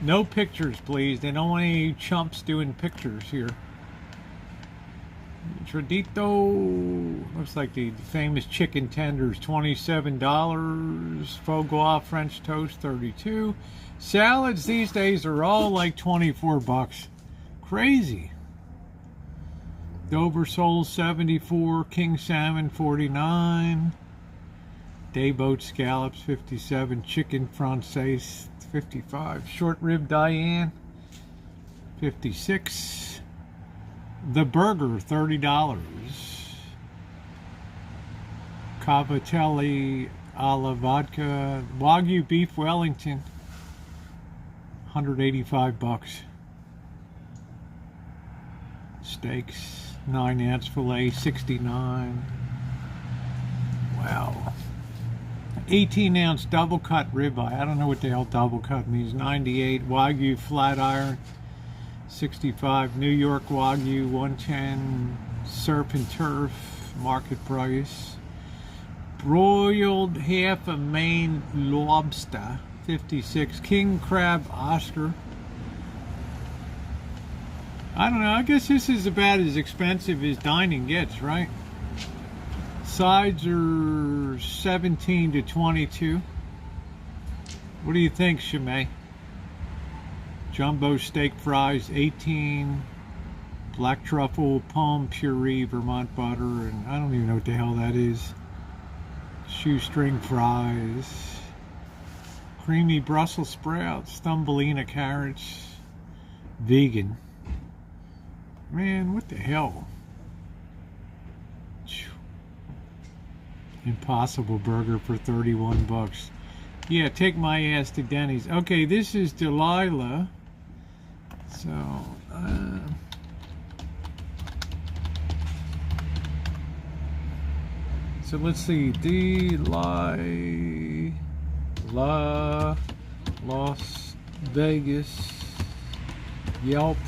No pictures, please. They don't want any chumps doing pictures here. Tradito, looks like the famous chicken tenders, $27. Foie gras French toast, $32. Salads these days are all like 24 bucks. Crazy. Dover sole, 74. King salmon, 49. Dayboat scallops, 57. Chicken française, 55. Short rib Diane, 56. The burger, $30. Cavatelli alla vodka. Wagyu beef Wellington, 185 bucks. Steaks, 9-ounce filet, 69. Wow. 18-ounce double cut ribeye. I don't know what the hell double cut means. 98. Wagyu flat iron, 65. New York Wagyu, 110. Surf and turf, market price. Broiled half a Maine lobster, 56. King crab Oscar. I don't know, I guess this is about as expensive as dining gets, right? Sides are 17 to 22. What do you think, Shimei? Jumbo steak fries, 18. Black truffle palm puree Vermont butter, and I don't even know what the hell that is. Shoestring fries. Creamy Brussels sprouts, Thumbelina carrots. Vegan. Man, what the hell? Impossible burger for 31 bucks. Yeah, take my ass to Denny's. Okay, this is Delilah. So let's see. Delilah, Las Vegas, Yelp.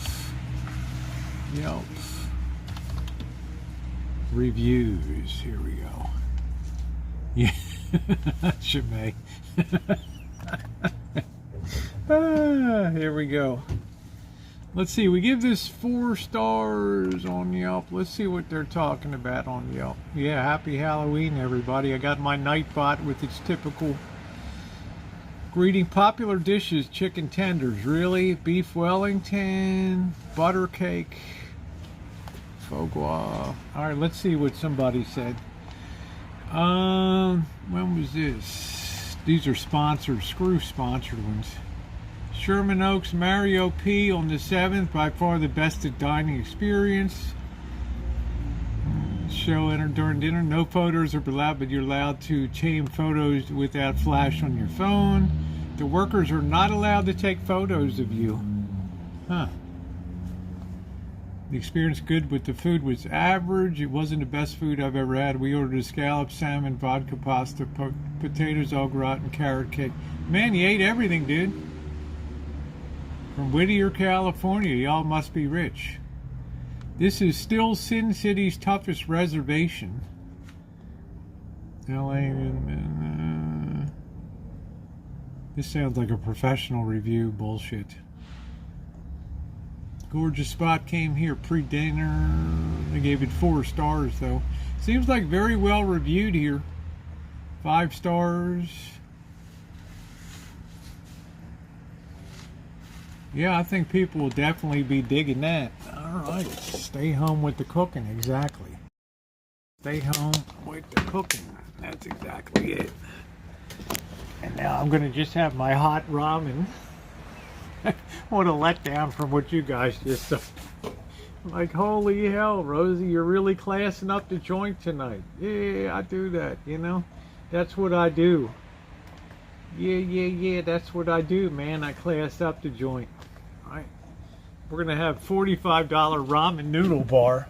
Reviews. Here we go. Yeah, Shimei. Here we go. Let's see. We give this 4 stars on Yelp. Let's see what they're talking about on Yelp. Yeah, happy Halloween, everybody. I got my Nightbot with its typical greeting. Popular dishes: chicken tenders. Really? Beef Wellington, butter cake, foie gras. All right, let's see what somebody said. When was this? These are sponsored. Screw sponsored ones. Sherman Oaks Mario P on the 7th. By far the best dining experience. Show entered during dinner. No photos are allowed, but you're allowed to chain photos without flash on your phone. The workers are not allowed to take photos of you. Huh. The experience good, but the food was average. It wasn't the best food I've ever had. We ordered a scallop, salmon, vodka pasta, potatoes au gratin, carrot cake. Man, you ate everything, dude. From Whittier, California. Y'all must be rich. This is still Sin City's toughest reservation. This sounds like a professional review. Bullshit. Gorgeous spot. Came here pre-dinner. They gave it 4 stars though. Seems like very well reviewed here. 5 stars. Yeah, I think people will definitely be digging that. Alright, stay home with the cooking, exactly. Stay home with the cooking. That's exactly it. And now I'm going to just have my hot ramen. What a letdown from what you guys just said. Like, holy hell, Rosie, you're really classing up the joint tonight. Yeah, I do that, you know? That's what I do. Yeah, that's what I do, man. I class up the joint. All right. We're going to have $45 ramen noodle bar.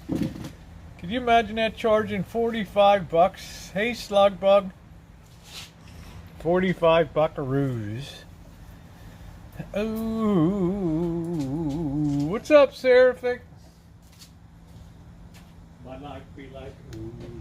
Can you imagine that charging 45 bucks? Hey, slug bug. 45 buckaroos. Ooh, what's up, Seraphic? My life be like, ooh.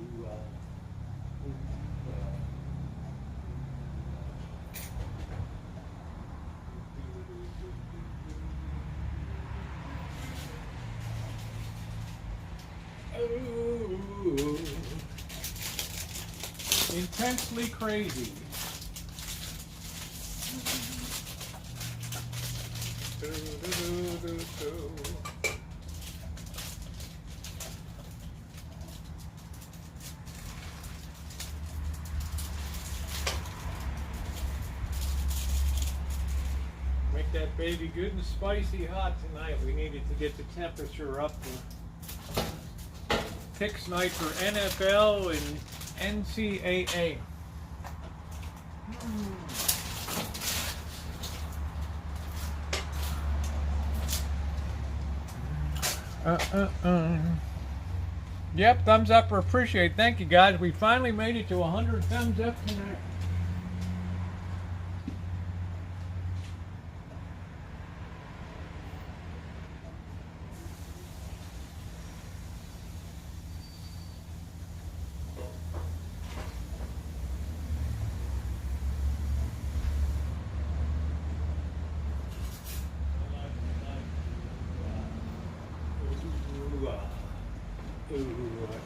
intensely crazy. Make that baby good and spicy hot tonight. We needed to get the temperature up for picks night for NFL and NCAA. Yep, thumbs up or appreciate. Thank you guys. We finally made it to 100 thumbs up tonight.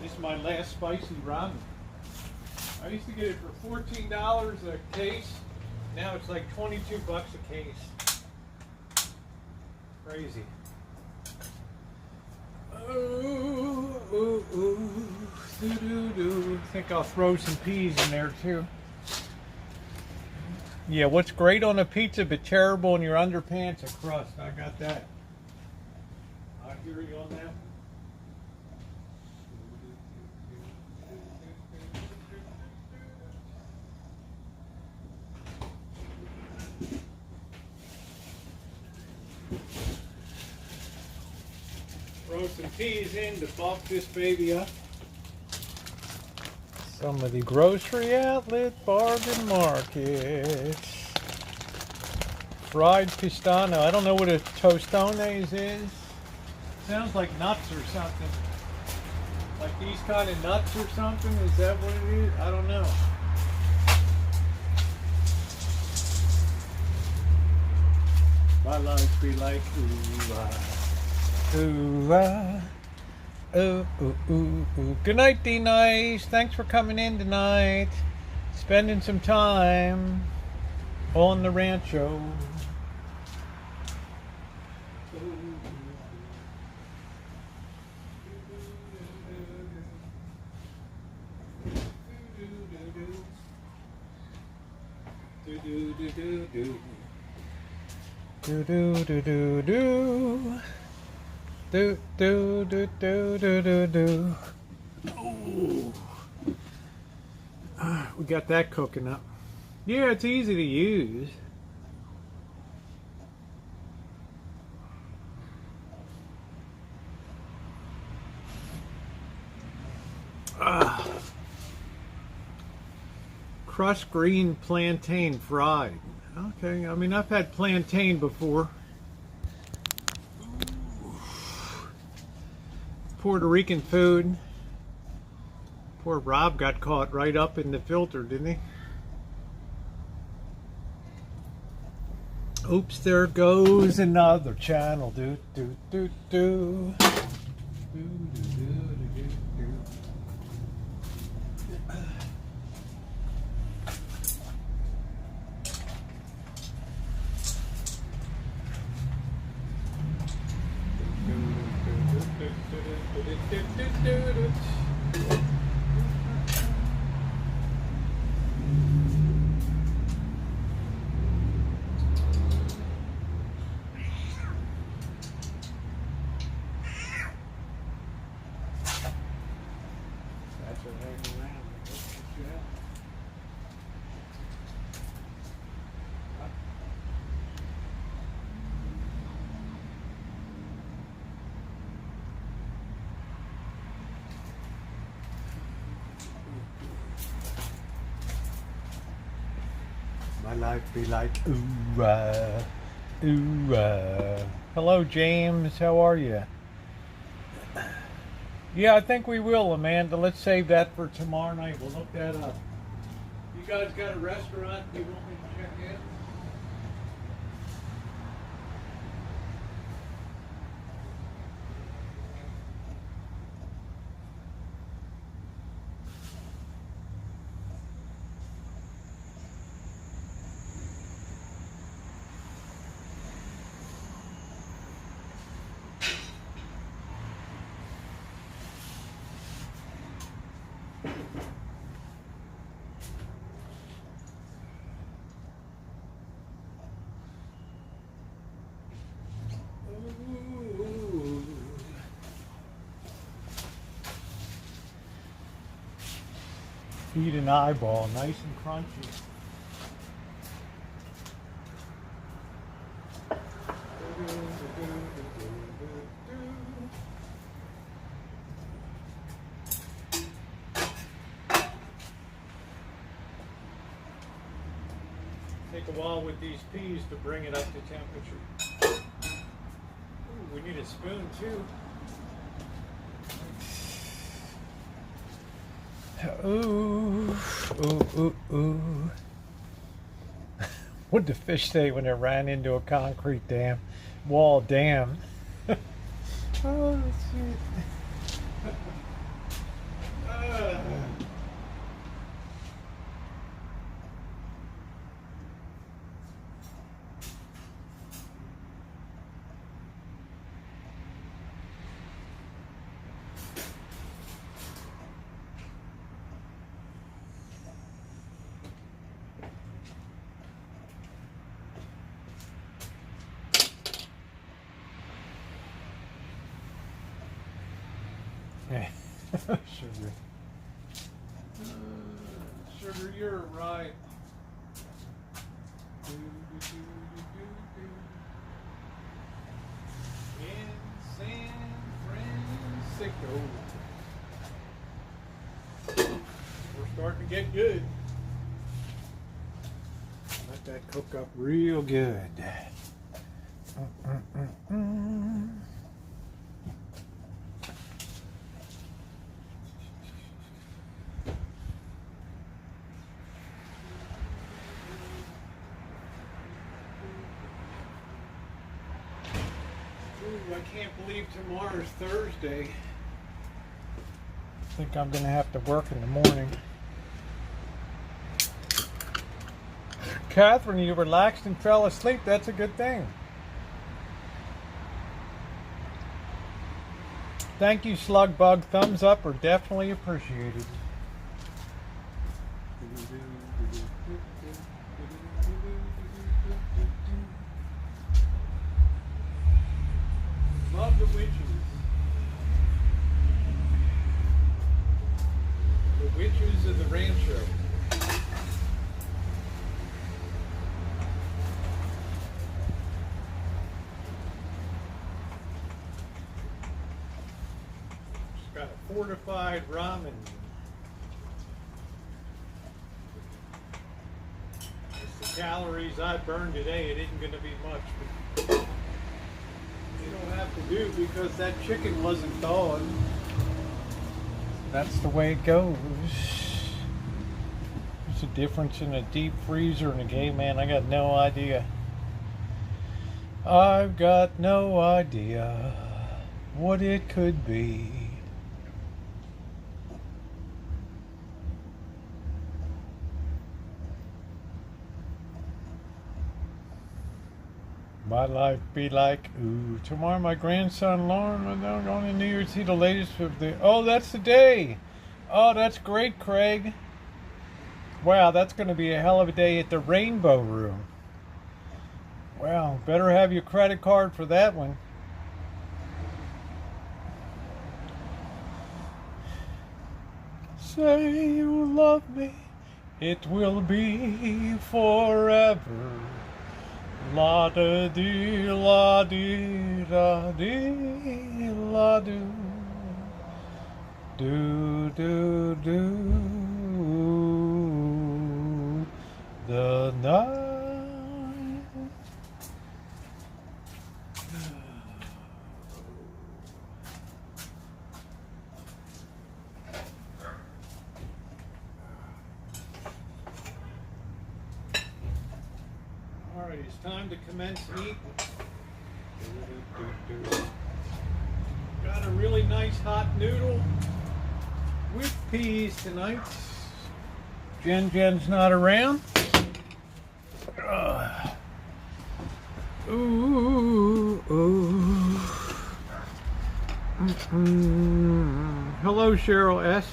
This is my last spicy ramen. I used to get it for $14 a case. Now it's like 22 bucks a case. Crazy. I think I'll throw some peas in there too. Yeah, what's great on a pizza but terrible in your underpants? A crust. I got that. I hear you on that. Throw some peas in to bulk this baby up. Some of the grocery outlet bargain markets. Fried pistano. I don't know what a tostones is. Sounds like nuts or something. Like these kind of nuts or something. Is that what it is? I don't know. My life be like ooh, ooh, ooh, ooh, ooh, ooh. Good night, D Nice. Thanks for coming in tonight. Spending some time on the Rancho. Do do do do do. Do do do do do do do. Oh. We got that cooking up. Yeah, it's easy to use. Crushed green plantain fried. Okay, I mean I've had plantain before. Puerto Rican food. Poor Rob got caught right up in the filter, didn't he? Oops, there goes another channel. Do do do do. Do do do do do. My life be like ooh, ooh. Hello, James. How are you? Yeah, I think we will, Amanda. Let's save that for tomorrow night. We'll look that up. You guys got a restaurant you want me to check in? Feed an eyeball, nice and crunchy. Take a while with these peas to bring it up to temperature. Ooh, we need a spoon too. Ooh, ooh, ooh, ooh. What'd the fish say when it ran into a concrete wall dam? Oh, shit. Sugar. Sugar, you're right. In San Francisco. We're starting to get good. Let that cook up real good. I can't believe tomorrow's Thursday. I think I'm going to have to work in the morning. Catherine, you relaxed and fell asleep. That's a good thing. Thank you, Slugbug. Thumbs up are definitely appreciated. Love the witches. The witches of the Rancho. Just got a fortified ramen. It's the calories I burned today. It isn't going to be much. But you don't have to do because that chicken wasn't thawed. That's the way it goes. There's a difference in a deep freezer and a game, man. I got no idea. I've got no idea what it could be. My life be like, ooh, tomorrow my grandson Lauren, we're going to New Year's, see the latest of the, oh, that's the day. Oh, that's great, Craig. Wow, that's going to be a hell of a day at the Rainbow Room. Wow, better have your credit card for that one. Say you love me, it will be forever. La da dee la dee la dee la do do do do the night. All right, it's time to commence eating. Got a really nice hot noodle with peas tonight. Jen's not around. Ooh, ooh. Hello, Cheryl S.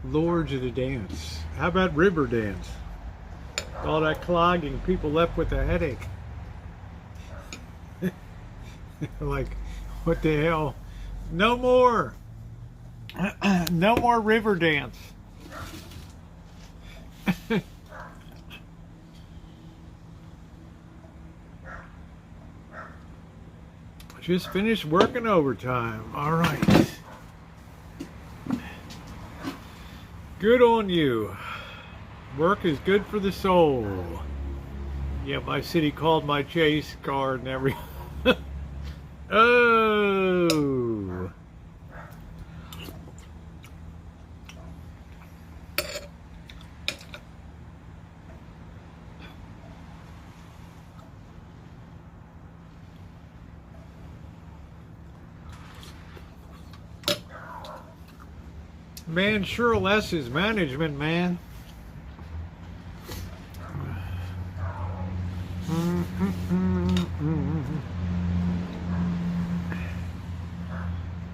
Lords of the dance. How about river dance? All that clogging, people left with a headache. Like, what the hell? No more. No more river dance. Just finished working overtime. All right. Good on you. Work is good for the soul. Yeah, my city called my chase card and everything. Oh. Man, sure less is management, man.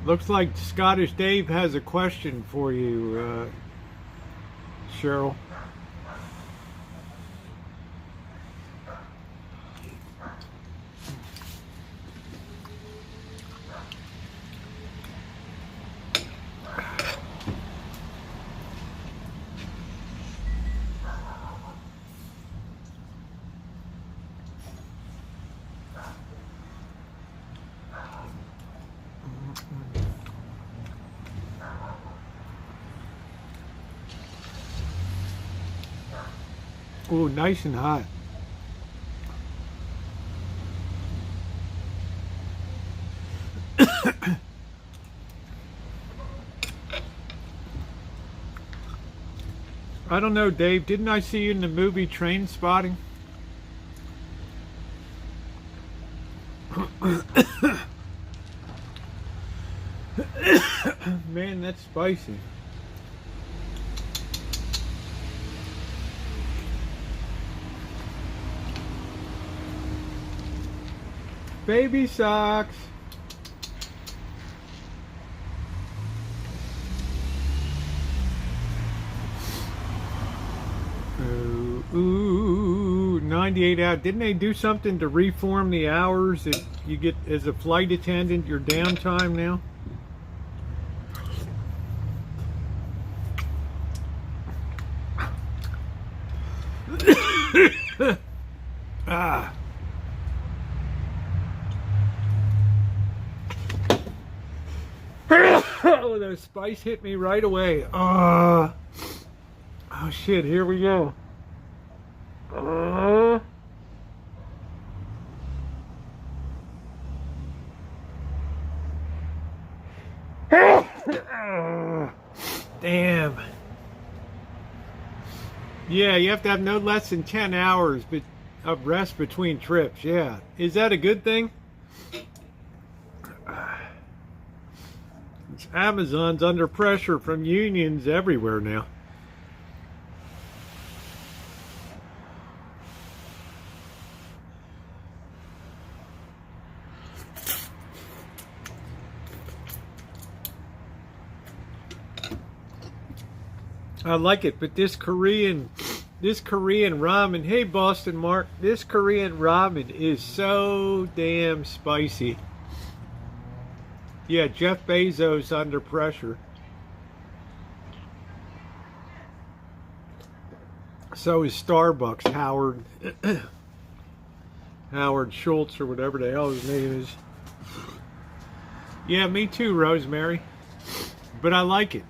Looks like Scottish Dave has a question for you, Cheryl. Ooh, nice and hot. I don't know, Dave. Didn't I see you in the movie Train Spotting? Man, that's spicy. Baby socks. Ooh, 98 out. Didn't they do something to reform the hours that you get as a flight attendant, your downtime now? Ah. Oh, the spice hit me right away. Oh shit, here we go. Damn. Yeah, you have to have no less than 10 hours of rest between trips. Yeah. Is that a good thing? Amazon's under pressure from unions everywhere now. I like it, but this Korean ramen, hey Boston Mark, this Korean ramen is so damn spicy. Yeah, Jeff Bezos under pressure. So is Starbucks, Howard Schultz or whatever the hell his name is. Yeah, me too, Rosemary. But I like it.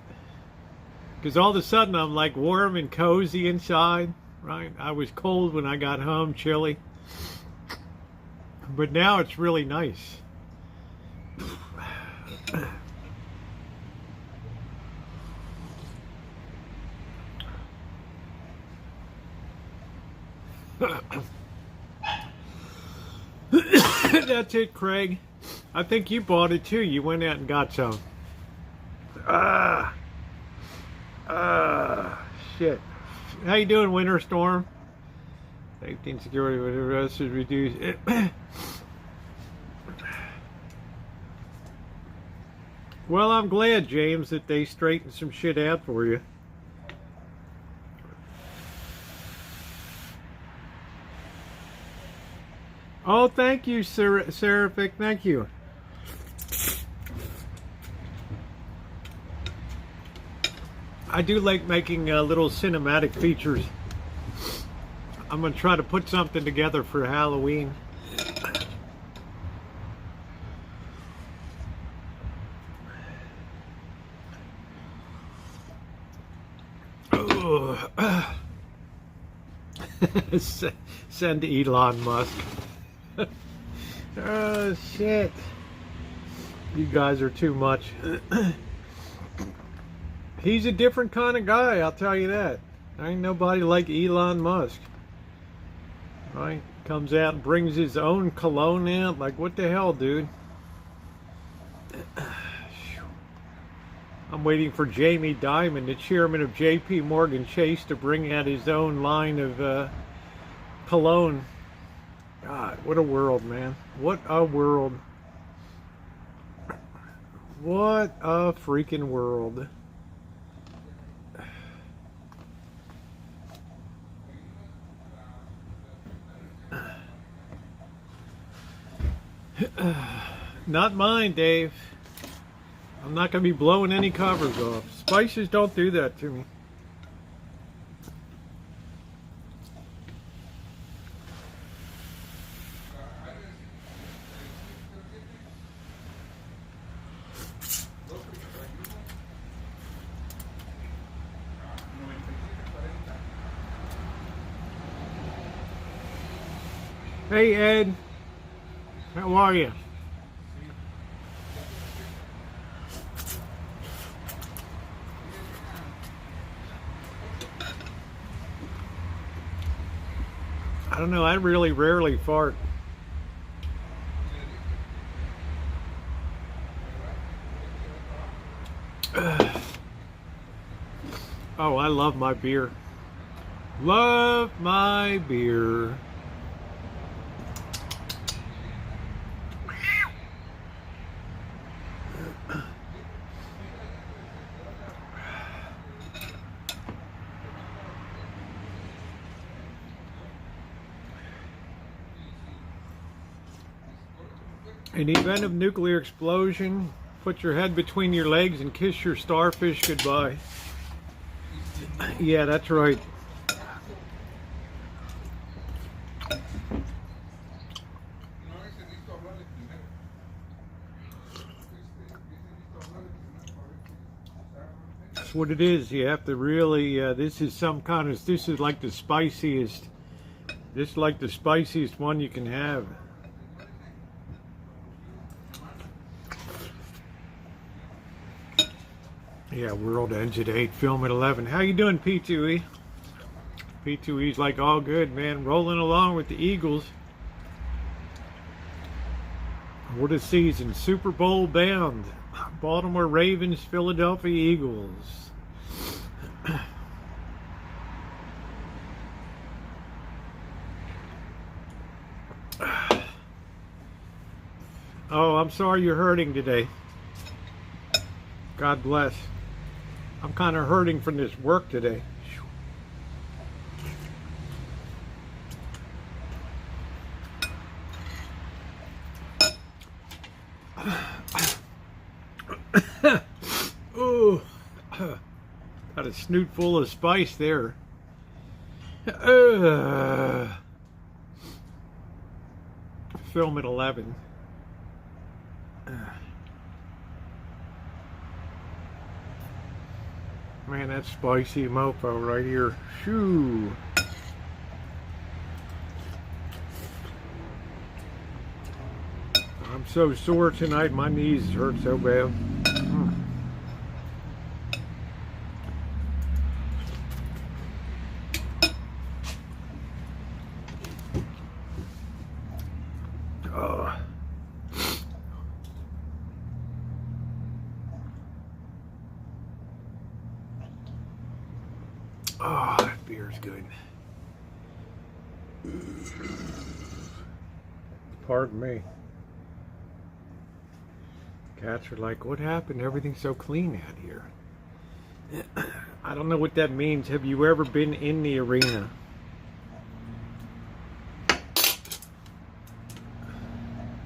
Because all of a sudden I'm like warm and cozy inside, right? I was cold when I got home, chilly. But now it's really nice. That's it, Craig. I think you bought it too. You went out and got some. Shit. How you doing, Winter Storm? Safety and security, whatever else is reduced. Well, I'm glad, James, that they straightened some shit out for you. Oh, thank you, Seraphic. Thank you. I do like making little cinematic features. I'm going to try to put something together for Halloween. Send Elon Musk. Oh, shit. You guys are too much. He's a different kind of guy, I'll tell you that. Ain't nobody like Elon Musk. Right? Comes out and brings his own cologne out. Like, what the hell, dude? I'm waiting for Jamie Dimon, the chairman of J.P. Morgan Chase, to bring out his own line of cologne. God, what a world, man. What a world. What a freaking world. Not mine, Dave. I'm not going to be blowing any covers off. Spices don't do that to me. Hey, Ed. How are you? I don't know, I really rarely fart. Oh, I love my beer. Love my beer. In the event of nuclear explosion, put your head between your legs and kiss your starfish goodbye. Yeah, that's right. That's what it is. You have to really, this is like the spiciest, this is like the spiciest one you can have. Yeah, world ends at 8, film at 11. How you doing, P2E? P2E's like all good, man. Rolling along with the Eagles. What a season. Super Bowl bound. Baltimore Ravens, Philadelphia Eagles. Oh, I'm sorry you're hurting today. God bless. I'm kind of hurting from this work today. Ooh, got a snoot full of spice there. Film at 11. Man, that's spicy mofo right here. Shoo. I'm so sore tonight, my knees hurt so bad. Oh, that beer's good. Pardon me. Cats are like, what happened? Everything's so clean out here. I don't know what that means. Have you ever been in the arena?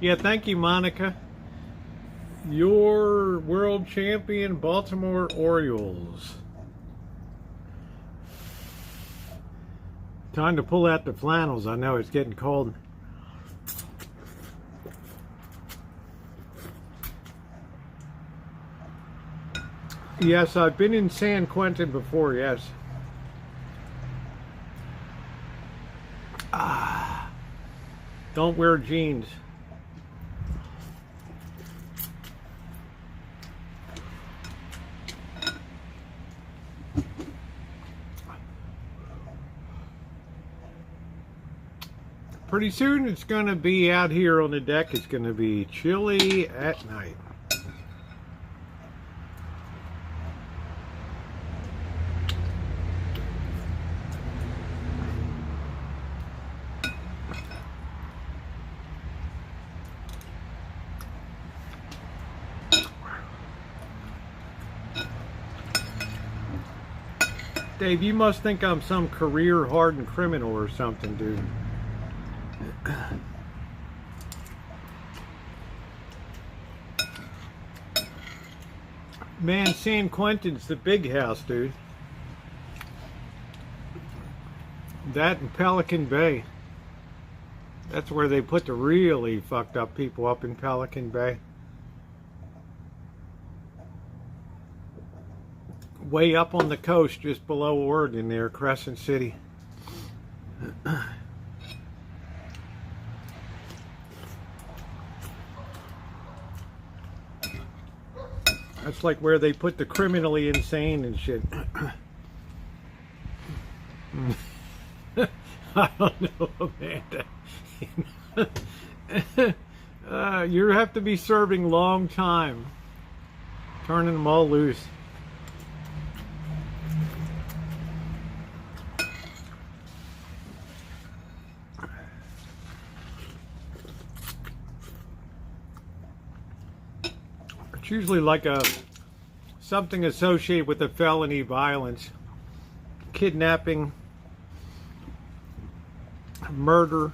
Yeah, thank you, Monica. Your world champion Baltimore Orioles. Time to pull out the flannels. I know it's getting cold. Yes, I've been in San Quentin before, yes. Don't wear jeans. Pretty soon it's going to be out here on the deck. It's going to be chilly at night. Dave, you must think I'm some career-hardened criminal or something, dude. Man, San Quentin's the big house, dude. That and Pelican Bay. That's where they put the really fucked up people, up in Pelican Bay. Way up on the coast, just below Oregon there, Crescent City. That's like where they put the criminally insane and shit. I don't know, Amanda. You have to be serving long time. Turning them all loose. It's usually like something associated with a felony violence, kidnapping, murder.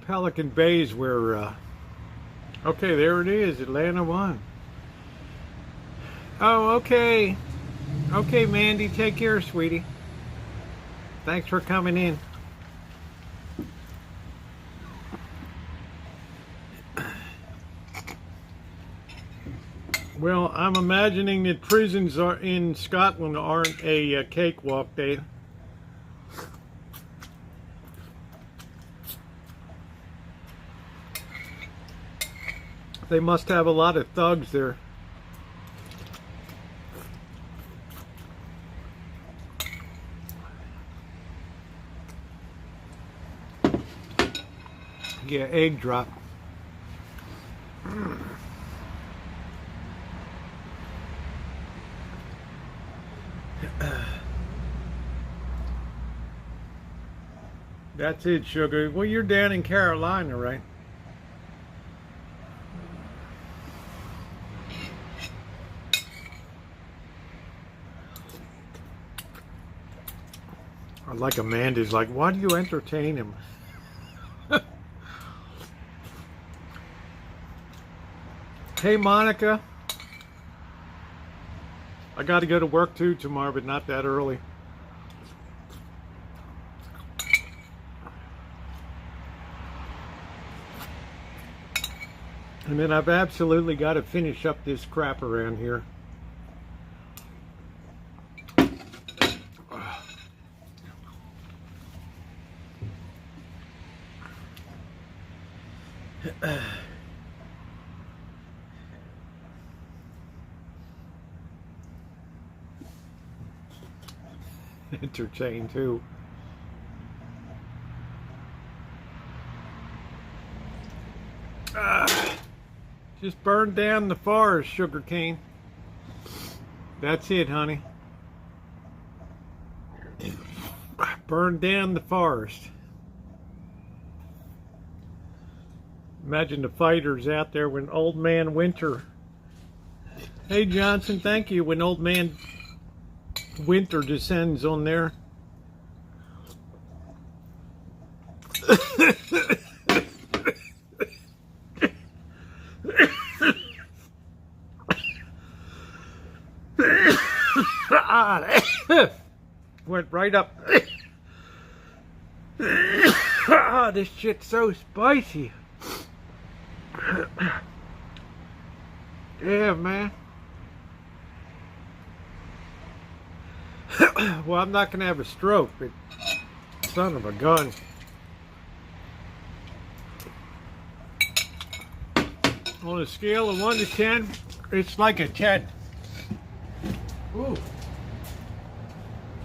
Pelican Bay's where okay, there it is. Atlanta won. Oh, okay. Okay, Mandy, take care, sweetie. Thanks for coming in. Well, I'm imagining that prisons in Scotland aren't a cakewalk, Dave. They must have a lot of thugs there. Yeah, egg drop. That's it, sugar. Well, you're down in Carolina, right? Like Amanda's like, why do you entertain him? Hey, Monica. I got to go to work too tomorrow, but not that early. And then I've absolutely got to finish up this crap around here. Entertain too. Just burn down the forest, sugar cane. That's it, honey. Burn down the forest. Imagine the fighters out there when Old Man Winter. Hey Johnson, thank you. When Old Man Winter descends on there. Went right up. This shit's so spicy. Yeah, man. Well, I'm not gonna have a stroke, but son of a gun. On a scale of 1 to 10, it's like a 10. Woo.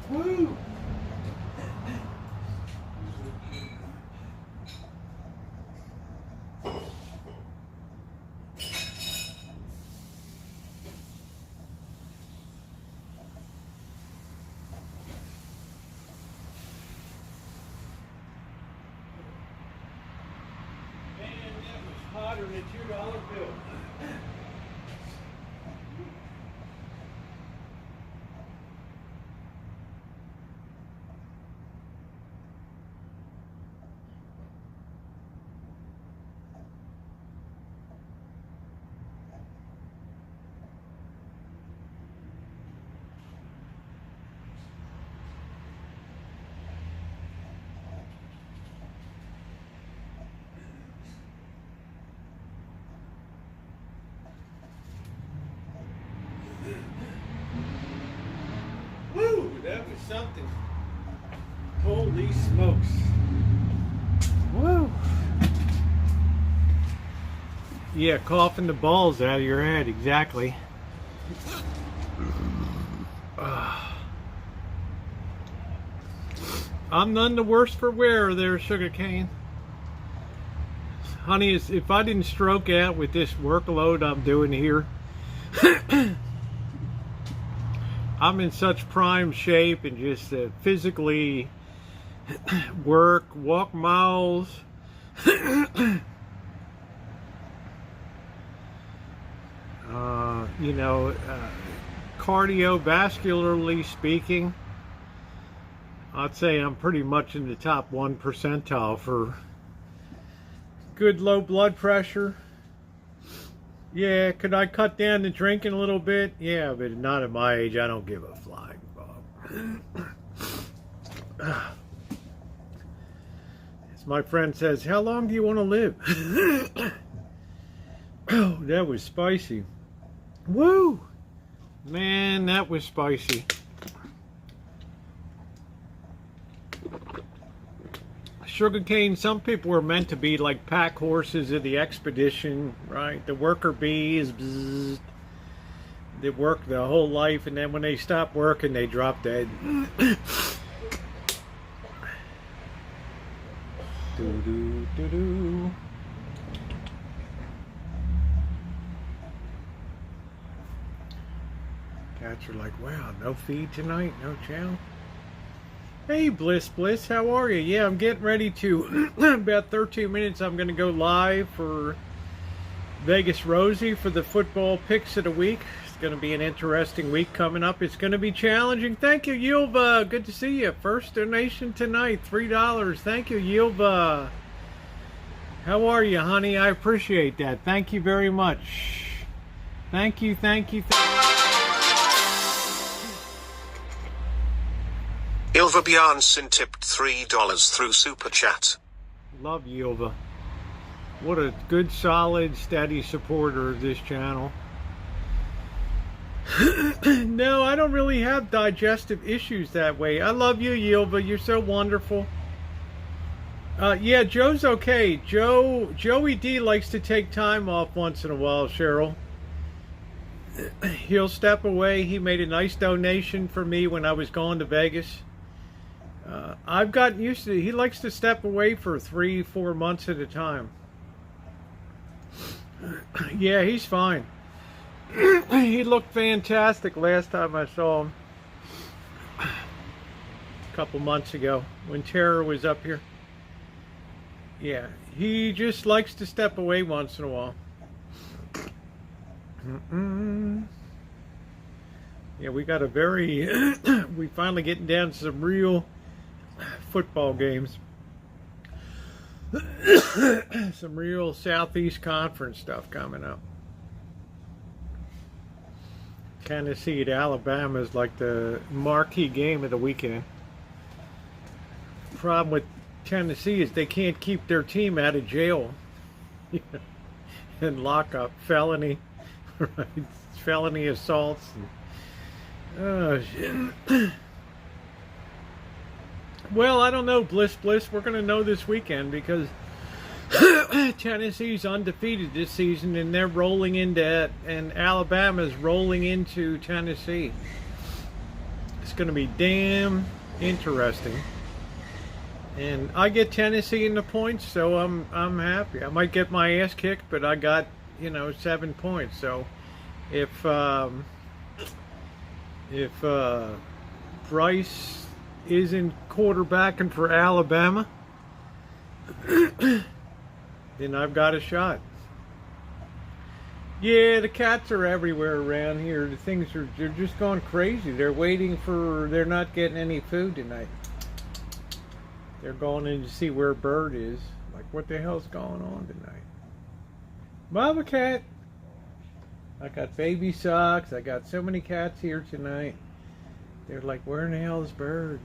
Woo. Hotter than a $2 bill. Woo! That was something. Holy smokes. Woo! Yeah, coughing the balls out of your head, exactly. I'm none the worse for wear there, sugarcane. Honey, if I didn't stroke out with this workload I'm doing here, I'm in such prime shape and just physically walk miles. You know, cardiovascularly speaking, I'd say I'm pretty much in the top 1 percentile for good low blood pressure. Yeah, could I cut down the drinking a little bit? Yeah, but not at my age. I don't give a flying fuck. As my friend says, how long do you want to live? Oh, that was spicy. Woo! Man, that was spicy. Sugarcane, some people were meant to be like pack horses of the expedition, right? The worker bees, bzzz, they work their whole life, and then when they stop working, they drop dead. Do-do-do-do. Cats are like, wow, no feed tonight, no chow. Hey Bliss, how are you? Yeah, I'm getting ready to, about 13 minutes, I'm going to go live for Vegas Rosie for the football picks of the week. It's going to be an interesting week coming up. It's going to be challenging. Thank you, Yulva. Good to see you. First donation tonight, $3. Thank you, Yulva. How are you, honey? I appreciate that. Thank you very much. Thank you, thank you, thank you. Ilva Bjarnson tipped $3 through Super Chat. Love Ilva. What a good, solid, steady supporter of this channel. No, I don't really have digestive issues that way. I love you, Ilva. You're so wonderful. Yeah, Joe's okay. Joey D likes to take time off once in a while, Cheryl. He'll step away. He made a nice donation for me when I was going to Vegas. I've gotten used to it. He likes to step away for 3-4 months at a time. Yeah, he's fine. He looked fantastic last time I saw him. A couple months ago when Terror was up here. Yeah, he just likes to step away once in a while. Yeah, we got a very, we finally getting down to some real football games. Some real Southeast Conference stuff coming up. Tennessee at Alabama is like the marquee game of the weekend. Problem with Tennessee is they can't keep their team out of jail and lockup, felony, right? Felony assaults. Oh, shit. Well, I don't know, Bliss. We're going to know this weekend because Tennessee's undefeated this season, and they're rolling into, and Alabama's rolling into Tennessee. It's going to be damn interesting. And I get Tennessee in the points, so I'm happy. I might get my ass kicked, but I got 7 points. So if Bryce isn't quarterbacking for Alabama, then I've got a shot. Yeah, the cats are everywhere around here. They're just going crazy. They're not getting any food tonight. They're going in to see where Bird is. Like, what the hell's going on tonight? Mama cat. I got baby socks. I got so many cats here tonight. They're like, where in the hell is Bird?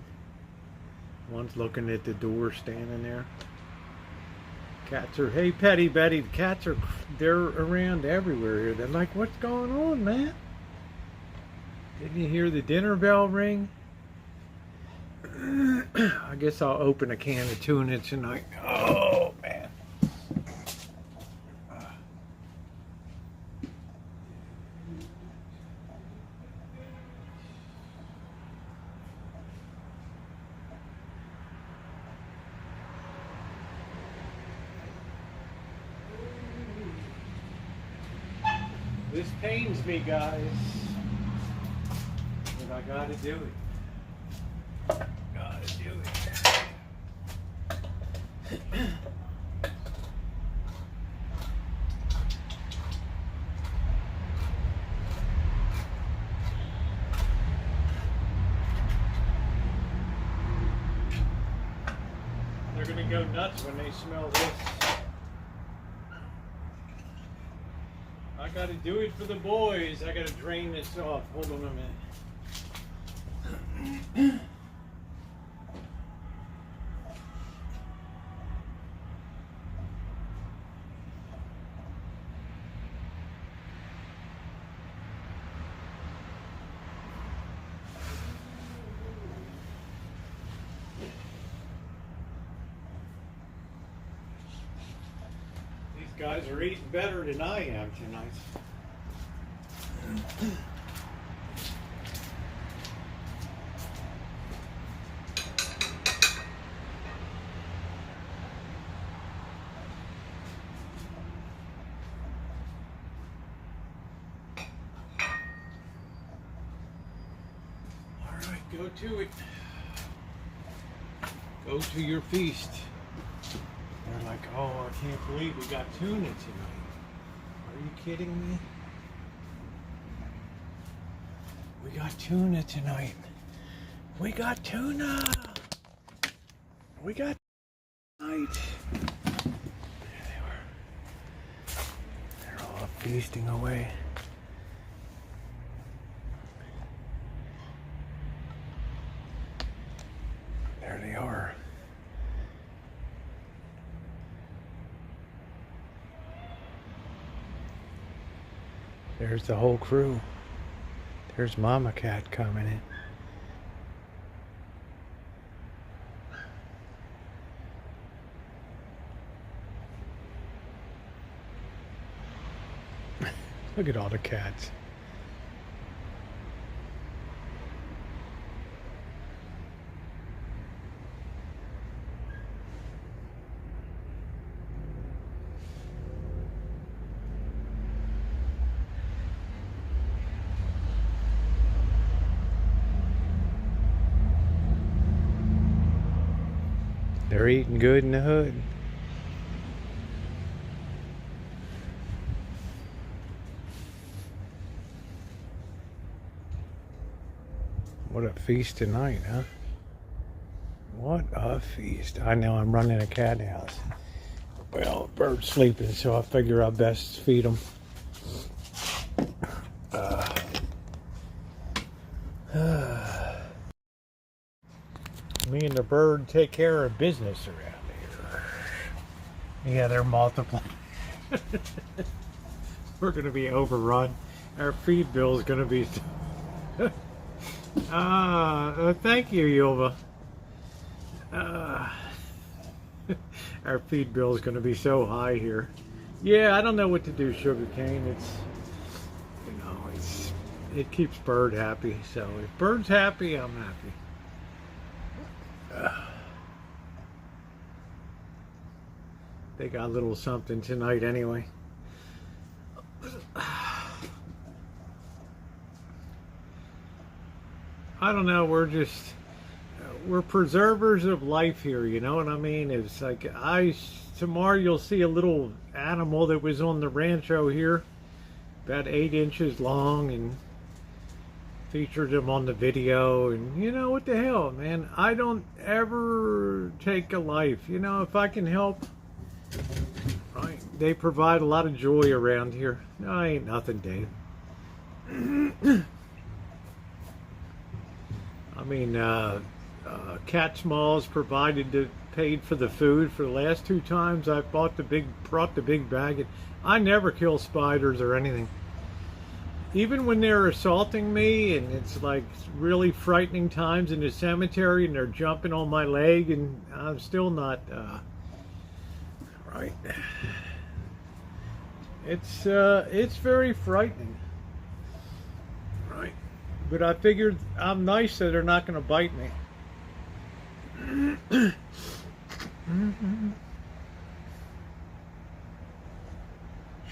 One's looking at the door, standing there. Cats are, hey, Petty Betty, the cats they're around everywhere here. They're like, what's going on, man? Didn't you hear the dinner bell ring? I guess I'll open a can of tuna tonight. Oh, man. This pains me, guys. But I gotta do it. Gotta do it. They're gonna go nuts when they smell this. I gotta do it for the boys. I gotta drain this off. Hold on a minute. Guys are eating better than I am tonight. All right, go to it. Go to your feast. They're like, oh, I can't believe we got tuna tonight. Are you kidding me? We got tuna tonight. We got tuna. We got tonight. There they were. They're all feasting away. There they are. There's the whole crew. There's Mama Cat coming in. Look at all the cats. They're eating good in the hood. What a feast tonight, huh? What a feast. I know I'm running a cat house. Well, bird's sleeping, so I figure I'll best feed him. Me and the bird take care of business around here. Yeah, they're multiplying. We're going to be overrun. Our feed bill is going to be... thank you, Yulva. Our feed bill is going to be so high here. Yeah, I don't know what to do, sugarcane. It's, you know, it keeps Bird happy. So if Bird's happy, I'm happy. They got a little something tonight anyway. I don't know, we're preservers of life here, you know what I mean? It's like tomorrow you'll see a little animal that was on the Rancho here, about 8 inches long, and featured him on the video. And you know what the hell, man, I don't ever take a life, you know, if I can help. Right, they provide a lot of joy around here. No, ain't nothing, Dave. I mean, Cat Smalls paid for the food for the last 2 times I brought the big bag. And I never kill spiders or anything. Even when they're assaulting me, and it's like really frightening times in the cemetery, and they're jumping on my leg, and I'm still not right. It's very frightening. Right. But I figured I'm nice, so they're not going to bite me.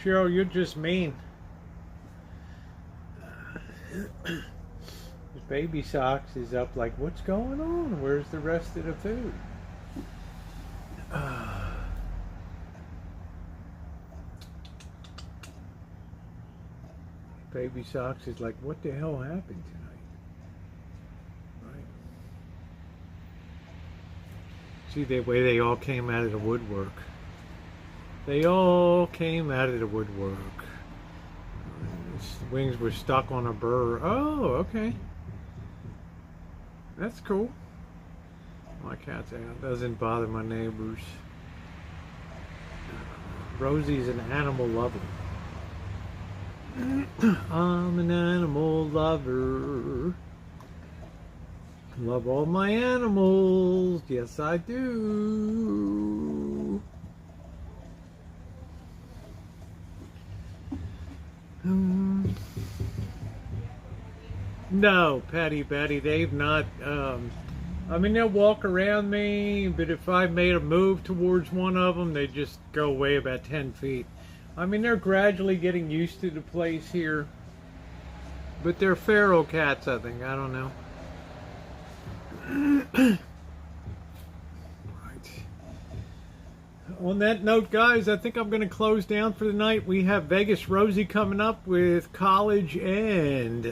Cheryl, you're just mean. Baby Socks is up like, what's going on? Where's the rest of the food? Baby Socks is like, what the hell happened tonight? Right. See the way they all came out of the woodwork. They all came out of the woodwork. His wings were stuck on a burr. Oh, okay. That's cool. My cat's out. Doesn't bother my neighbors. Rosie's an animal lover. I'm an animal lover. Love all my animals. Yes, I do. No, Patty Betty, they've not. I mean, they'll walk around me, but if I made a move towards one of them, they just go away about 10 feet. I mean, they're gradually getting used to the place here. But they're feral cats, I think. I don't know. Right. On that note, guys, I think I'm going to close down for the night. We have Vegas Rosie coming up with college and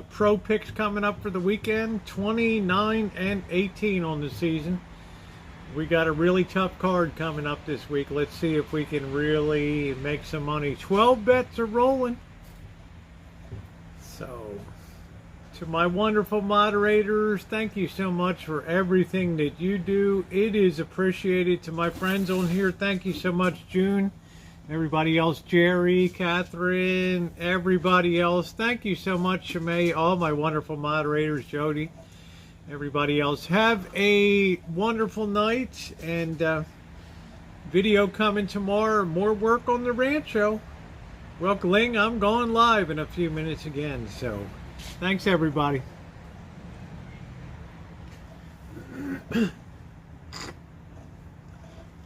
pro picks coming up for the weekend. 29 and 18 on the season. We got a really tough card coming up this week. Let's see if we can really make some money. 12 bets are rolling. So, to my wonderful moderators, thank you so much for everything that you do. It is appreciated. To my friends on here, thank you so much, June. Everybody else, Jerry, Catherine, everybody else. Thank you so much, Shemay, all my wonderful moderators, Jody. Everybody else, have a wonderful night, and video coming tomorrow. More work on the Rancho. Well, Gling, I'm going live in a few minutes again, so thanks everybody.